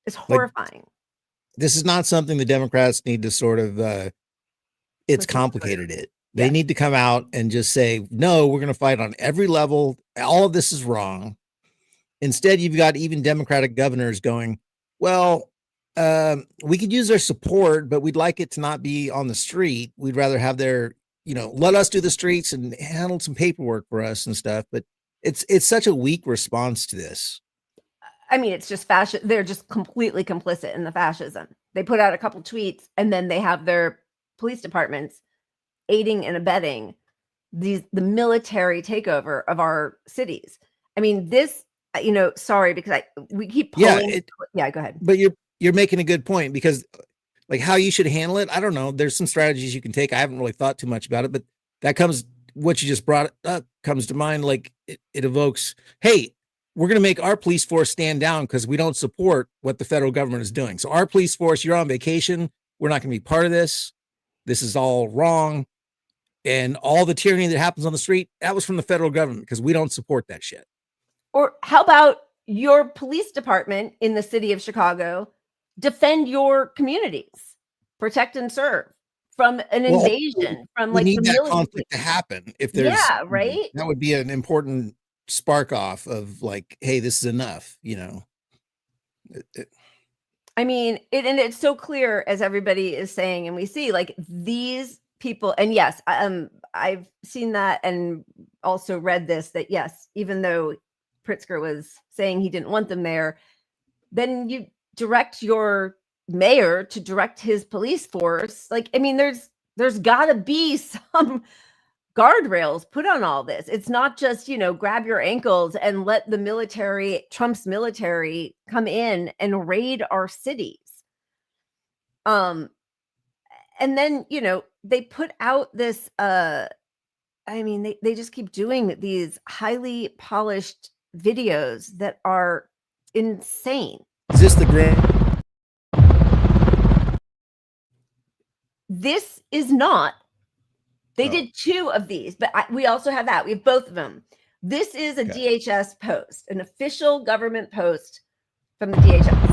It's horrifying. This is not something the Democrats need to sort of it's complicated it. They need to come out and just say, no, we're going to fight on every level. All of this is wrong. Instead, you've got even Democratic governors going, well, we could use their support, but we'd like it to not be on the street. We'd rather have their, let us do the streets and handle some paperwork for us and stuff. But it's such a weak response to this. I mean, it's just fascist. They're just completely complicit in the fascism. They put out a couple tweets and then they have their police departments aiding and abetting the military takeover of our cities. I mean, this, sorry, because we keep pulling. Yeah, go ahead. But you're making a good point, because like how you should handle it, I don't know. There's some strategies you can take. I haven't really thought too much about it, but what you just brought up comes to mind. Like it evokes, hey, we're going to make our police force stand down because we don't support what the federal government is doing. So our police force, you're on vacation. We're not going to be part of this. This is all wrong. And all the tyranny that happens on the street, that was from the federal government because we don't support that shit. Or how about your police department in the city of Chicago defend your communities, protect and serve from an invasion, from like we need the that conflict to happen. If there's, right, that would be an important spark off of like, hey, this is enough. I mean, and it's so clear, as everybody is saying, and we see like these people, and yes, I've seen that and also read this, that yes, even though Pritzker was saying he didn't want them there, then you direct your mayor to direct his police force. Like, I mean, there's gotta be some guardrails put on all this. It's not just, grab your ankles and let the military, Trump's military, come in and raid our cities. And then, they put out this, they just keep doing these highly polished videos that are insane. Is this the grand? This is not. They did 2 of these, but we also have that. We have both of them. This is a DHS post, an official government post from the DHS.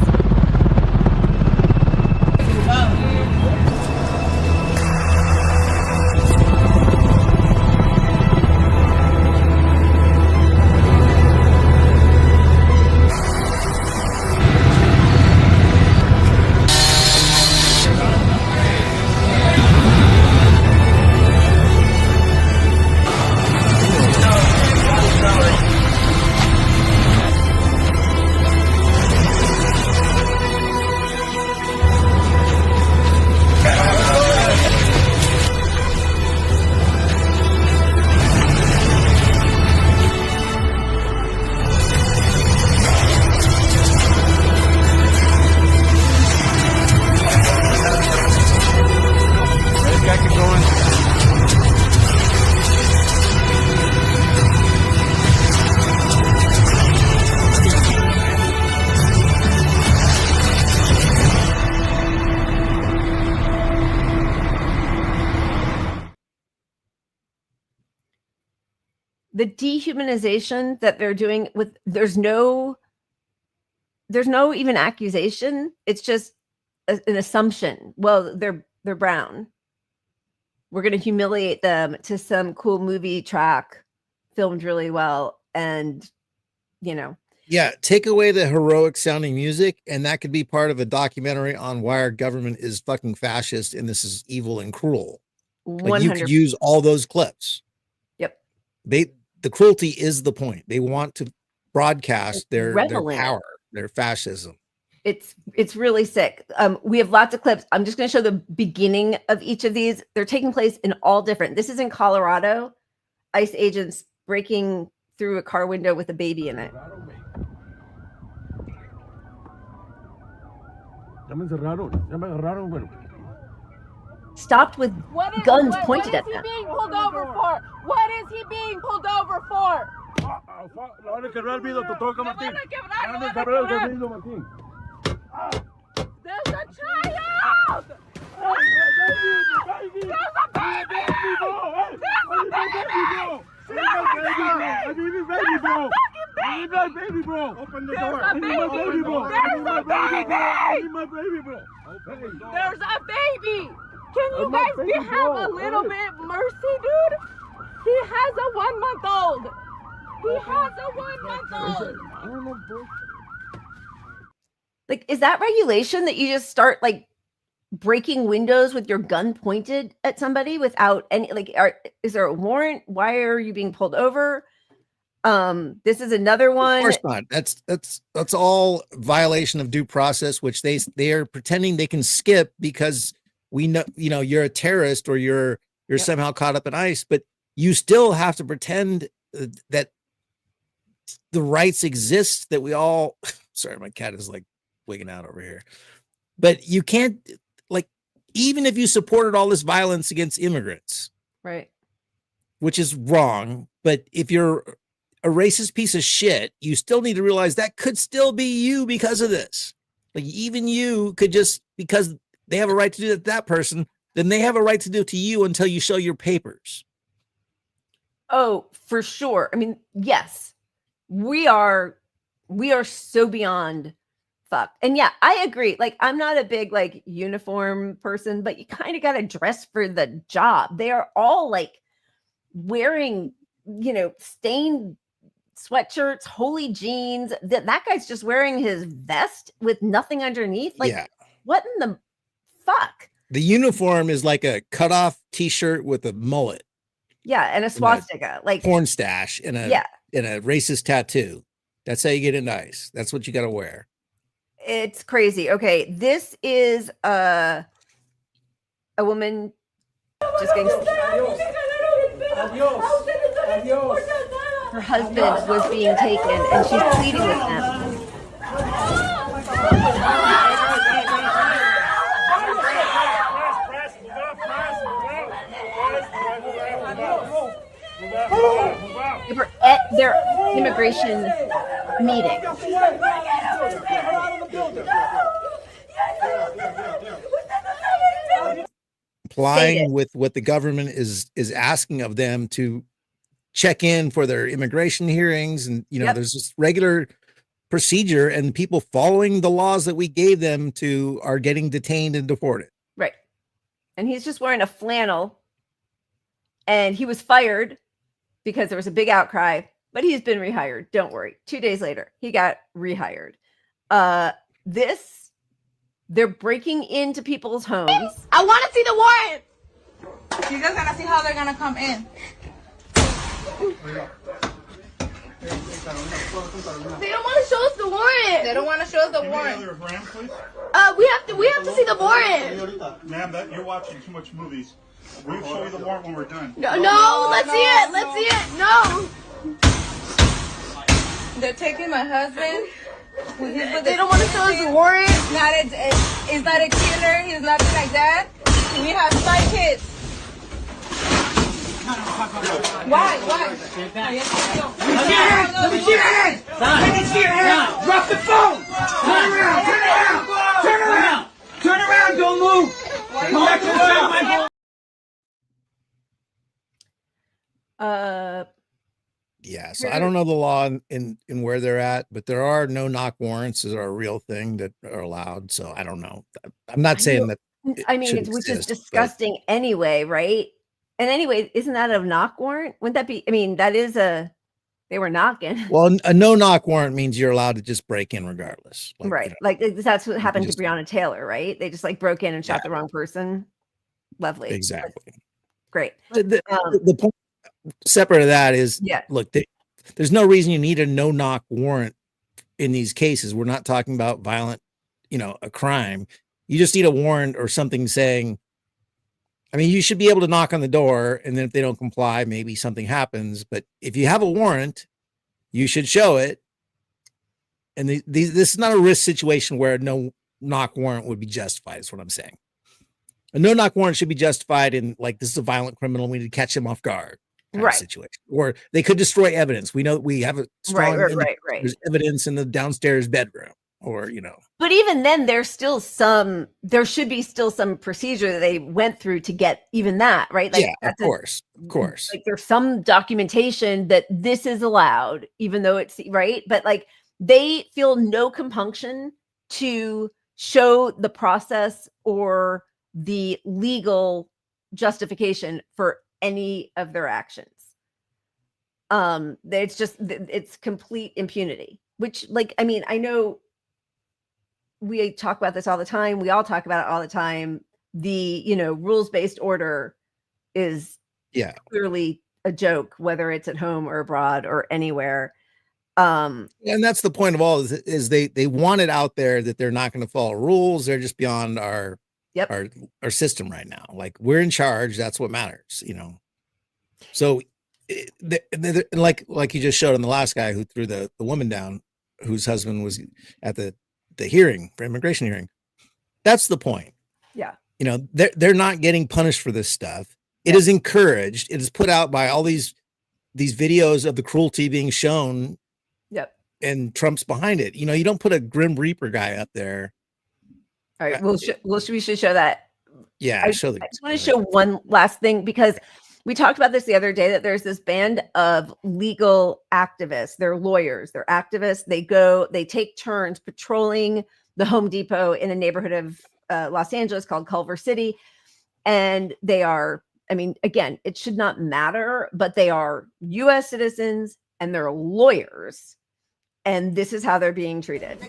The dehumanization that they're doing with there's no even accusation. It's just an assumption. Well, they're brown. We're going to humiliate them to some cool movie track filmed really well. And, Yeah, take away the heroic sounding music, and that could be part of a documentary on why our government is fucking fascist and this is evil and cruel. Like, you could use all those clips. Yep. The cruelty is the point. They want to broadcast their power, their fascism. It's really sick. We have lots of clips. I'm just going to show the beginning of each of these. They're taking place in all different. This is in Colorado. ICE agents breaking through a car window with a baby in it. Stopped with guns pointed at them. What is he being pulled over for? What is he being pulled over for? There's a child! There's a baby! There's a baby! Can you guys have a little bit mercy, dude? He has a 1-month-old. He has a 1-month-old. Like, is that regulation that you just start like breaking windows with your gun pointed at somebody without any is there a warrant? Why are you being pulled over? This is another one. Of course not. That's all violation of due process, which they are pretending they can skip because we know, you're a terrorist or you're somehow caught up in ICE, but you still have to pretend that the rights exist that we all, sorry, my cat is like wigging out over here, but you can't, even if you supported all this violence against immigrants, right, which is wrong, but if you're a racist piece of shit, you still need to realize that could still be you because of this. Like, even you could just, because they have a right to do that to that person, then they have a right to do it to you until you show your papers. Oh, for sure. I mean, yes, we are so beyond fucked. And yeah, I agree. Like, I'm not a big uniform person, but you kind of got to dress for the job. They are all wearing, stained sweatshirts, holy jeans. That guy's just wearing his vest with nothing underneath. What in the fuck? The uniform is like a cutoff t-shirt with a mullet. Yeah, and a swastika, porn stash, and a racist tattoo. That's how you get into ICE. That's what you got to wear. It's crazy. Okay, this is a woman just getting. Her husband was being taken, and she's pleading with them. They were at their immigration meeting. Complying with what the government is asking of them to check in for their immigration hearings, and there's just regular procedure, and people following the laws that we gave them to are getting detained and deported. Right. And he's just wearing a flannel, and he was fired because there was a big outcry, but he's been rehired. Don't worry. 2 days later, he got rehired. They're breaking into people's homes. I want to see the warrant. You just gotta see how they're gonna come in. They don't want to show us the warrant. They don't want to show us the warrant. We have to see the warrant. Ma'am, you're watching too much movies. We'll show you the warrant when we're done. No, let's see it. Let's see it. No. They're taking my husband. They don't want to show us the warrant. It's not a killer. He's nothing like that. We have 5 kids. Why? Let me see your hands. Let me see your hands. Drop the phone. Turn around. Don't move. Come back to the side. Yeah, so I don't know the law in where they're at, but there are no knock warrants that are a real thing that are allowed. So I don't know. I'm not saying that. Which is disgusting anyway, right? And anyway, isn't that a knock warrant? Wouldn't that be? I mean, that is they were knocking. Well, a no knock warrant means you're allowed to just break in regardless. Right. Like that's what happened to Breonna Taylor, right? They just broke in and shot the wrong person. Lovely. Exactly. Great. The point separate of that is, look, there's no reason you need a no knock warrant in these cases. We're not talking about violent, a crime. You just need a warrant or something saying, you should be able to knock on the door, and then if they don't comply, maybe something happens. But if you have a warrant, you should show it. And this is not a risk situation where a no knock warrant would be justified. Is what I'm saying. A no knock warrant should be justified in this is a violent criminal. We need to catch him off guard. Right. Situation, or they could destroy evidence. We know we have a strong there's evidence in the downstairs bedroom, or But even then, there should be still some procedure that they went through to get even that, right? Of course. There's some documentation that this is allowed, even though it's right. But they feel no compunction to show the process or the legal justification for any of their actions. It's complete impunity, which I know we talk about this all the time. We all talk about it all the time. The, rules-based order is clearly a joke, whether it's at home or abroad or anywhere. And that's the point of all is they want it out there that they're not going to follow rules. They're just beyond our system right now. We're in charge. That's what matters, So like you just showed on the last guy who threw the woman down, whose husband was at the hearing for immigration hearing. That's the point. Yeah. They're not getting punished for this stuff. It is encouraged. It is put out by all these videos of the cruelty being shown. Yep. And Trump's behind it. You don't put a Grim Reaper guy up there. All right. We should show that. Yeah. I just want to show one last thing, because we talked about this the other day, that there's this band of legal activists. They're lawyers. They're activists. They take turns patrolling the Home Depot in a neighborhood of Los Angeles called Culver City. And they are, again, it should not matter, but they are US citizens and they're lawyers. And this is how they're being treated.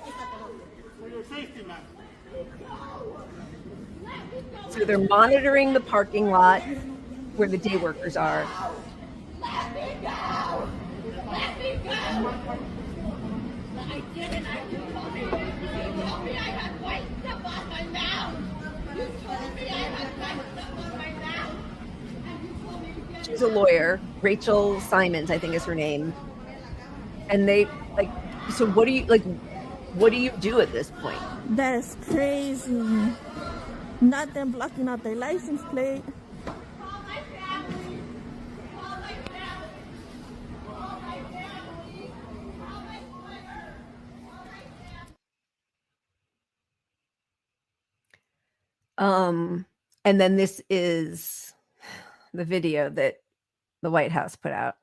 So they're monitoring the parking lot where the day workers are. I didn't. You told me I had white stuff on my mouth. You told me I had white stuff on my mouth. And you told me to get She's a lawyer. Rachel Simons, I think is her name. And they like, so what do you do at this point? That is crazy. Not them blocking out their license plate. And then this is the video that the White House put out.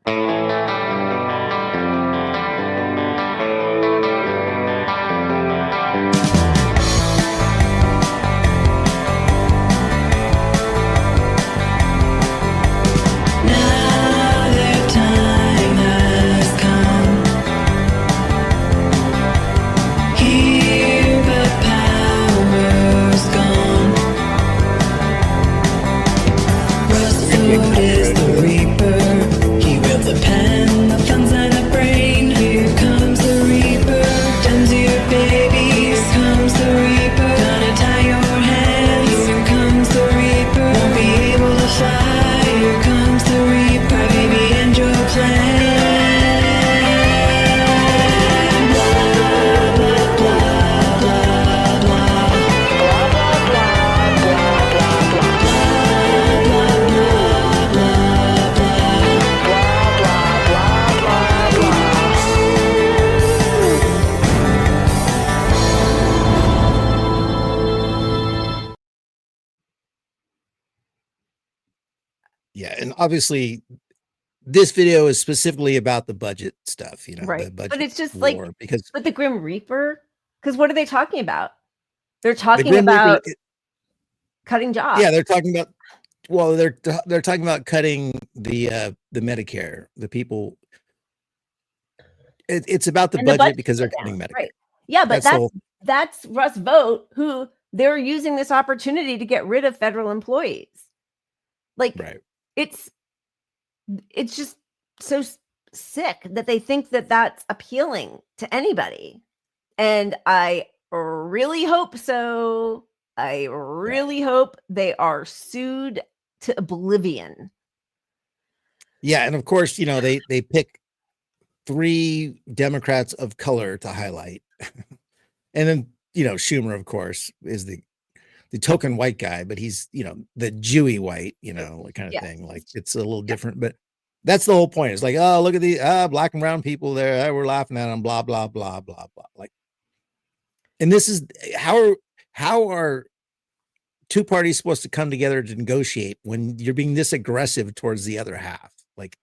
Yeah, and obviously this video is specifically about the budget stuff, you know, Right. the budget But it's just war, like, because but the Grim Reaper, because what are they talking about? They're talking Grim Reaper- about cutting jobs. yeah, they're talking about, well, they're talking about cutting the Medicare, the people. It's about the And the budget budget because they're down, cutting Medicare. right. Yeah, but the whole- that's Russ Vogt, who they're using this opportunity to get rid of federal employees. Like, right. it's just so sick that they think that that's appealing to anybody. And I really hope so. I really hope they are sued to oblivion. Yeah, and of course, you know, they pick 3 Democrats of color to highlight. And then, you know, Schumer, of course, is the token white guy, but he's, you know, the Jewy white, you know, kind of thing. Like, it's a little different, but that's the whole point. It's like, oh, look at the black and brown people there. We're laughing at them, blah, blah, blah, blah, blah. Like, and this is how are 2 parties supposed to come together to negotiate when you're being this aggressive towards the other half? Like,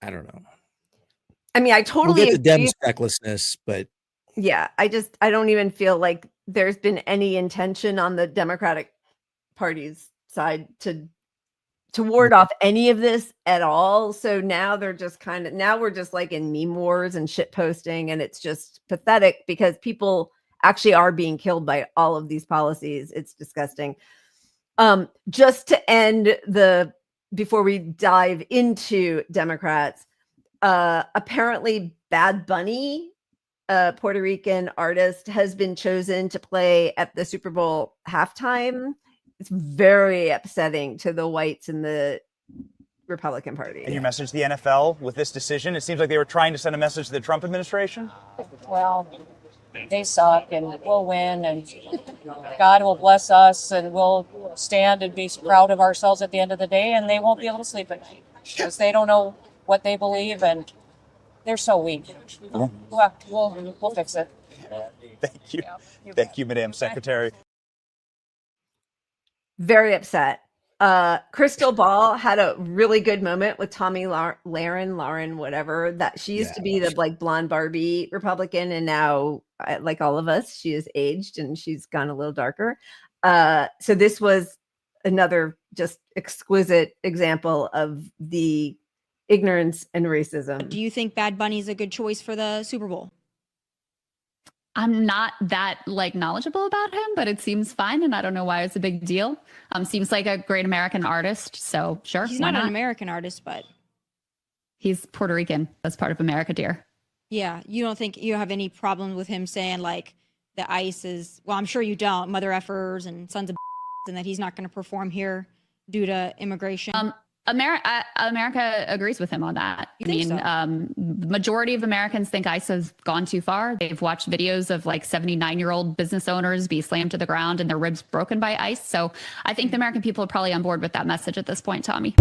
I don't know. I mean, I totally we'll get the agree. Dems recklessness, but Yeah, I don't even feel like there's been any intention on the Democratic Party's side to ward off any of this at all. So now they're just now we're just like in meme wars and shit posting, and it's just pathetic because people actually are being killed by all of these policies. It's disgusting. Just to end before we dive into Democrats, apparently Bad Bunny, a Puerto Rican artist, has been chosen to play at the Super Bowl halftime. It's very upsetting to the whites in the Republican Party. And your message to the NFL with this decision? It seems like they were trying to send a message to the Trump administration. Well, they suck, and we'll win, and God will bless us, and we'll stand and be proud of ourselves at the end of the day, and they won't be able to sleep at night because they don't know what they believe, and they're so weak. Well, we'll fix it. Thank you. Thank you, Madam Secretary. Very upset. Crystal Ball had a really good moment with Tommy Lauren, whatever, that she used to be the like blonde Barbie Republican, and now, like all of us, she is aged and she's gone a little darker. So this was another just exquisite example of the ignorance and racism. Do you think Bad Bunny is a good choice for the Super Bowl? I'm not that knowledgeable about him, but it seems fine, and I don't know why it's a big deal. Seems like a great American artist, so sure. He's why not an American artist, but he's Puerto Rican. That's part of America, dear. Yeah, you don't think you have any problem with him saying like the ICE is, well, I'm sure you don't, mother effers and sons of and that he's not going to perform here due to immigration? America agrees with him on that. I mean, the majority of Americans think ICE has gone too far. They've watched videos of like 79-year-old business owners be slammed to the ground and their ribs broken by ICE. So I think the American people are probably on board with that message at this point, Tommy.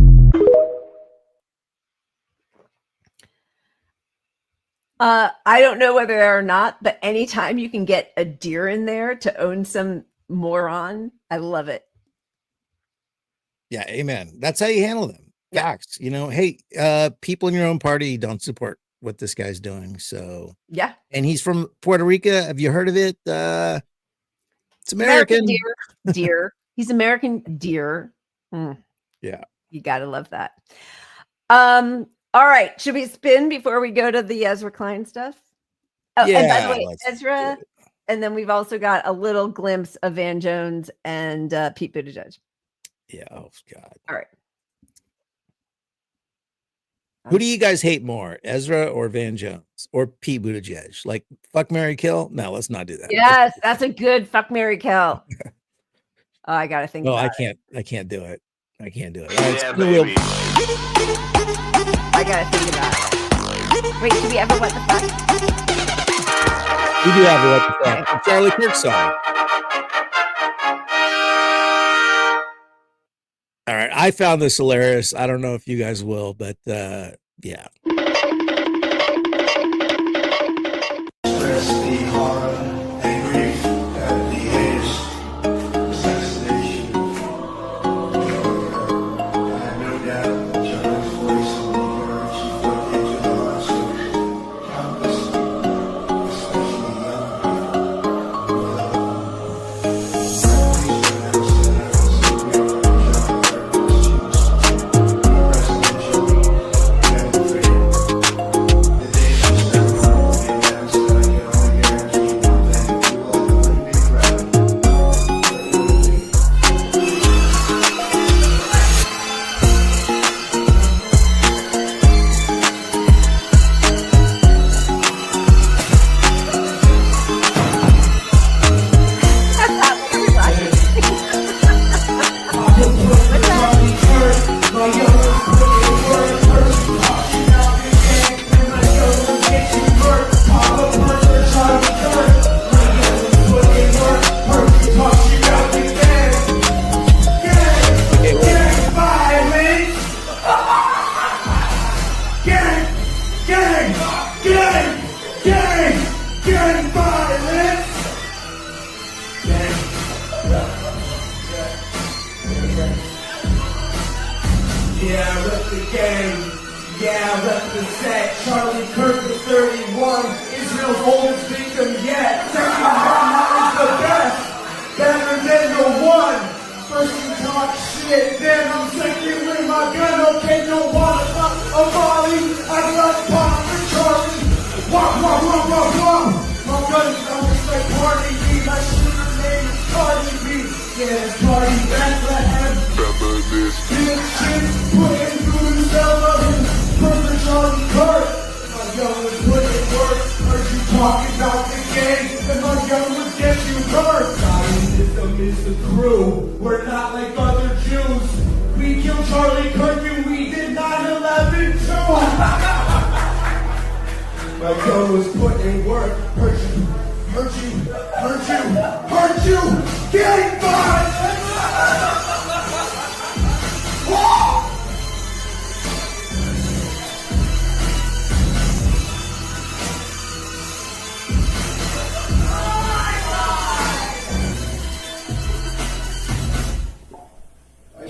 I don't know whether or not, but anytime you can get a deer in there to own some moron, I love it. Yeah, amen. That's how you handle them. Facts. You know, hey, people in your own party don't support what this guy's doing. So yeah. And he's from Puerto Rico. Have you heard of it? It's American. Deer. He's American deer. Yeah. You gotta love that. All right. Should we spin before we go to the Ezra Klein stuff? Oh, and by the way, Ezra, and then we've also got a little glimpse of Van Jones and Pete Buttigieg. Yeah. Oh God. All right. Who do you guys hate more, Ezra or Van Jones or Pete Buttigieg? Like fuck, marry, kill? No, let's not do that. Yes, that's a good fuck, marry, kill. Oh, I gotta think. No, I can't do it. I can't do it. Yeah, baby. I gotta think about it. Wait, do we ever what the fuck? We do have a what the fuck. A Charlie Kirk song. All right, I found this hilarious. I don't know if you guys will, but yeah. Express the horror and grief at the latest assassination. I have no doubt that Charlie's voice on the words she put into the hearts of countless, especially young Yeah, rep the game. Yeah, rep the set. Charlie Kirk was 31. Israel's oldest victim yet. Second Hamas is the best. Better than the one. First you talk shit, then I'm second with my gun. Okay, no water, a volley. I got pop for Charlie. Wah, wah, wah, wah, wah. My gun's almost like Party B. My shooter name is Cardi B. Yeah, it's Party Bethlehem. Big shit, putting through the cell perfect Charlie Kirk. My gun was putting work. Heard you talking about the game, and my gun would get you hurt. Zionism is the crew. We're not like other Jews. We killed Charlie Kirk and we did 9/11 too. My gun was put in work. Hurt you, hurt you, hurt you, hurt you. Get by.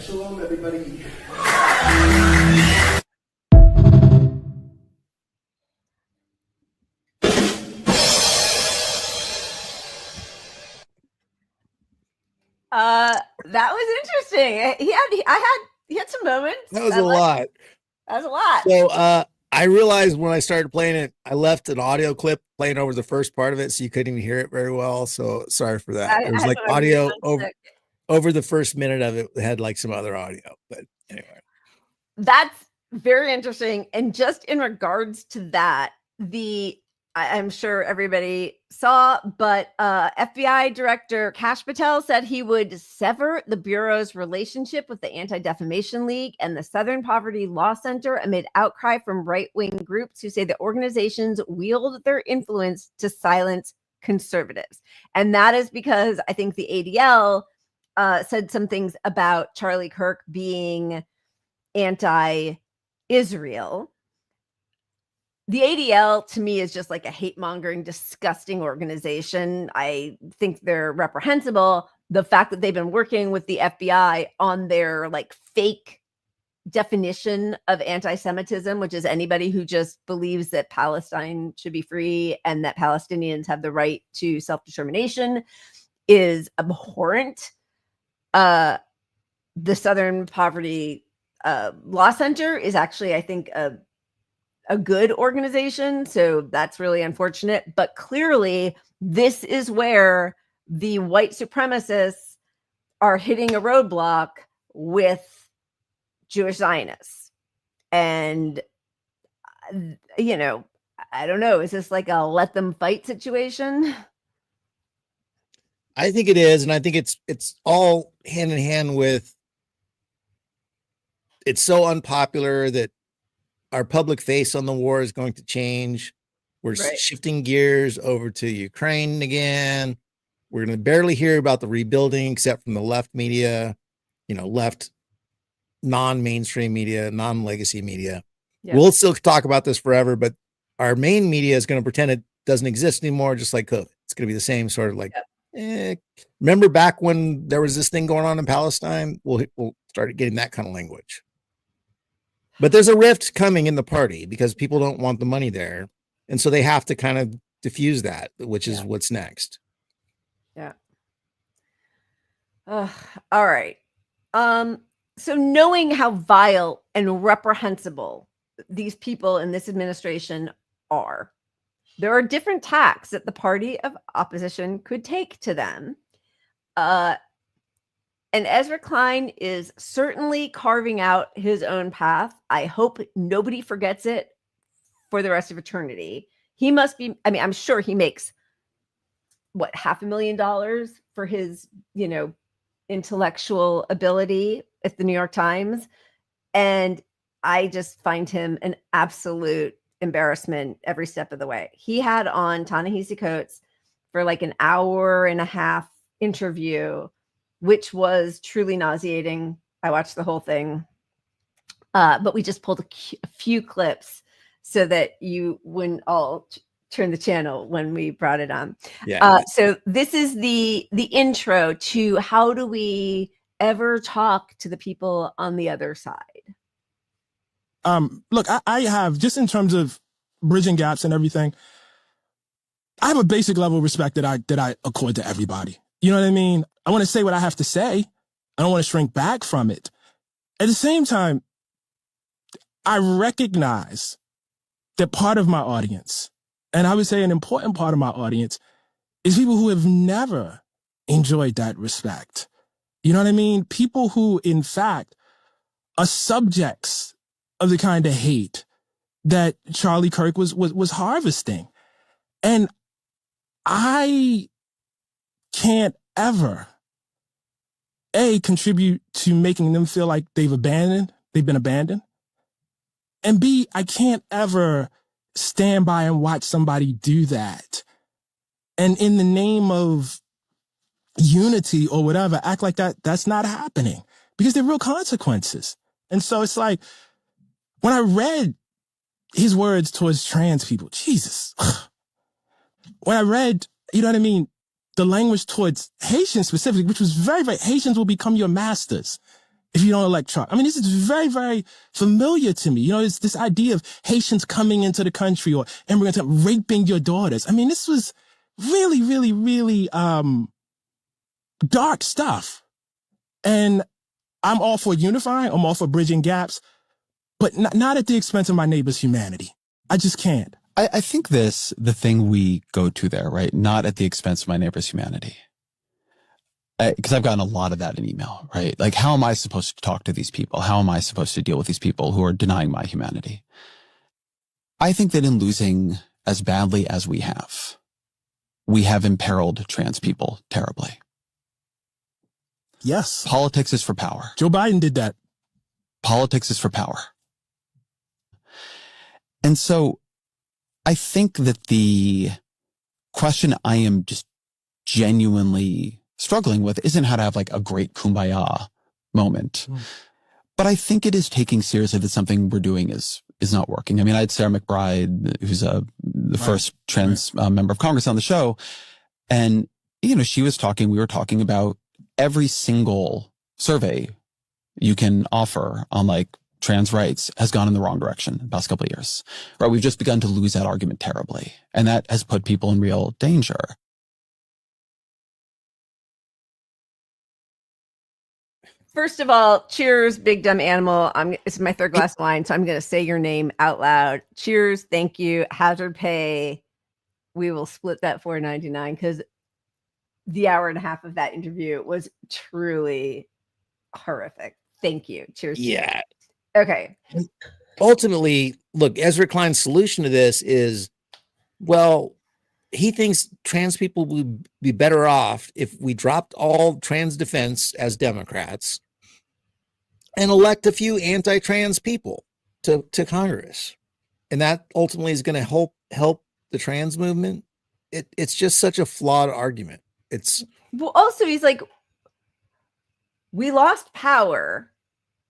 Shalom, everybody. That was interesting. He had some moments. That was a lot. That was a lot. So I realized when I started playing it, I left an audio clip playing over the first part of it, so you couldn't even hear it very well. So sorry for that. It was like audio over the first minute of it had like some other audio, but anyway. That's very interesting. And just in regards to that, I'm sure everybody saw, but FBI Director Kash Patel said he would sever the Bureau's relationship with the Anti-Defamation League and the Southern Poverty Law Center amid outcry from right-wing groups who say the organizations wield their influence to silence conservatives. And that is because I think the ADL said some things about Charlie Kirk being anti-Israel. The ADL to me is just like a hate-mongering, disgusting organization. I think they're reprehensible. The fact that they've been working with the FBI on their like fake definition of anti-Semitism, which is anybody who just believes that Palestine should be free and that Palestinians have the right to self-determination, is abhorrent. The Southern Poverty Law Center is actually, I think, a good organization. So that's really unfortunate. But clearly, this is where the white supremacists are hitting a roadblock with Jewish Zionists. And, you know, I don't know. Is this like a let them fight situation? I think it is. And I think it's all hand in hand with, it's so unpopular that our public face on the war is going to change. We're shifting gears over to Ukraine again. We're going to barely hear about the rebuilding except from the left media, you know, left non-mainstream media, non-legacy media. Yeah. We'll still talk about this forever, but our main media is going to pretend it doesn't exist anymore, just like COVID. It's going to be the same sort of like, remember back when there was this thing going on in Palestine? We'll start getting that kind of language. But there's a rift coming in the party because people don't want the money there. And so they have to kind of diffuse that, which is what's next. Yeah. All right. So knowing how vile and reprehensible these people in this administration are, there are different tacks that the party of opposition could take to them. And Ezra Klein is certainly carving out his own path. I hope nobody forgets it for the rest of eternity. He must be, I mean, I'm sure he makes, what, $500,000 for his, you know, intellectual ability at the New York Times. And I just find him an absolute embarrassment every step of the way. He had on Ta-Nehisi Coates for like an hour and a half interview, which was truly nauseating. I watched the whole thing, but we just pulled a few clips so that you wouldn't all turn the channel when we brought it on. Yeah. So this is the intro to how do we ever talk to the people on the other side? Look, I have, just in terms of bridging gaps and everything, I have a basic level of respect that I accord to everybody. You know what I mean? I want to say what I have to say. I don't want to shrink back from it. At the same time, I recognize that part of my audience, and I would say an important part of my audience, is people who have never enjoyed that respect. You know what I mean? People who, in fact, are subjects of the kind of hate that Charlie Kirk was harvesting. And I can't ever, A, contribute to making them feel like they've been abandoned. And B, I can't ever stand by and watch somebody do that. And in the name of unity or whatever, act like that's not happening, because there are real consequences. And so it's like, when I read his words towards trans people, Jesus, when I read, you know what I mean, the language towards Haitians specifically, which was very, very, Haitians will become your masters if you don't elect Trump. I mean, this is very, very familiar to me. You know, it's this idea of Haitians coming into the country or immigrants raping your daughters. I mean, this was really, really, really dark stuff. And I'm all for unifying. I'm all for bridging gaps, but not at the expense of my neighbor's humanity. I just can't. I think the thing we go to there, right? Not at the expense of my neighbor's humanity. Because I've gotten a lot of that in email, right? Like, how am I supposed to talk to these people? How am I supposed to deal with these people who are denying my humanity? I think that in losing as badly as we have imperiled trans people terribly. Yes. Politics is for power. Joe Biden did that. Politics is for power. And so I think that the question I am just genuinely struggling with isn't how to have like a great kumbaya moment. But I think it is taking seriously that something we're doing is not working. I mean, I had Sarah McBride, who's the first trans member of Congress on the show. And, you know, we were talking about every single survey you can offer on like trans rights has gone in the wrong direction the past couple of years, right? We've just begun to lose that argument terribly. And that has put people in real danger. First of all, cheers, big dumb animal. It's my third glass of wine, so I'm going to say your name out loud. Cheers, thank you. Hazard pay. We will split that $4.99 because the hour and a half of that interview was truly horrific. Thank you. Cheers. Yeah. Okay. Ultimately, look, Ezra Klein's solution to this is, well, he thinks trans people would be better off if we dropped all trans defense as Democrats and elect a few anti-trans people to Congress. And that ultimately is going to help the trans movement. It's just such a flawed argument. Well, also he's like, we lost power,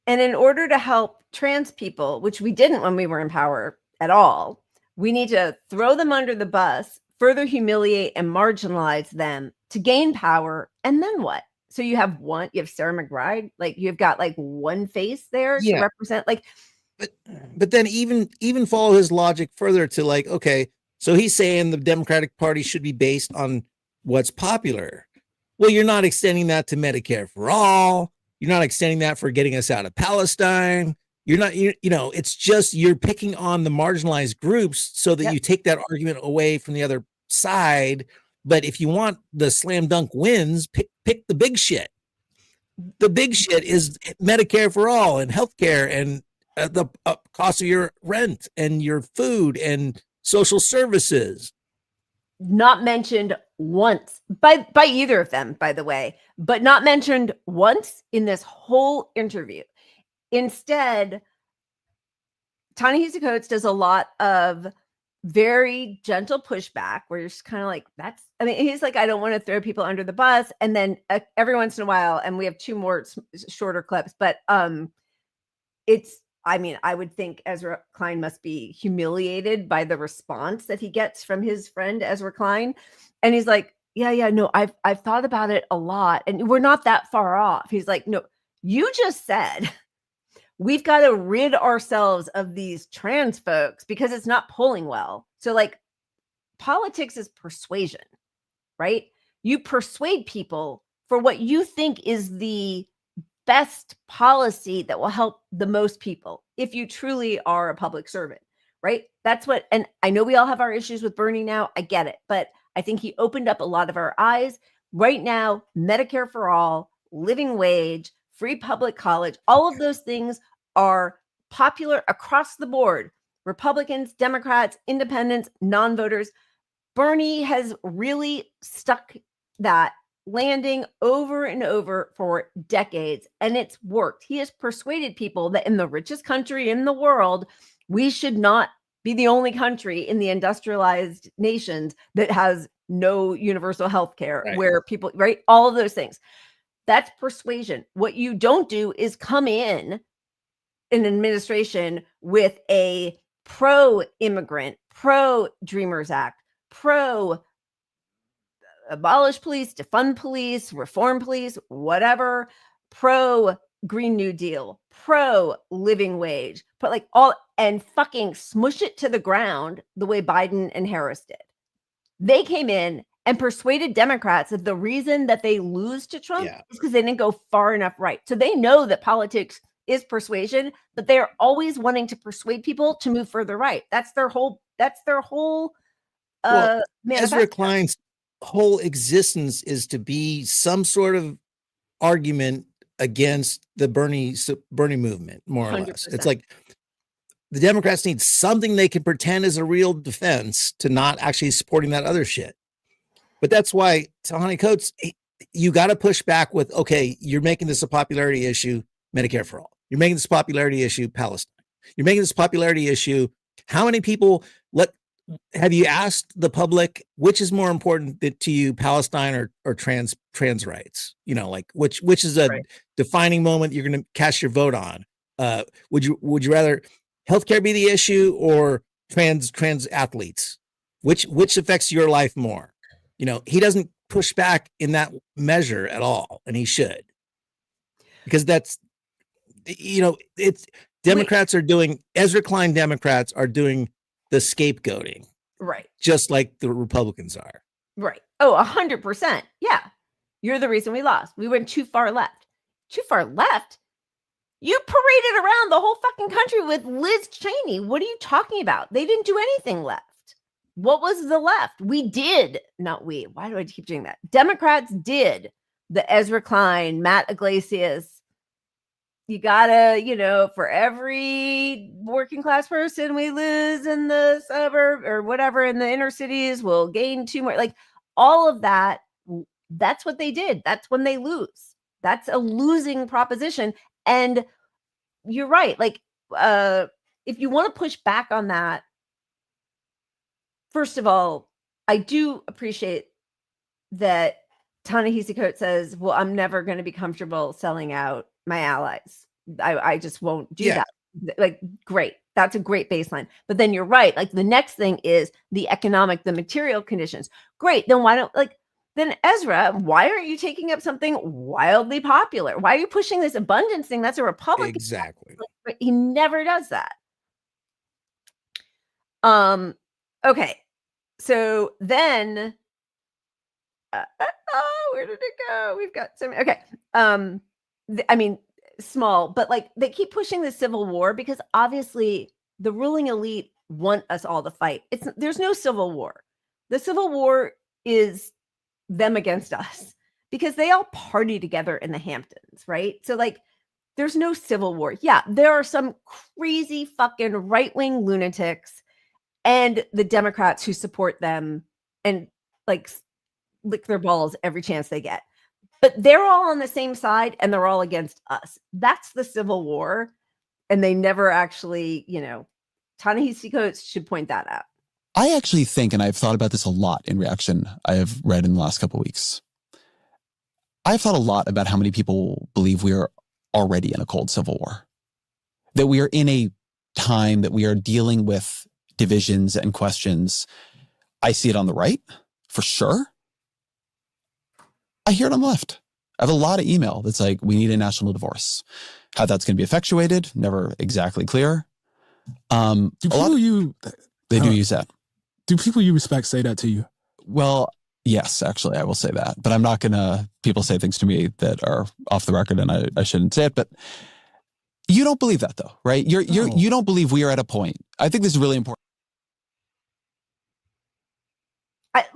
and in order to help trans people, which we didn't when we were in power at all, we need to throw them under the bus, further humiliate and marginalize them to gain power. And then what? So you have Sarah McBride, like you've got like one face there to represent, like, but then even follow his logic further to like, okay, so he's saying the Democratic Party should be based on what's popular. Well, you're not extending that to Medicare for all. You're not extending that for getting us out of Palestine. You're not, it's just you're picking on the marginalized groups so that you take that argument away from the other side. But if you want the slam dunk wins, pick the big shit. The big shit is Medicare for all and healthcare and the cost of your rent and your food and social services. Not mentioned once by either of them, by the way, but not mentioned once in this whole interview. Instead, Ta-Nehisi Coates does a lot of very gentle pushback where you're just kind of like, he's like, I don't want to throw people under the bus. And then every once in a while, and we have two more shorter clips, but I would think Ezra Klein must be humiliated by the response that he gets from his friend Ezra Klein. And he's like, no, I've thought about it a lot and we're not that far off. He's like, no, you just said we've got to rid ourselves of these trans folks because it's not polling well. So like politics is persuasion, right? You persuade people for what you think is the best policy that will help the most people if you truly are a public servant, right? That's what, and I know we all have our issues with Bernie now. I get it, but I think he opened up a lot of our eyes. Right now, Medicare for all, living wage, free public college, all of those things are popular across the board. Republicans, Democrats, independents, non-voters. Bernie has really stuck that landing over and over for decades, and it's worked. He has persuaded people that in the richest country in the world, we should not be the only country in the industrialized nations that has no universal health care, where people, right? All of those things. That's persuasion. What you don't do is come in an administration with a pro-immigrant, pro-Dreamers Act, pro-abolish police, defund police, reform police, whatever, pro-Green New Deal, pro-living wage, but like all, and fucking smush it to the ground the way Biden and Harris did. They came in and persuaded Democrats that the reason that they lose to Trump is because they didn't go far enough right. So they know that politics is persuasion, but they're always wanting to persuade people to move further right. That's their whole Ezra Klein's whole existence is to be some sort of argument against the Bernie movement, more or less. 100%. It's like the Democrats need something they can pretend is a real defense to not actually supporting that other shit. But that's why, Tahani Coates, you got to push back with, okay, you're making this a popularity issue, Medicare for all. You're making this a popularity issue, Palestine. You're making this a popularity issue. How many people have you asked the public which is more important to you, Palestine or trans rights? You know, like which is a defining moment you're going to cast your vote on? Would you rather healthcare be the issue or trans athletes? Which affects your life more? You know, he doesn't push back in that measure at all, and he should, because that's, you know, it's Democrats are doing, Ezra Klein Democrats are doing the scapegoating, right? Just like the Republicans are, right? Oh, 100%. Yeah, you're the reason we lost. We went too far left. Too far left. You paraded around the whole fucking country with Liz Cheney. What are you talking about? They didn't do anything left. What was the left? We did, not we. Why do I keep doing that? Democrats did the Ezra Klein, Matt Iglesias. You gotta, you know, for every working class person we lose in the suburb or whatever in the inner cities, we'll gain 2 more. Like all of that, that's what they did. That's when they lose. That's a losing proposition. And you're right. Like, if you want to push back on that, first of all, I do appreciate that Ta-Nehisi Coates says, well, I'm never going to be comfortable selling out my allies. I just won't do that. Like, great. That's a great baseline. But then you're right. Like the next thing is the material conditions. Great. Then why don't, then Ezra, why aren't you taking up something wildly popular? Why are you pushing this abundance thing? That's a Republican. Exactly. But he never does that. Okay. So then, where did it go? We've got so many. Okay. I mean, small, but like they keep pushing the Civil War because obviously the ruling elite want us all to fight. There's no Civil War. The Civil War is them against us because they all party together in the Hamptons, right? So like there's no Civil War. Yeah, there are some crazy fucking right-wing lunatics and the Democrats who support them and like lick their balls every chance they get. But they're all on the same side and they're all against us. That's the Civil War. And they never actually, you know, Ta-Nehisi Coates should point that out. I actually think, and I've thought about this a lot in reaction I have read in the last couple of weeks. I've thought a lot about how many people believe we are already in a cold Civil War. That we are in a time that we are dealing with divisions and questions. I see it on the right, for sure. I hear it on the left. I have a lot of email that's like, we need a national divorce. How that's going to be effectuated, never exactly clear. Do people they do use that. Do people you respect say that to you? Well, yes, actually, I will say that. But I'm not going to, people say things to me that are off the record and I shouldn't say it. But you don't believe that though, right? You don't believe we are at a point. I think this is really important.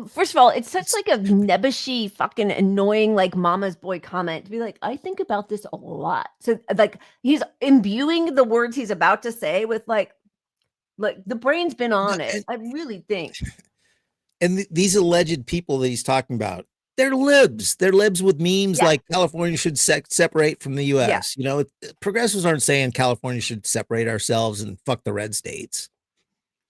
First of all, it's such like a nebbishy, fucking annoying, like mama's boy comment to be like, I think about this a lot. So like he's imbuing the words he's about to say with like the brain's been on it. I really think. And these alleged people that he's talking about, they're libs. They're libs with memes like California should separate from the U.S. You know, progressives aren't saying California should separate ourselves and fuck the red states.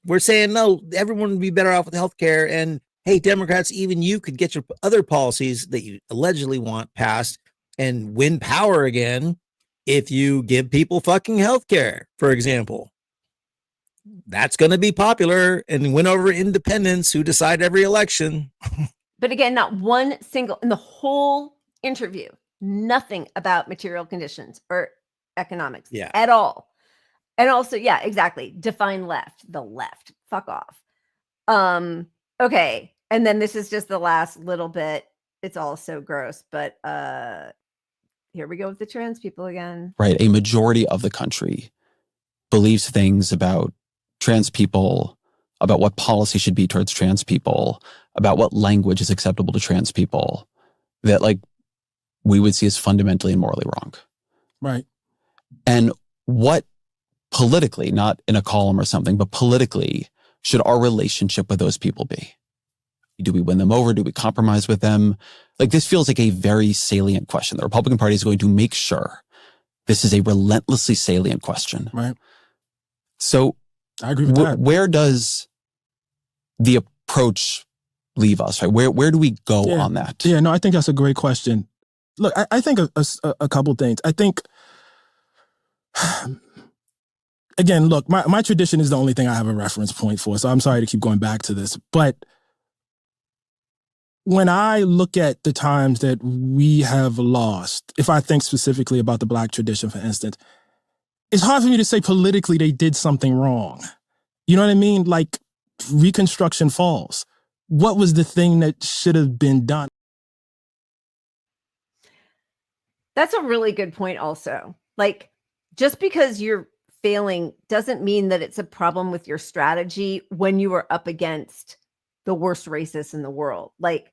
We're saying, no, everyone would be better off with healthcare. And hey, Democrats, even you could get your other policies that you allegedly want passed and win power again if you give people fucking healthcare, for example. That's going to be popular and win over independents who decide every election. But again, not one single in the whole interview, nothing about material conditions or economics at all. And also, exactly. Define left, the left. Fuck off. Okay. And then this is just the last little bit. It's all so gross, but here we go with the trans people again. Right. A majority of the country believes things about trans people, about what policy should be towards trans people, about what language is acceptable to trans people, that like we would see as fundamentally and morally wrong. Right. And what politically, not in a column or something, but politically, should our relationship with those people be? Do we win them over? Do we compromise with them? Like, this feels like a very salient question. The Republican Party is going to make sure this is a relentlessly salient question. Right. So I agree with that. Where does the approach leave us? Right? Where do we go on that? Yeah, no, I think that's a great question. Look, I think a couple things. I think, again, look, my tradition is the only thing I have a reference point for, so I'm sorry to keep going back to this. But when I look at the times that we have lost, if I think specifically about the Black tradition, for instance, it's hard for me to say politically they did something wrong. You know what I mean? Like, Reconstruction falls. What was the thing that should have been done? That's a really good point also. Like, just because you're failing doesn't mean that it's a problem with your strategy when you are up against the worst racists in the world. Like,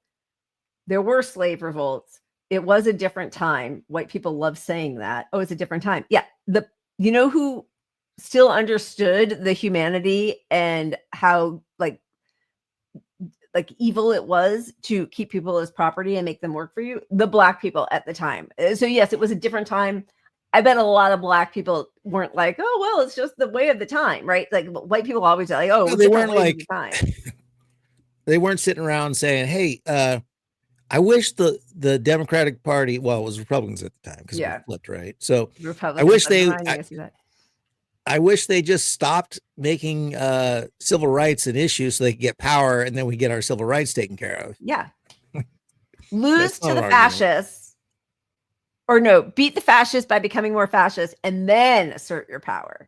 there were slave revolts. It was a different time. White people love saying that. Oh, it's a different time. Yeah. You know who still understood the humanity and how like evil it was to keep people as property and make them work for you? The Black people at the time. So yes, it was a different time. I bet a lot of Black people weren't like, oh, well, it's just the way of the time, right? Like, white people always are like, oh, No, they weren't like, the time. They weren't sitting around saying, hey, I wish the Democratic Party, well, it was Republicans at the time because it was flipped, right? So I wish they just stopped making civil rights an issue so they could get power, and then we get our civil rights taken care of. Yeah. Lose to the fascists, or no, beat the fascists by becoming more fascist, and then assert your power.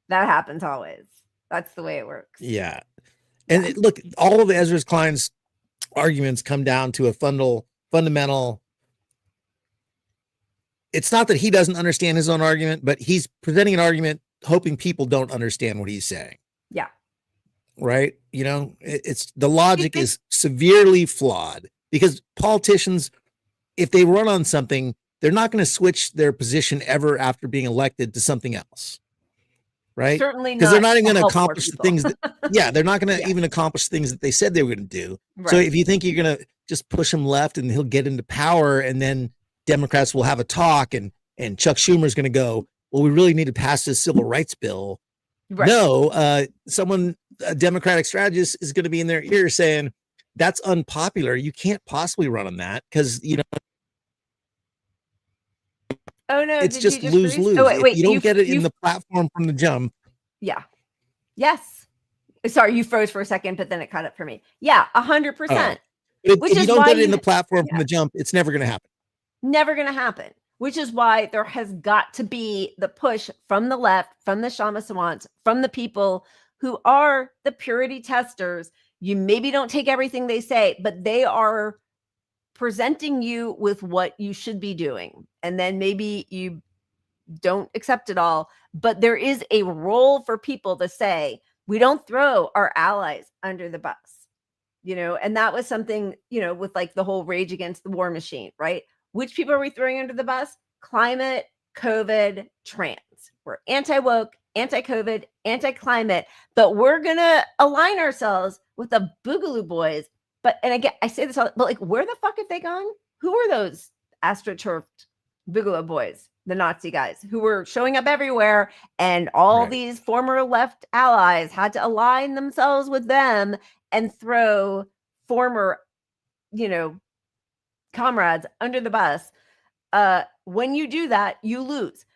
That happens always. That's the way it works. Yeah. And look, all of Ezra Klein's arguments come down to a fundamental. It's not that he doesn't understand his own argument, but he's presenting an argument hoping people don't understand what he's saying. Yeah. Right. You know, it's the logic is severely flawed because politicians, if they run on something, they're not going to switch their position ever after being elected to something else. Right. Certainly because they're not even going to help accomplish the things that, they're not going to even accomplish things that they said they were going to do. Right. So if you think you're going to just push him left and he'll get into power and then Democrats will have a talk and Chuck Schumer's going to go, well, we really need to pass this civil rights bill. Right. No, a Democratic strategist is going to be in their ear saying that's unpopular. You can't possibly run on that because, you know, oh no, it's just lose-lose. Oh, wait, you don't get it in the platform from the jump. Yeah. Yes. Sorry, you froze for a second, but then it caught up for me. Yeah, 100%. If you don't get it in the platform from the jump, it's never going to happen. Never going to happen. Which is why there has got to be the push from the left, from the Shamasawants, from the people who are the purity testers. You maybe don't take everything they say, but they are presenting you with what you should be doing. And then maybe you don't accept it all, but there is a role for people to say, we don't throw our allies under the bus, you know, and that was something, you know, with like the whole Rage Against the War Machine, right? Which people are we throwing under the bus? Climate, COVID, trans. We're anti-woke, anti-COVID, anti-climate, but we're going to align ourselves with the Boogaloo Boys. But, and again, I say this all, but like, where the fuck have they gone? Who are those astroturfed Boogaloo Boys? The Nazi guys who were showing up everywhere, and all these former left allies had to align themselves with them and throw former, you know, comrades under the bus. When you do that, you lose.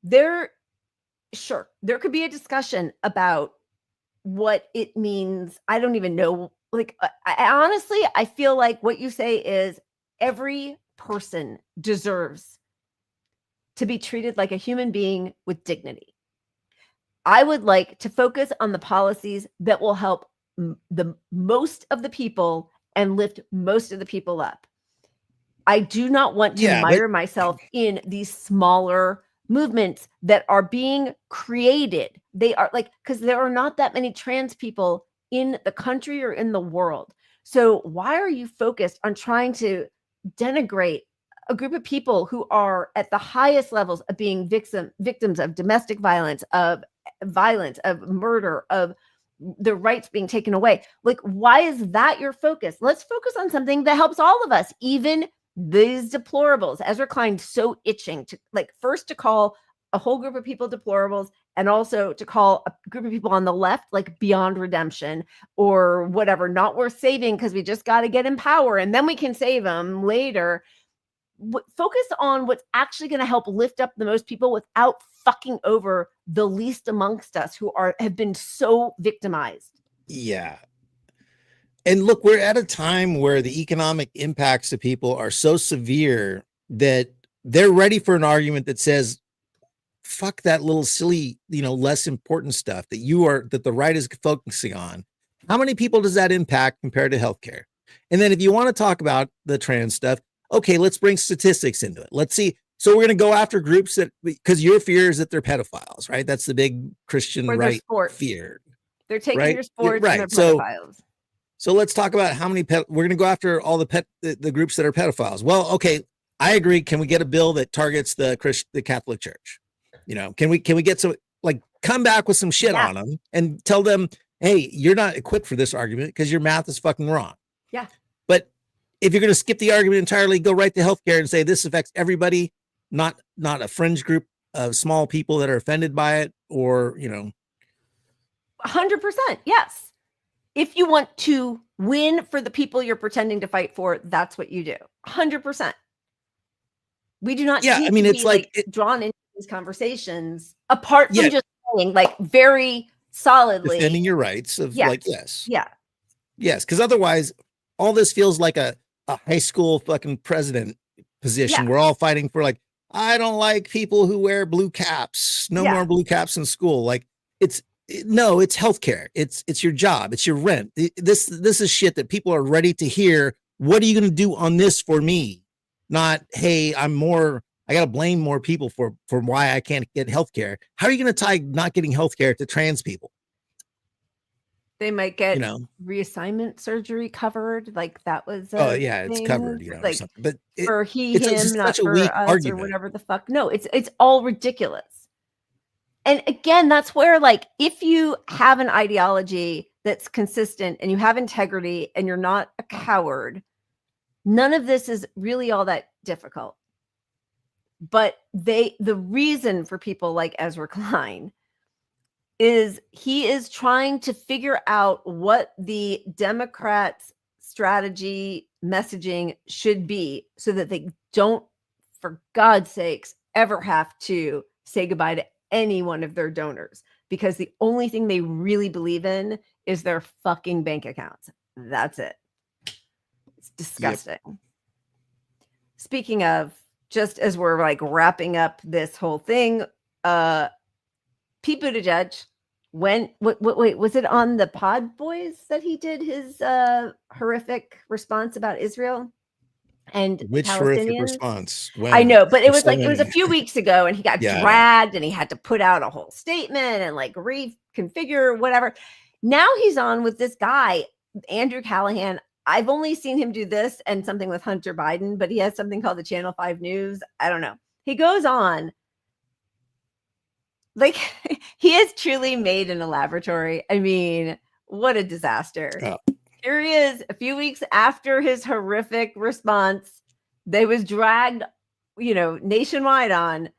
There could be a discussion about what it means. I don't even know. Like, I honestly, I feel like what you say is every person deserves to be treated like a human being with dignity. I would like to focus on the policies that will help the most of the people and lift most of the people up. I do not want to mire myself in these smaller movements that are being created. They are like, because there are not that many trans people in the country or in the world. So why are you focused on trying to denigrate a group of people who are at the highest levels of being victims of domestic violence, of murder, of their rights being taken away. Like, why is that your focus? Let's focus on something that helps all of us, even these deplorables. Ezra Klein's so itching to, like, first to call a whole group of people deplorables, and also to call a group of people on the left like beyond redemption or whatever, not worth saving because we just got to get in power and then we can save them later. Focus on what's actually going to help lift up the most people without fucking over the least amongst us who have been so victimized. Yeah. And look, we're at a time where the economic impacts to people are so severe that they're ready for an argument that says, fuck that little silly, less important stuff that the right is focusing on. How many people does that impact compared to healthcare? And then if you want to talk about the trans stuff, okay, let's bring statistics into it. Let's see. So we're going to go after groups because your fear is that they're pedophiles, right? That's the big Christian right fear. They're taking right? your sports right. and they're pedophiles. So let's talk about how many we're going to go after all the groups that are pedophiles. Well, okay, I agree. Can we get a bill that targets the Catholic Church? Can we get some, like, come back with some shit on them and tell them, hey, you're not equipped for this argument because your math is fucking wrong. Yeah. But if you're going to skip the argument entirely, go right to healthcare and say this affects everybody, not a fringe group of small people that are offended by it, or 100%. Yes. If you want to win for the people you're pretending to fight for, that's what you do. 100%. We do not. Yeah, I mean, it's like drawn into these conversations apart from just saying, like, very solidly defending your rights of yes, because otherwise all this feels like a high school fucking president position. We're all fighting for, like, I don't like people who wear blue caps. No more blue caps in school. Like, it's healthcare. It's your job. It's your rent. This is shit that people are ready to hear. What are you going to do on this for me? Not, hey, I got to blame more people for why I can't get healthcare. How are you going to tie not getting healthcare to trans people? They might get reassignment surgery covered. Like, that was it's covered, like, or something. But for him, not such a for weak us, argument. or whatever the fuck. No, it's all ridiculous. And again, that's where, like, if you have an ideology that's consistent and you have integrity and you're not a coward, none of this is really all that difficult. But the reason for people like Ezra Klein is he is trying to figure out what the Democrats' strategy messaging should be so that they don't, for God's sakes, ever have to say goodbye to any one of their donors, because the only thing they really believe in is their fucking bank accounts. That's it. It's disgusting. Yep. Speaking of, just as we're, like, wrapping up this whole thing, Pete Buttigieg wait, was it on the Pod Boys that he did his horrific response about Israel and which horrific response? When? I know, but it was a few weeks ago, and he got dragged and he had to put out a whole statement and, like, reconfigure whatever. Now he's on with this guy, Andrew Callahan. I've only seen him do this and something with Hunter Biden, but he has something called the Channel 5 News. I don't know. He goes on. Like, he is truly made in a laboratory. I mean, what a disaster. Oh. Here he is, a few weeks after his horrific response. They was dragged, nationwide on,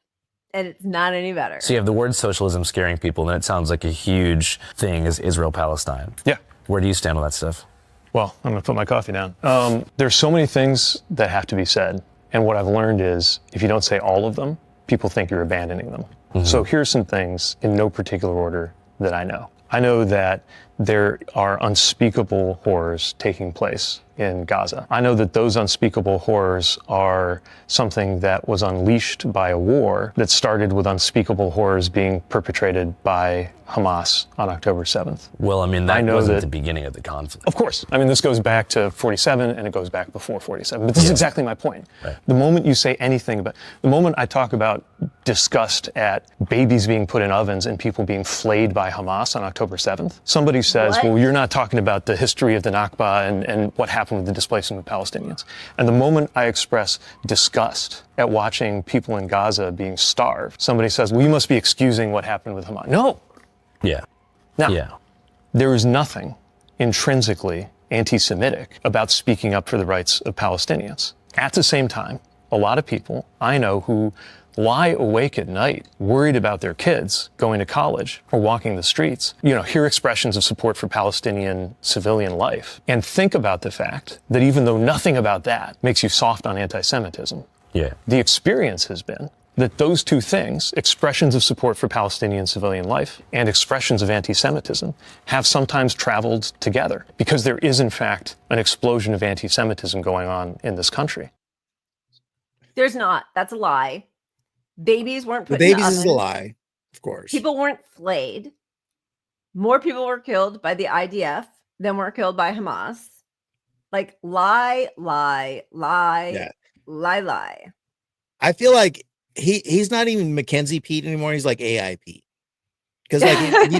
and it's not any better. So you have the word socialism scaring people, and it sounds like a huge thing is Israel-Palestine. Yeah. Where do you stand on that stuff? Well, I'm going to put my coffee down. There's so many things that have to be said. And what I've learned is if you don't say all of them, people think you're abandoning them. Mm-hmm. So here's some things in no particular order that I know. I know that there are unspeakable horrors taking place in Gaza. I know that those unspeakable horrors are something that was unleashed by a war that started with unspeakable horrors being perpetrated by Hamas on October 7th. Well, I mean, that wasn't the beginning of the conflict. Of course. I mean, this goes back to 47 and it goes back before 47. But this is exactly my point. Right. The moment you say anything about, the moment I talk about disgust at babies being put in ovens and people being flayed by Hamas on October 7th, somebody says, well, you're not talking about the history of the Nakba and what happened happened with the displacement of Palestinians. And the moment I express disgust at watching people in Gaza being starved, somebody says, well, you must be excusing what happened with Hamas. No. Yeah. Now, Yeah. there is nothing intrinsically anti-Semitic about speaking up for the rights of Palestinians. At the same time, a lot of people I know who lie awake at night worried about their kids going to college or walking the streets, hear expressions of support for Palestinian civilian life and think about the fact that even though nothing about that makes you soft on anti-Semitism, the experience has been that those two things, expressions of support for Palestinian civilian life and expressions of anti-Semitism, have sometimes traveled together because there is, in fact, an explosion of anti-Semitism going on in this country. There's not. That's a lie. Babies weren't put The in the babies is a oven. lie, of course. People weren't flayed. More people were killed by the IDF than were killed by Hamas. Like, lie. I feel like he's not even Mackenzie Pete anymore. He's like AI Pete. Because like if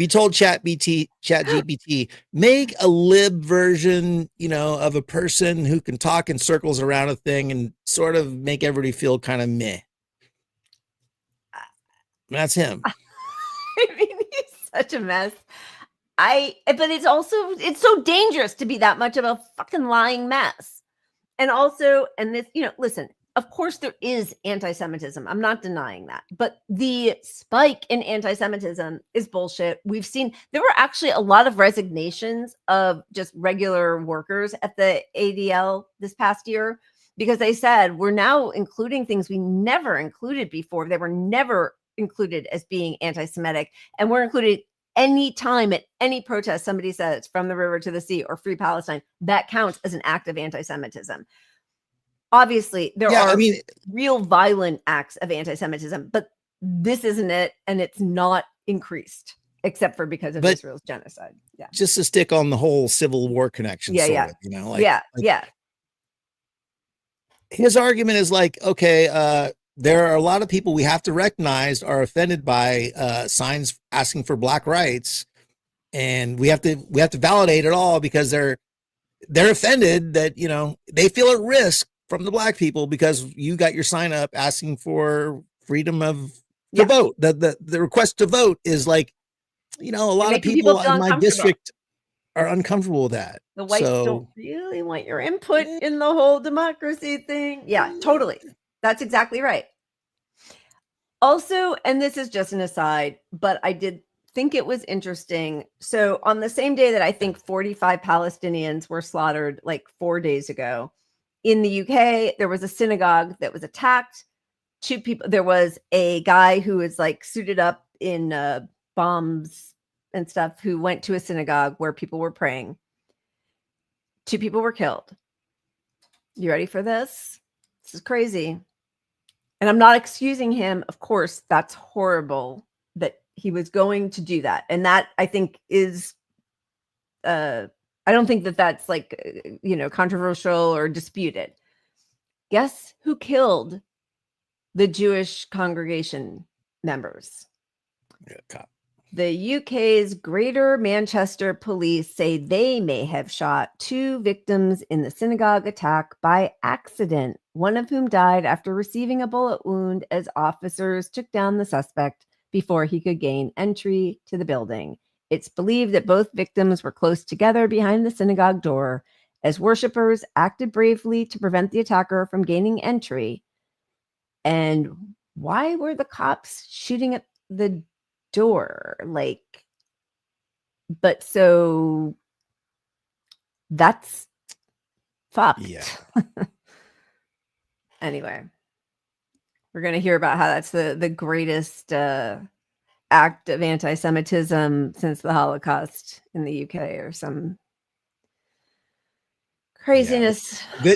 you told ChatGPT, make a lib version, of a person who can talk in circles around a thing and sort of make everybody feel kind of meh. That's him. I mean, he's such a mess. But it's so dangerous to be that much of a fucking lying mess. And also, listen, of course there is anti-Semitism. I'm not denying that. But the spike in anti-Semitism is bullshit. We've seen, there were actually a lot of resignations of just regular workers at the ADL this past year because they said, we're now including things we never included before. They were never included as being anti-Semitic, and we're included any time at any protest somebody says from the river to the sea or free Palestine. That counts as an act of anti-Semitism. Obviously, there are real violent acts of anti-Semitism, but this isn't it, and it's not increased except for because of Israel's genocide. Yeah, just to stick on the whole Civil War connection. His argument is like, okay, there are a lot of people we have to recognize are offended by signs asking for Black rights, and we have to validate it all because they're offended that they feel at risk from the Black people because you got your sign up asking for freedom of the vote. The request to vote is like, a lot of people in my district are uncomfortable with that. The whites don't really want your input in the whole democracy thing. Yeah, totally. That's exactly right. Also, and this is just an aside, but I did think it was interesting. So on the same day that I think 45 Palestinians were slaughtered like 4 days ago, in the UK, there was a synagogue that was attacked. 2 people, there was a guy who was like suited up in bombs and stuff who went to a synagogue where people were praying. 2 people were killed. You ready for this? This is crazy. And I'm not excusing him. Of course, that's horrible that he was going to do that. And that, I think, is, I don't think that that's like, controversial or disputed. Guess who killed the Jewish congregation members? Cop. The UK's Greater Manchester Police say they may have shot 2 victims in the synagogue attack by accident, one of whom died after receiving a bullet wound as officers took down the suspect before he could gain entry to the building. It's believed that both victims were close together behind the synagogue door as worshipers acted bravely to prevent the attacker from gaining entry. And why were the cops shooting at the door? But so that's fucked. Yeah. Anyway, we're going to hear about how that's the greatest act of anti-Semitism since the Holocaust in the UK or some craziness. Yeah.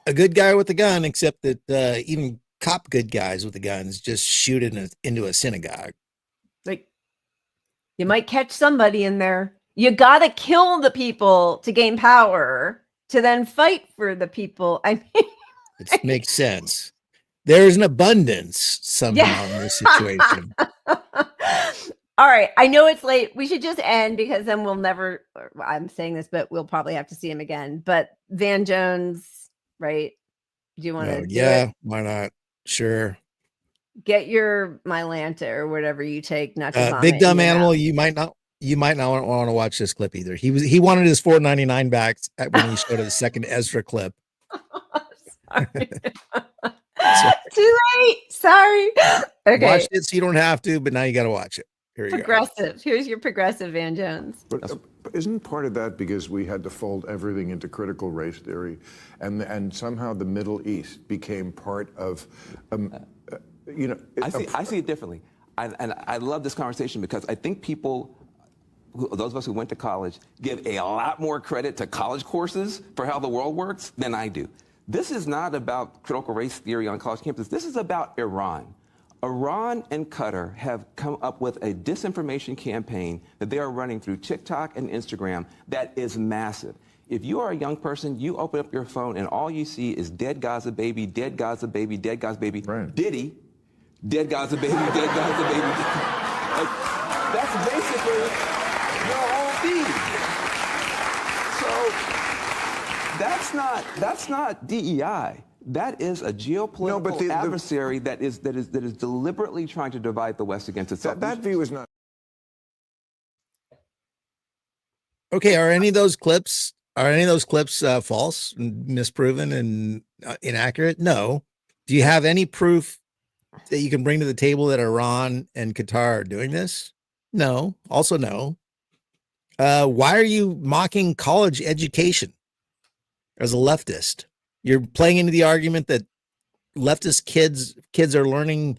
A good guy with a gun, except that even cop good guys with the guns just shoot it into a synagogue. Like, you might catch somebody in there. You got to kill the people to gain power to then fight for the people. I mean, it makes sense. There's an abundance somehow in this situation. All right. I know it's late. We should just end because then we'll never, I'm saying this, but we'll probably have to see him again. But Van Jones, right? Do you want to do it? Why not? Sure. Get your Mylanta or whatever you take, not to vomit Big dumb in your animal. mouth. You might not want to watch this clip either. He wanted his $4.99 back when he showed the second Ezra clip. Sorry. Too late. Sorry. Okay. Watch it so you don't have to, but now you got to watch it. Here you go. Progressive. Here's your progressive Van Jones. But isn't part of that because we had to fold everything into critical race theory, and somehow the Middle East became part of, I see it differently, and I love this conversation because I think people, those of us who went to college, give a lot more credit to college courses for how the world works than I do. This is not about critical race theory on college campuses. This is about Iran. Iran and Qatar have come up with a disinformation campaign that they are running through TikTok and Instagram that is massive. If you are a young person, you open up your phone and all you see is dead Gaza baby, dead Gaza baby, dead Gaza baby, right. Diddy, dead Gaza baby, dead Gaza baby. Like, that's basically your whole feed. So that's not DEI. That is a geopolitical adversary that is deliberately trying to divide the West against itself. That view is not. Okay, are any of those clips false, misproven, and inaccurate? No. Do you have any proof that you can bring to the table that Iran and Qatar are doing this? No. Also no. Why are you mocking college education as a leftist? You're playing into the argument that leftist kids are learning.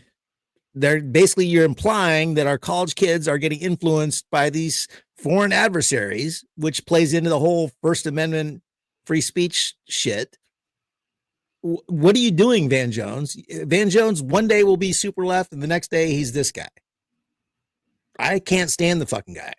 You're implying that our college kids are getting influenced by these foreign adversaries, which plays into the whole First Amendment free speech shit. What are you doing, Van Jones? Van Jones one day will be super left and the next day he's this guy. I can't stand the fucking guy.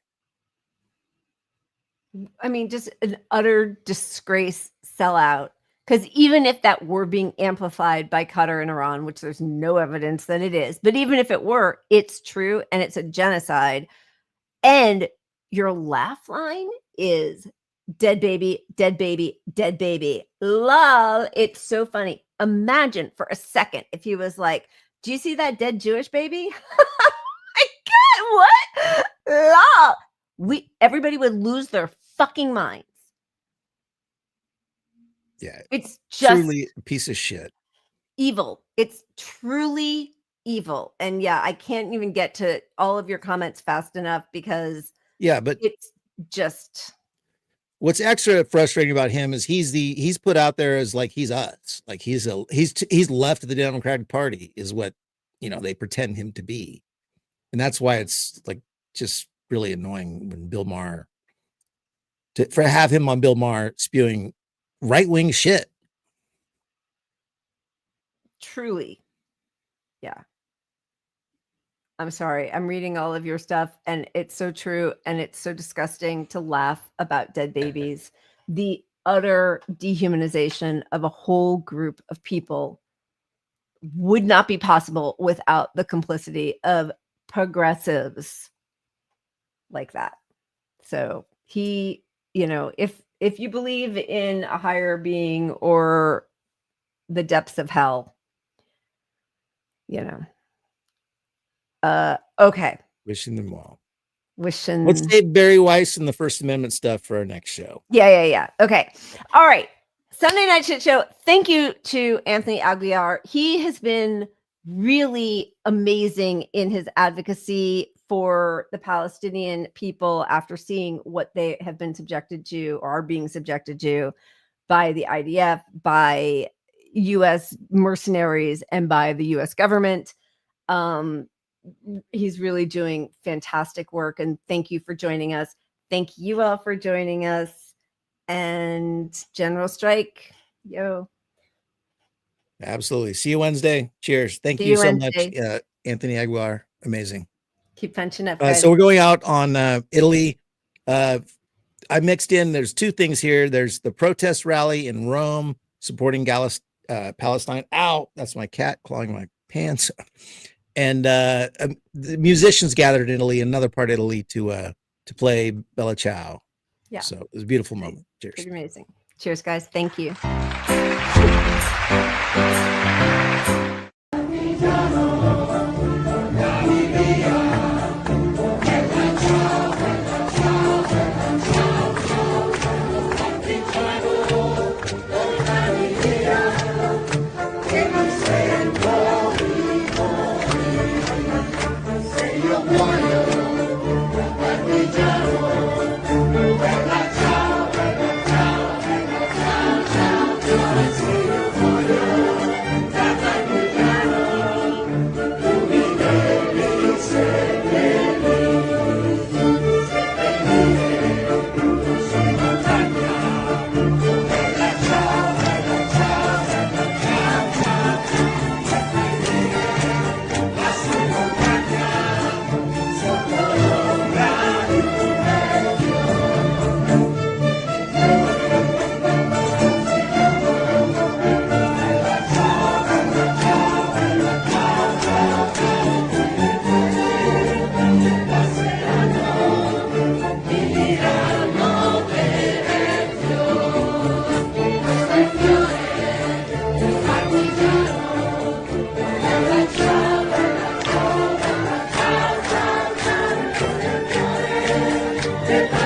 I mean, just an utter disgrace, sellout. Because even if that were being amplified by Qatar and Iran, which there's no evidence that it is, but even if it were, it's true and it's a genocide. And your laugh line is dead baby, dead baby, dead baby. Lol. It's so funny. Imagine for a second if he was like, do you see that dead Jewish baby? My God, what? Lol. Everybody would lose their fucking minds. Yeah, it's just truly a piece of shit. Evil. It's truly evil. And yeah, I can't even get to all of your comments fast enough because but it's just what's extra frustrating about him is he's put out there as like he's us, like he's left of the Democratic Party is what they pretend him to be, and that's why it's like just really annoying when Bill Maher have him on Bill Maher spewing right-wing shit. Truly. Yeah. I'm sorry. I'm reading all of your stuff and it's so true. And it's so disgusting to laugh about dead babies. The utter dehumanization of a whole group of people would not be possible without the complicity of progressives like that. So if you believe in a higher being or the depths of hell, okay. Wishing them well. Let's save Barry Weiss and the First Amendment stuff for our next show. Yeah. Okay. All right. Sunday Night Shit Show. Thank you to Anthony Aguilar. He has been really amazing in his advocacy for the Palestinian people after seeing what they have been subjected to or are being subjected to by the IDF, by US mercenaries, and by the US government. He's really doing fantastic work. And thank you for joining us. Thank you all for joining us. And General Strike, yo. Absolutely. See you Wednesday. Cheers. Thank you so much, Anthony Aguilar. Amazing. Keep punching up. So we're going out on Italy. I mixed in, there's two things here. There's the protest rally in Rome supporting Palestine. Ow, that's my cat clawing my pants. the musicians gathered in Italy, another part of Italy, to play Bella Ciao. Yeah. So it was a beautiful moment. Cheers. Pretty amazing. Cheers, guys. Thank you. Thank you.